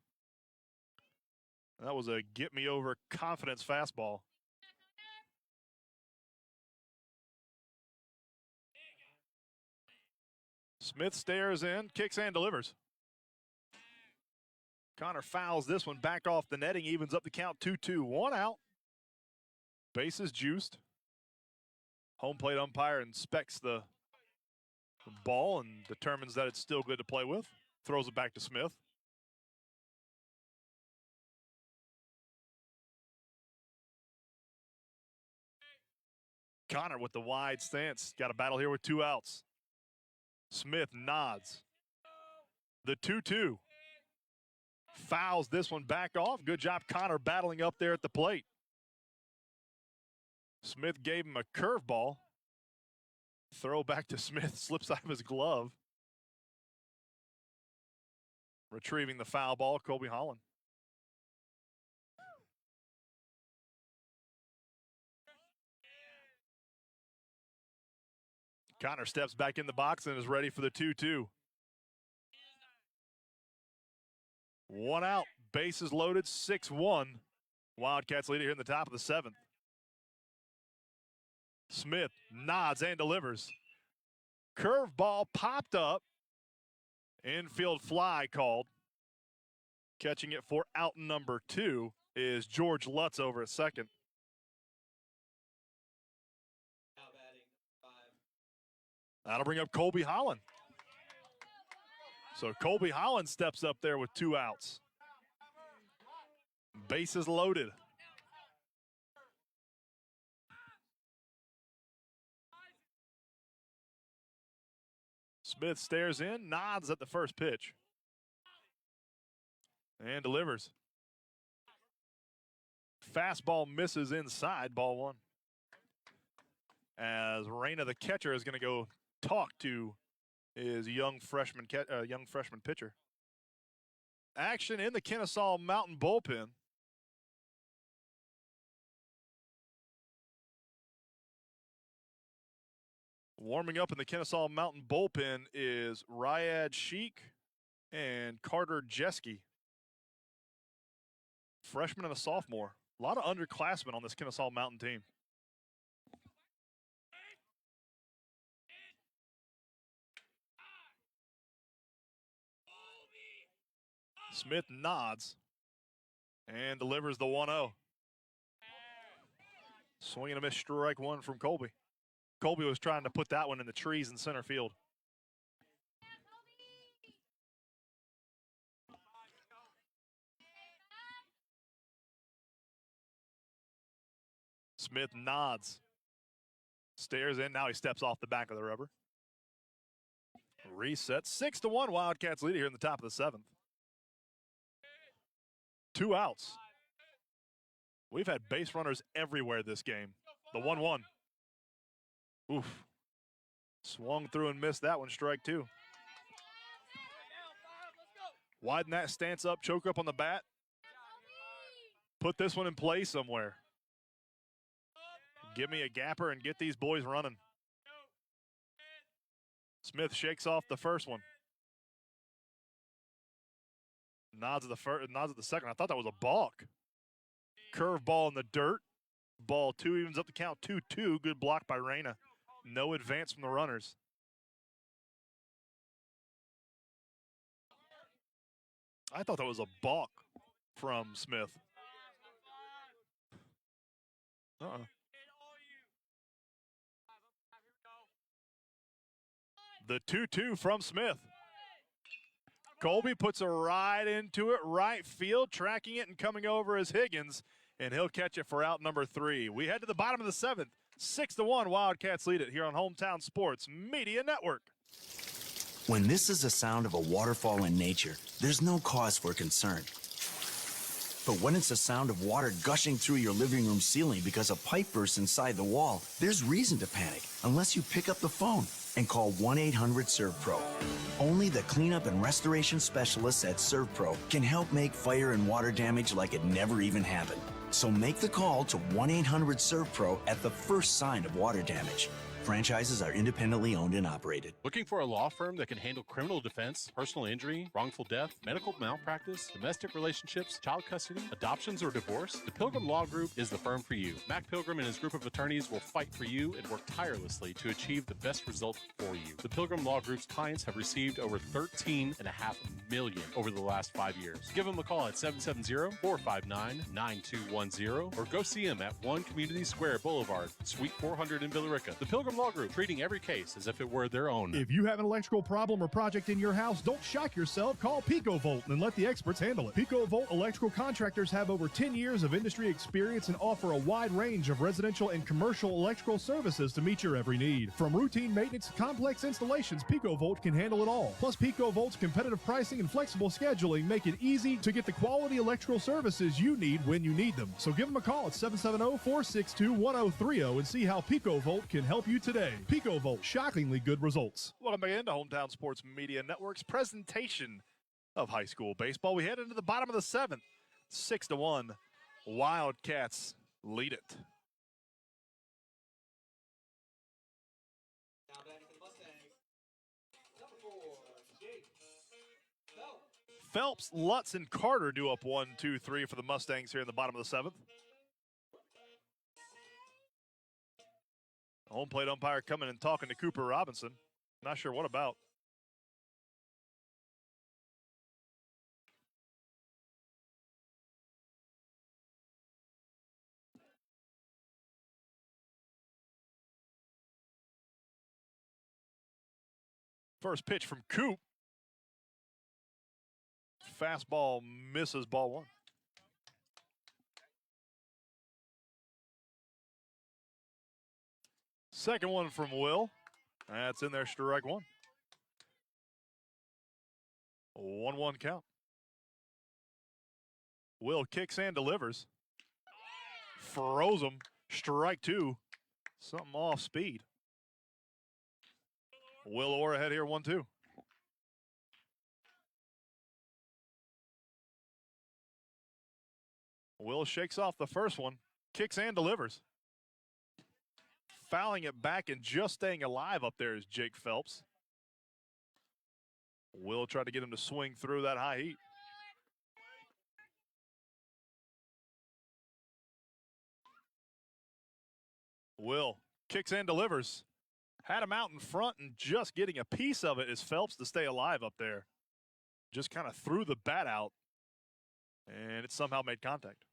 S3: That was a get-me-over confidence fastball. Smith stares in, kicks and delivers. Connor fouls this one back off the netting, evens up the count 2-2. 1 out. Bases juiced. Home plate umpire inspects the ball and determines that it's still good to play with. Throws it back to Smith. Connor with the wide stance. Got a battle here with 2 outs. Smith nods. The 2-2. Fouls this one back off. Good job, Connor, battling up there at the plate. Smith gave him a curveball. Throw back to Smith, slips out of his glove. Retrieving the foul ball, Colby Holland. Connor steps back in the box and is ready for the 2-2. 1 out, bases loaded, 6-1. Wildcats lead it here in the top of the 7th. Smith nods and delivers. Curveball popped up. Infield fly called. Catching it for out number 2 is George Lutz over at second. That'll bring up Colby Holland. So Colby Holland steps up there with 2 outs. Bases loaded. Smith stares in, nods at the first pitch. And delivers. Fastball misses inside, ball 1. As Reyna, the catcher, is going to go talk to his young freshman pitcher. Action in the Kennesaw Mountain bullpen. Warming up in the Kennesaw Mountain bullpen is Ryad Sheik and Carter Jeske. Freshman and a sophomore. A lot of underclassmen on this Kennesaw Mountain team. Smith nods and delivers the 1-0. Swing and a miss, strike 1 from Colby. Colby was trying to put that one in the trees in center field. Smith nods. Stares in. Now he steps off the back of the rubber. Reset. 6-1. Wildcats lead here in the top of the 7th. 2 outs. We've had base runners everywhere this game. The 1-1. Oof. Swung through and missed that one, strike 2. Widen that stance up, choke up on the bat. Put this one in play somewhere. Give me a gapper and get these boys running. Smith shakes off the first one. Nods at the second. I thought that was a balk. Curve ball in the dirt. Ball 2 evens up the count. 2-2. Good block by Reyna. No advance from the runners. I thought that was a balk from Smith. The 2-2 from Smith. Colby puts a ride into it, right field, tracking it and coming over as Higgins, and he'll catch it for out number 3. We head to the bottom of the 7th. 6-1, Wildcats lead it here on Hometown Sports Media Network.
S7: When this is the sound of a waterfall in nature, there's no cause for concern. But when it's the sound of water gushing through your living room ceiling because a pipe bursts inside the wall, there's reason to panic unless you pick up the phone and call 1-800-SERVPRO. Only the cleanup and restoration specialists at ServPro can help make fire and water damage like it never even happened. So make the call to 1-800-SERVPRO at the first sign of water damage. Franchises are independently owned and operated.
S9: Looking for a law firm that can handle criminal defense, personal injury, wrongful death, medical malpractice, domestic relationships, child custody, adoptions, or divorce? The Pilgrim Law Group is the firm for you. Mac Pilgrim and his group of attorneys will fight for you and work tirelessly to achieve the best result for you. The Pilgrim Law Group's clients have received over $13.5 million over the last 5 years. Give them a call at 770-459-9210 or go see them at 1 Community Square Boulevard, Suite 400 in Villa Rica. The Pilgrim Pilgrim Law Group, treating every case as if it were their own.
S6: If you have an electrical problem or project in your house, don't shock yourself. Call PicoVolt and let the experts handle it. PicoVolt electrical contractors have over 10 years of industry experience and offer a wide range of residential and commercial electrical services to meet your every need. From routine maintenance to complex installations, PicoVolt can handle it all. Plus, PicoVolt's competitive pricing and flexible scheduling make it easy to get the quality electrical services you need when you need them. So give them a call at 770-462-1030 and see how PicoVolt can help you today. PicoVolt, shockingly good results.
S3: Welcome back into Hometown Sports Media Network's presentation of high school baseball. We head into the bottom of the seventh. 6-1. Wildcats lead it.
S5: Now batting for the Mustangs, number 4, Jake Phelps.
S3: Phelps, Lutz, and Carter do up 1-2-3 for the Mustangs here in the bottom of the seventh. Home plate umpire coming and talking to Cooper Robinson. Not sure what about. First pitch from Coop. Fastball misses, ball one. Second one from Will. That's in there, strike one. 1-1 count. Will kicks and delivers. Froze him. Strike two. Something off speed. Will Orr ahead here, 1-2. Will shakes off the first one. Kicks and delivers. Fouling it back and just staying alive up there is Jake Phelps. Will try to get him to swing through that high heat. Will kicks and delivers. Had him out in front and just getting a piece of it is Phelps to stay alive up there. Just kind of threw the bat out and it somehow made contact.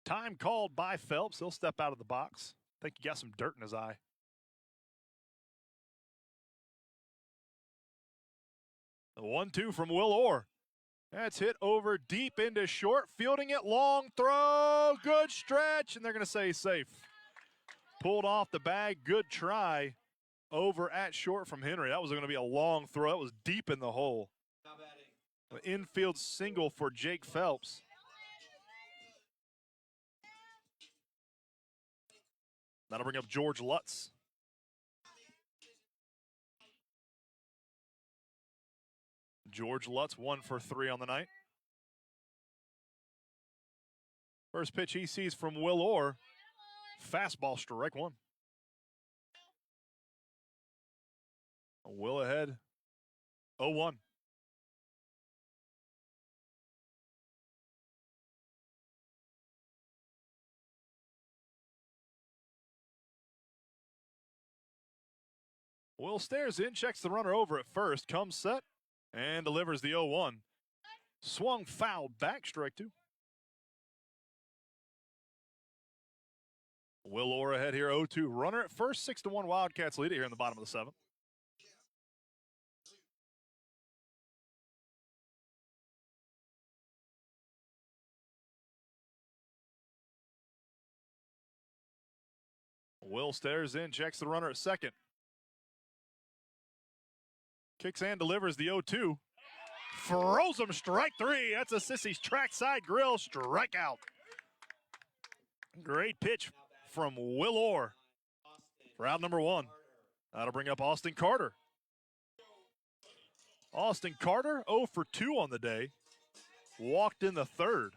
S3: Time called by Phelps. He'll step out of the box. I think he got some dirt in his eye. The 1-2 from Will Orr. That's hit over deep into short. Fielding it, long throw. Good stretch, and they're going to say safe. Pulled off the bag. Good try over at short from Henry. That was going to be a long throw. That was deep in the hole. An infield single for Jake Phelps. That'll bring up George Lutz. George Lutz 1 for 3 on the night. First pitch he sees from Will Orr. Fastball, strike one. Will ahead, 0-1. Will stares in, checks the runner over at first, comes set, and delivers the 0-1. Swung foul back, strike two. Will Orr ahead here, 0-2. Runner at first, 6-1 Wildcats lead it here in the bottom of the seventh. Will stares in, checks the runner at second. Kicks and delivers the 0-2. Froze him, strike three. That's a Sissy's trackside grill, strikeout. Great pitch from Will Orr for out number one. That'll bring up Austin Carter. Austin Carter, 0 for 2 on the day. Walked in the third.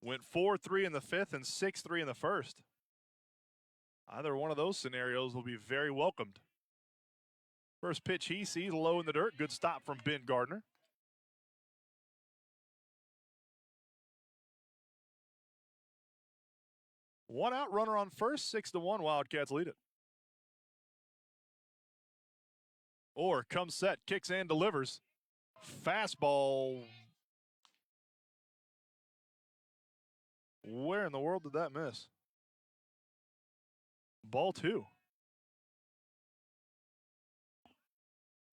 S3: Went 4-3 in the fifth and 6-3 in the first. Either one of those scenarios will be very welcomed. First pitch he sees low in the dirt. Good stop from Ben Gardner. One out, runner on first, 6-1. Wildcats lead it. Orr comes set, kicks and delivers. Fastball. Where in the world did that miss? Ball 2.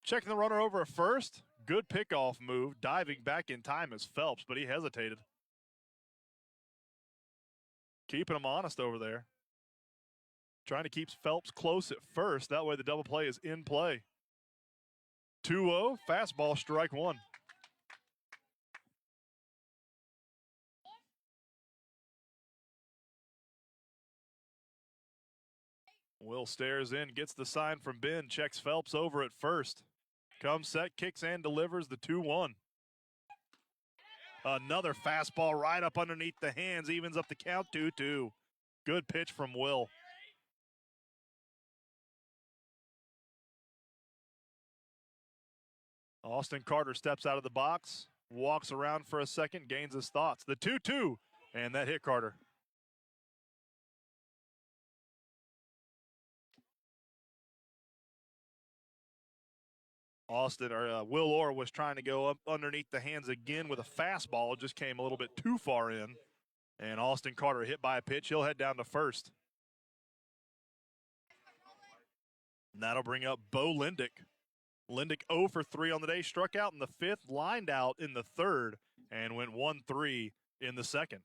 S3: Checking the runner over at first. Good pickoff move. Diving back in time is Phelps, but he hesitated. Keeping him honest over there. Trying to keep Phelps close at first. That way the double play is in play. 2-0, fastball, strike 1. Will stares in, gets the sign from Ben, checks Phelps over at first. Comes set, kicks and delivers the 2-1. Another fastball right up underneath the hands, evens up the count 2-2. Good pitch from Will. Austin Carter steps out of the box, walks around for a second, gains his thoughts. The 2-2, and that hit Carter. Will Orr was trying to go up underneath the hands again with a fastball, just came a little bit too far in. And Austin Carter hit by a pitch. He'll head down to first. And that'll bring up Bo Lindick. Lindick 0 for 3 on the day, struck out in the 5th, lined out in the 3rd, and went 1-3 in the 2nd.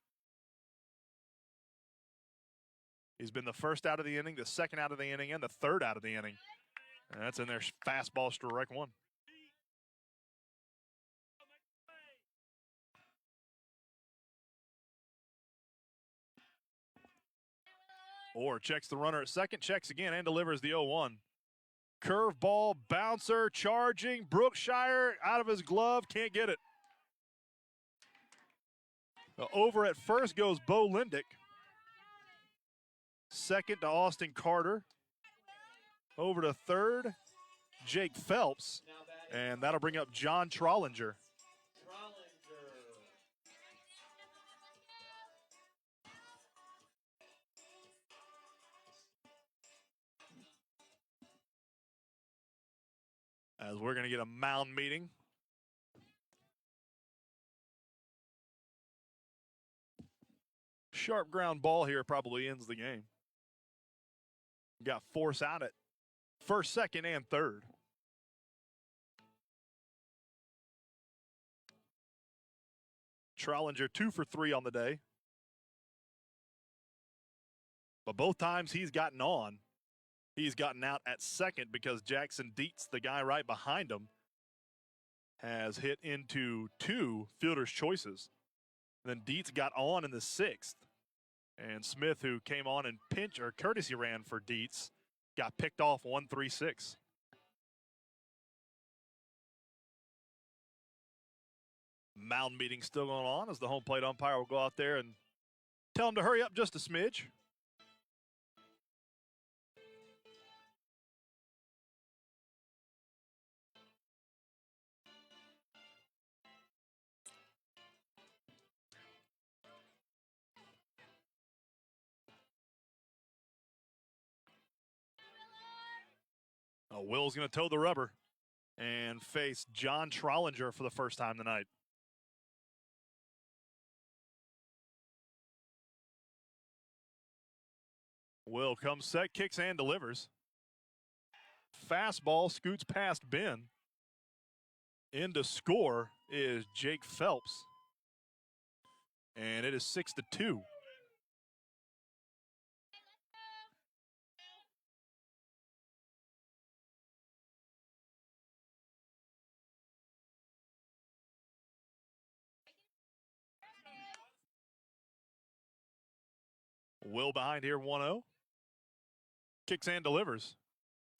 S3: He's been the 1st out of the inning, the 2nd out of the inning, and the 3rd out of the inning. And that's in there, fastball, strike 1. Orr checks the runner at second, checks again, and delivers the 0-1. Curveball, bouncer, charging. Brookshire out of his glove, can't get it. Over at first goes Bo Lindick. Second to Austin Carter. Over to third, Jake Phelps. And that'll bring up John Trollinger. As we're going to get a mound meeting. Sharp ground ball here probably ends the game. Got force out at first, second, and third. Trollinger 2 for 3 on the day. But both times he's gotten on, he's gotten out at second because Jackson Dietz, the guy right behind him, has hit into 2 fielder's choices. Then Dietz got on in the 6th. And Smith, who came on and courtesy ran for Dietz, got picked off 1-3-6. Mound meeting still going on as the home plate umpire will go out there and tell him to hurry up just a smidge. Will's going to toe the rubber and face John Trollinger for the first time tonight. Will comes set, kicks and delivers. Fastball scoots past Ben. In to score is Jake Phelps. And it is 6-2. Will behind here 1-0. Kicks and delivers.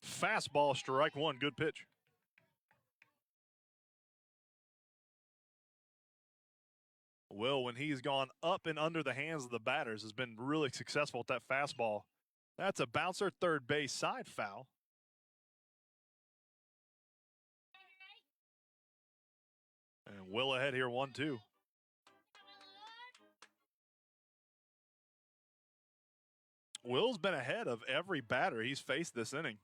S3: Fastball, strike 1, good pitch. Will, when he's gone up and under the hands of the batters, has been really successful with that fastball. That's a bouncer, third base side foul. And Will ahead here 1-2. Will's been ahead of every batter he's faced this inning.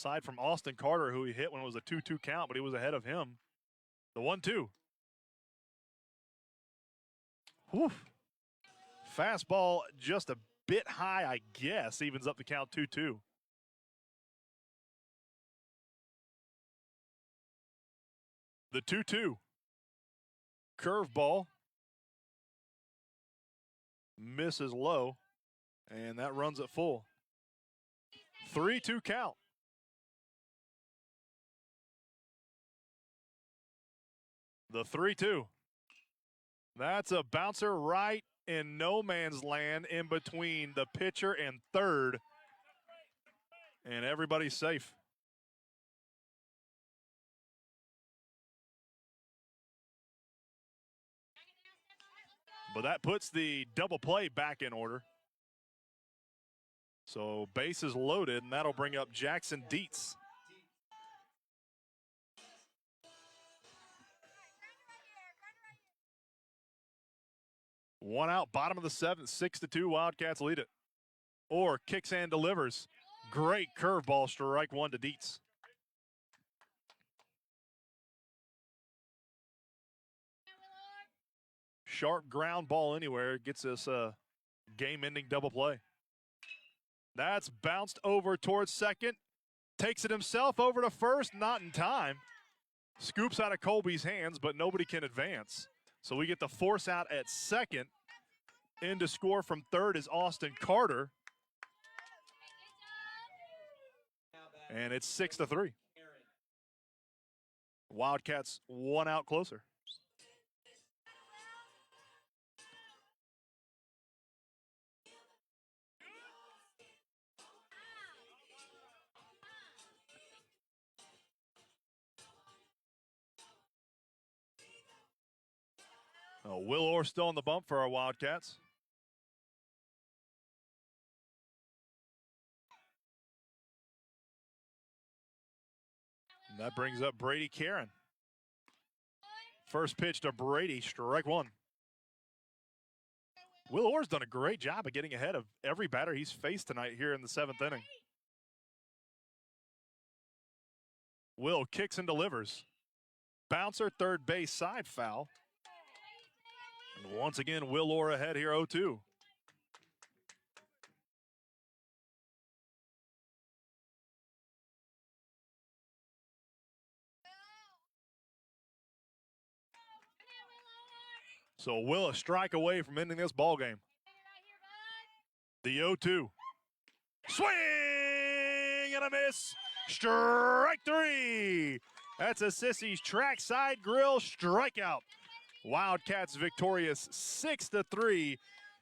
S3: aside from Austin Carter, who he hit when it was a 2-2 count, but he was ahead of him. The 1-2. Whew. Fastball just a bit high, I guess. Evens up the count 2-2. The 2-2. Curveball. Misses low. And that runs it full. 3-2 count. The 3-2. That's a bouncer right in no man's land in between the pitcher and third. And everybody's safe. But that puts the double play back in order. So bases loaded, and that'll bring up Jackson Dietz. One out, bottom of the seventh, 6-2, Wildcats lead it. Or kicks and delivers. Great curveball, strike one to Dietz. Sharp ground ball anywhere gets us a game-ending double play. That's bounced over towards second. Takes it himself over to first, not in time. Scoops out of Colby's hands, but nobody can advance. So we get the force out at second. In to score from third is Austin Carter. And it's 6-3. Wildcats one out closer. Will Orr still on the bump for our Wildcats. And that brings up Brady Karen. First pitch to Brady, strike one. Will Orr's done a great job of getting ahead of every batter he's faced tonight here in the seventh inning. Will kicks and delivers. Bouncer, third base, side foul. And once again, Will Orr ahead here, 0-2. So Will a strike away from ending this ball game. The 0-2. Swing and a miss. Strike three. That's a Sissy's trackside grill strikeout. Wildcats victorious 6-3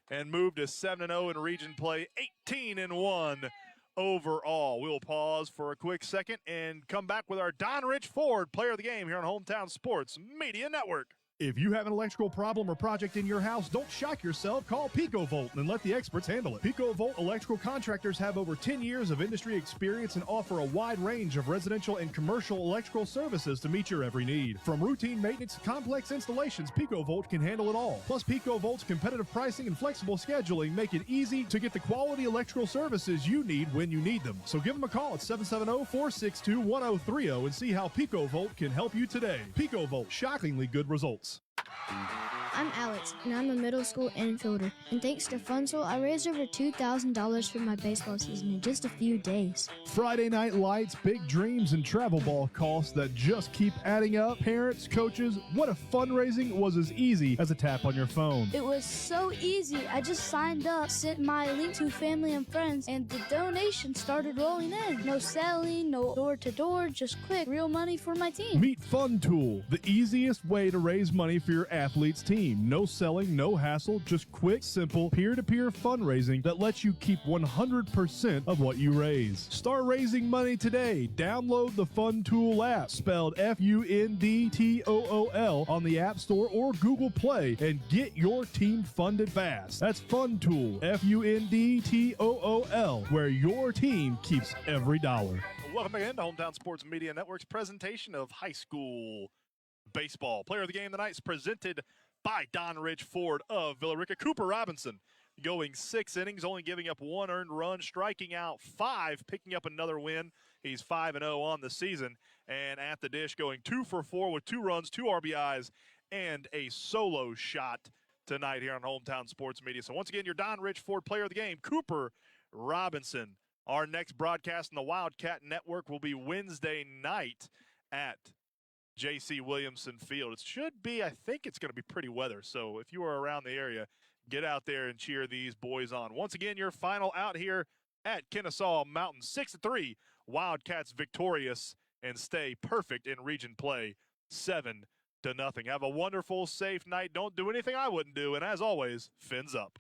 S3: and move to 7-0 in region play, 18-1 overall. We'll pause for a quick second and come back with our Don Rich Ford player of the game here on Hometown Sports Media Network.
S6: If you have an electrical problem or project in your house, don't shock yourself. Call PicoVolt and let the experts handle it. PicoVolt electrical contractors have over 10 years of industry experience and offer a wide range of residential and commercial electrical services to meet your every need. From routine maintenance to complex installations, PicoVolt can handle it all. Plus, PicoVolt's competitive pricing and flexible scheduling make it easy to get the quality electrical services you need when you need them. So give them a call at 770-462-1030 and see how PicoVolt can help you today. PicoVolt, shockingly good results.
S4: I'm Alex, and I'm a middle school infielder. And thanks to Funsel, I raised over $2,000 for my baseball season in just a few days.
S6: Friday night lights, big dreams, and travel ball costs that just keep adding up. Parents, coaches, what if fundraising was as easy as a tap on your phone?
S4: It was so easy. I just signed up, sent my link to family and friends, and the donations started rolling in. No selling, no door-to-door, just quick, real money for my team.
S6: Meet FunTool, the easiest way to raise money for your athlete's team. No selling, no hassle, just quick, simple, peer-to-peer fundraising that lets you keep 100% of what you raise. Start raising money today. Download the FunTool app, spelled FUNDTOOL, on the App Store or Google Play, and get your team funded fast. That's FunTool, FUNDTOOL, where your team keeps every dollar.
S3: Welcome again to Hometown Sports Media Network's presentation of high school baseball. Player of the game tonight is presented by Don Rich Ford of Villa Rica. Cooper Robinson going 6 innings, only giving up 1 earned run, striking out 5, picking up another win. He's 5-0 on the season, and at the dish going 2 for 4 with 2 runs, 2 RBIs, and a solo shot tonight here on Hometown Sports Media. So once again, your Don Rich Ford player of the game, Cooper Robinson. Our next broadcast on the Wildcat Network will be Wednesday night at J.C. Williamson Field. It should be, I think it's going to be pretty weather. So if you are around the area, get out there and cheer these boys on. Once again, your final out here at Kennesaw Mountain, 6-3. Wildcats victorious and stay perfect in region play, 7-0. Have a wonderful, safe night. Don't do anything I wouldn't do. And as always, fins up.